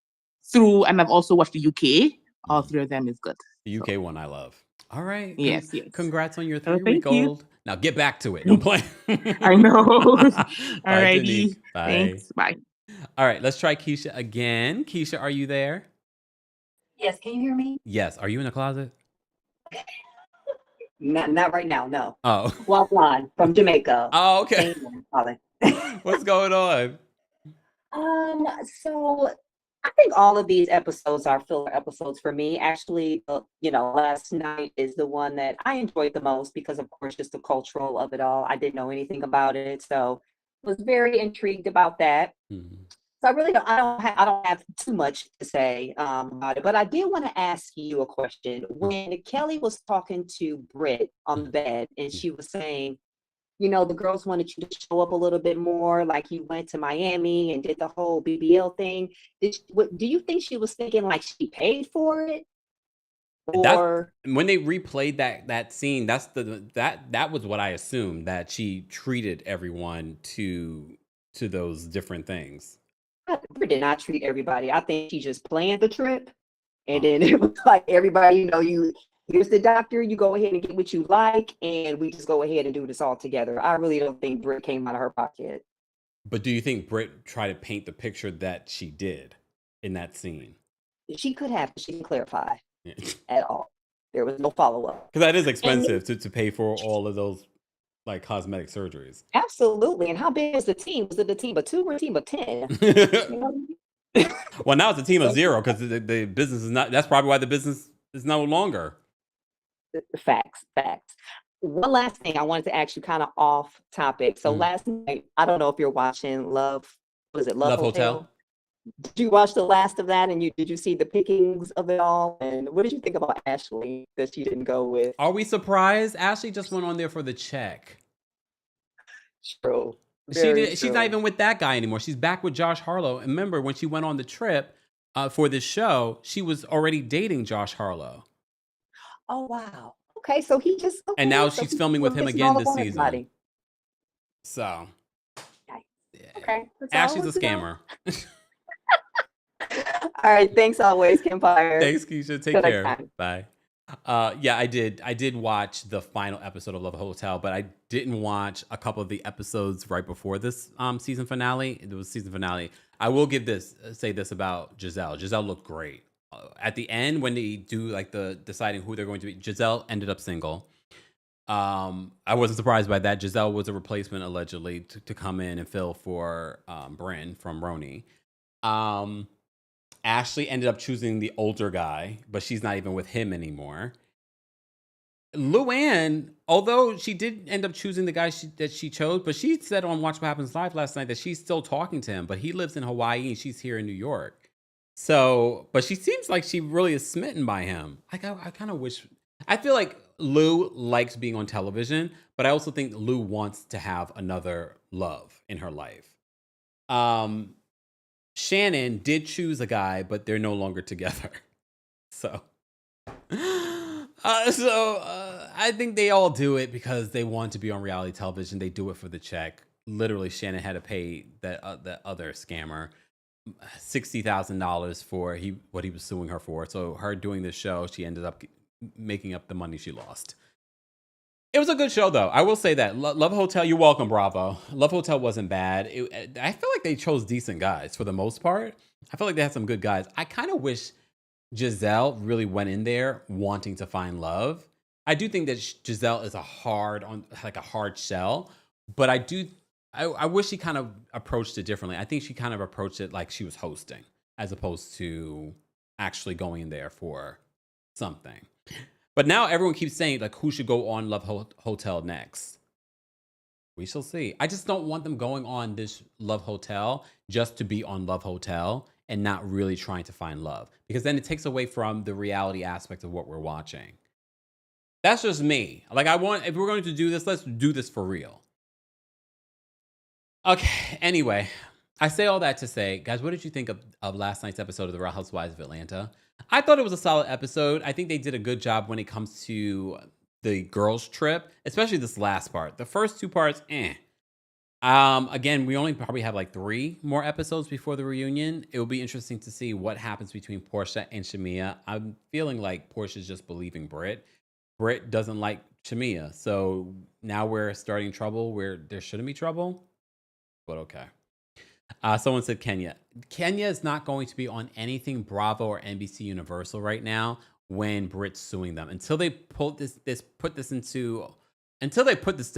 and I've also watched the UK. All three of them is good. The UK one I love. All right. Yes. Congrats on your 3-week-old. Now get back to it. Don't play. I know. Bye, Alrighty. Bye. Thanks. Bye. All right. Let's try Keisha again. Keisha, are you there? Yes. Can you hear me? Yes. Are you in the closet? Not right now. No. Oh. Waflan from Jamaica. Oh, okay. What's going on? So I think all of these episodes are filler episodes for me. Actually, last night is the one that I enjoyed the most because, of course, just the cultural of it all. I didn't know anything about it, so was very intrigued about that. So I really don't have too much to say about it, but I did want to ask you a question. When Kelly was talking to Britt on the bed, and she was saying, the girls wanted you to show up a little bit more, like you went to Miami and did the whole BBL thing. Do you think she was thinking like she paid for it? Or when they replayed that scene, that was what I assumed, that she treated everyone to those different things. Britt did not treat everybody. I think she just planned the trip, and then it was like everybody, here's the doctor, you go ahead and get what you like, and we just go ahead and do this all together. I really don't think Britt came out of her pocket. But do you think Britt tried to paint the picture that she did in that scene? She could have, but she didn't clarify at all. There was no follow-up. Because that is expensive to pay for all of those like cosmetic surgeries. Absolutely. And how big was the team? Was it a team of 2 or a team of 10? Well, now it's a team of 0 because the business is not. That's probably why the business is no longer. Facts. One last thing I wanted to ask you, kind of off topic. So last night, I don't know if you're watching Love Hotel? Did you watch the last of that, and did you see the pickings of it all? And what did you think about Ashley that she didn't go with? Are we surprised? Ashley just went on there for the check. True. She's not even with that guy anymore. She's back with Josh Harlow. And remember, when she went on the trip for this show, she was already dating Josh Harlow. Oh, wow. Okay, so he just... Okay, and now she's filming with him again this season. Everybody. So... Okay. Ashley's a scammer. All right. Thanks always, Kempire. Thanks, Keisha. Take care. Bye. Yeah, I did watch the final episode of Love Hotel, but I didn't watch a couple of the episodes right before this season finale. It was season finale. I will say this about Giselle. Giselle looked great. At the end, when they do like the deciding who they're going to be, Giselle ended up single. I wasn't surprised by that. Giselle was a replacement allegedly to come in and fill for Bryn from RHOA. Ashley ended up choosing the older guy, but she's not even with him anymore. Luann, although she did end up choosing the guy that she chose, but she said on Watch What Happens Live last night that she's still talking to him, but he lives in Hawaii and she's here in New York. So, but she seems like she really is smitten by him. I kind of wish, I feel like Lou likes being on television, but I also think Lou wants to have another love in her life. Shannon did choose a guy, but they're no longer together. So, I think they all do it because they want to be on reality television. They do it for the check. Literally, Shannon had to pay that other scammer $60,000 for what he was suing her for. So her doing this show, she ended up making up the money she lost. It was a good show, though. I will say that. Love Hotel, you're welcome, Bravo. Love Hotel wasn't bad. I feel like they chose decent guys for the most part. I feel like they had some good guys. I kind of wish Giselle really went in there wanting to find love. I do think that Giselle is a hard shell, but I wish she kind of approached it differently. I think she kind of approached it like she was hosting as opposed to actually going in there for something. But now everyone keeps saying, like, who should go on Love Hotel next? We shall see. I just don't want them going on this Love Hotel just to be on Love Hotel and not really trying to find love. Because then it takes away from the reality aspect of what we're watching. That's just me. Like, if we're going to do this, let's do this for real. Okay, anyway. I say all that to say, guys, what did you think of last night's episode of The Real Housewives of Atlanta? I thought it was a solid episode. I think they did a good job when it comes to the girls' trip, especially this last part. The first two parts, Again, we only probably have like 3 more episodes before the reunion. It will be interesting to see what happens between Porsha and Shamia. I'm feeling like Portia's just believing Britt. Britt doesn't like Shamia. So now we're starting trouble where there shouldn't be trouble. But okay. Someone said Kenya. Kenya is not going to be on anything Bravo or NBC Universal right now when Britt's suing them. Until they put this to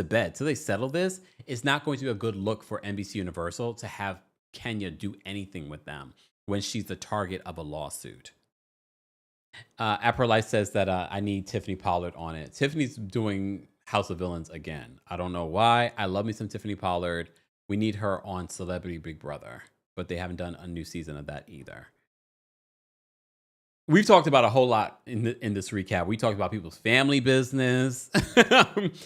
bed, till they settle this, it's not going to be a good look for NBC Universal to have Kenya do anything with them when she's the target of a lawsuit. Life says that I need Tiffany Pollard on it. Tiffany's doing House of Villains again. I don't know why. I love me some Tiffany Pollard. We need her on Celebrity Big Brother, but they haven't done a new season of that either. We've talked about a whole lot in this recap. We talked about people's family business.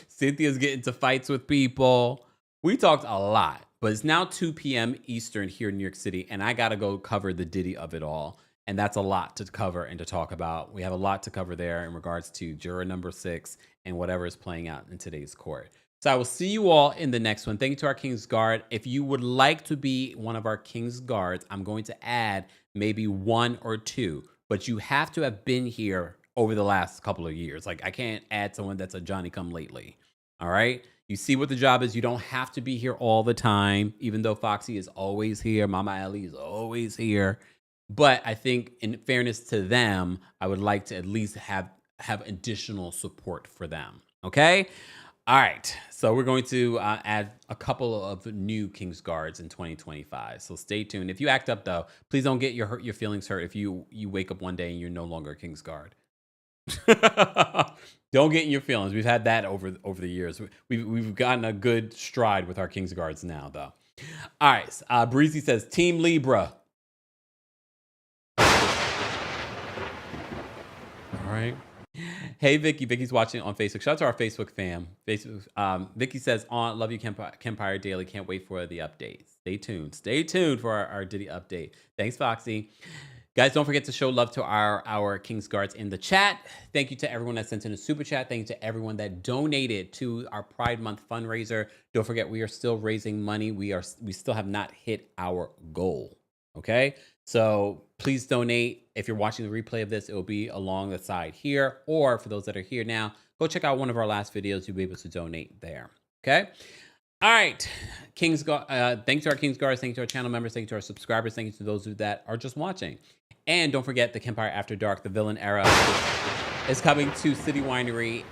Cynthia's getting into fights with people. We talked a lot, but it's now 2 p.m. Eastern here in New York City, and I got to go cover the Diddy of it all. And that's a lot to cover and to talk about. We have a lot to cover there in regards to juror number 6 and whatever is playing out in today's court. So I will see you all in the next one. Thank you to our King's Guard. If you would like to be one of our King's Guards, I'm going to add maybe 1 or 2. But you have to have been here over the last couple of years. Like, I can't add someone that's a Johnny-come-lately. All right? You see what the job is. You don't have to be here all the time, even though Foxy is always here. Mama Ellie is always here. But I think in fairness to them, I would like to at least have additional support for them. Okay? All right. So we're going to add a couple of new King's Guards in 2025. So stay tuned. If you act up, though, please don't get your feelings hurt if you wake up one day and you're no longer a King's Guard. Don't get in your feelings. We've had that over the years. We've gotten a good stride with our King's Guards now, though. All right. Breezy says, Team Libra. All right. Hey, Vicky. Vicky's watching on Facebook. Shout out to our Facebook fam. Vicky says, love you, Kempire Daily. Can't wait for the updates. Stay tuned. Stay tuned for our Diddy update. Thanks, Foxy. Guys, don't forget to show love to our King's Guards in the chat. Thank you to everyone that sent in a super chat. Thank you to everyone that donated to our Pride Month fundraiser. Don't forget, we are still raising money. We still have not hit our goal. Okay? So please donate. If you're watching the replay of this, it will be along the side here. Or for those that are here now, go check out one of our last videos. You'll be able to donate there. Okay? All right. Thanks to our King's Guards. Thank you to our channel members. Thank you to our subscribers. Thank you to those that are just watching. And don't forget, the Kempire After Dark, the villain era, is coming to City Winery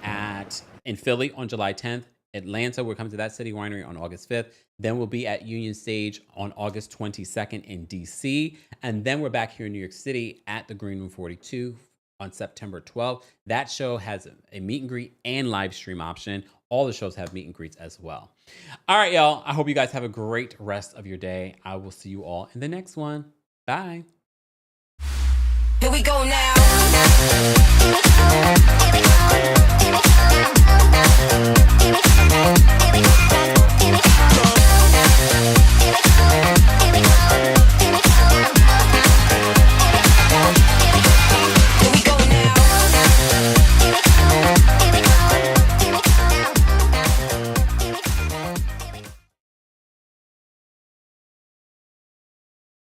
in Philly on July 10th. Atlanta, we're coming to that City Winery on August 5th. Then we'll be at Union Stage on August 22nd in DC. And then we're back here in New York City at the Green Room 42 on September 12th. That show has a meet and greet and live stream option. All the shows have meet and greets as well. All right, y'all. I hope you guys have a great rest of your day. I will see you all in the next one. Bye. Here we go now.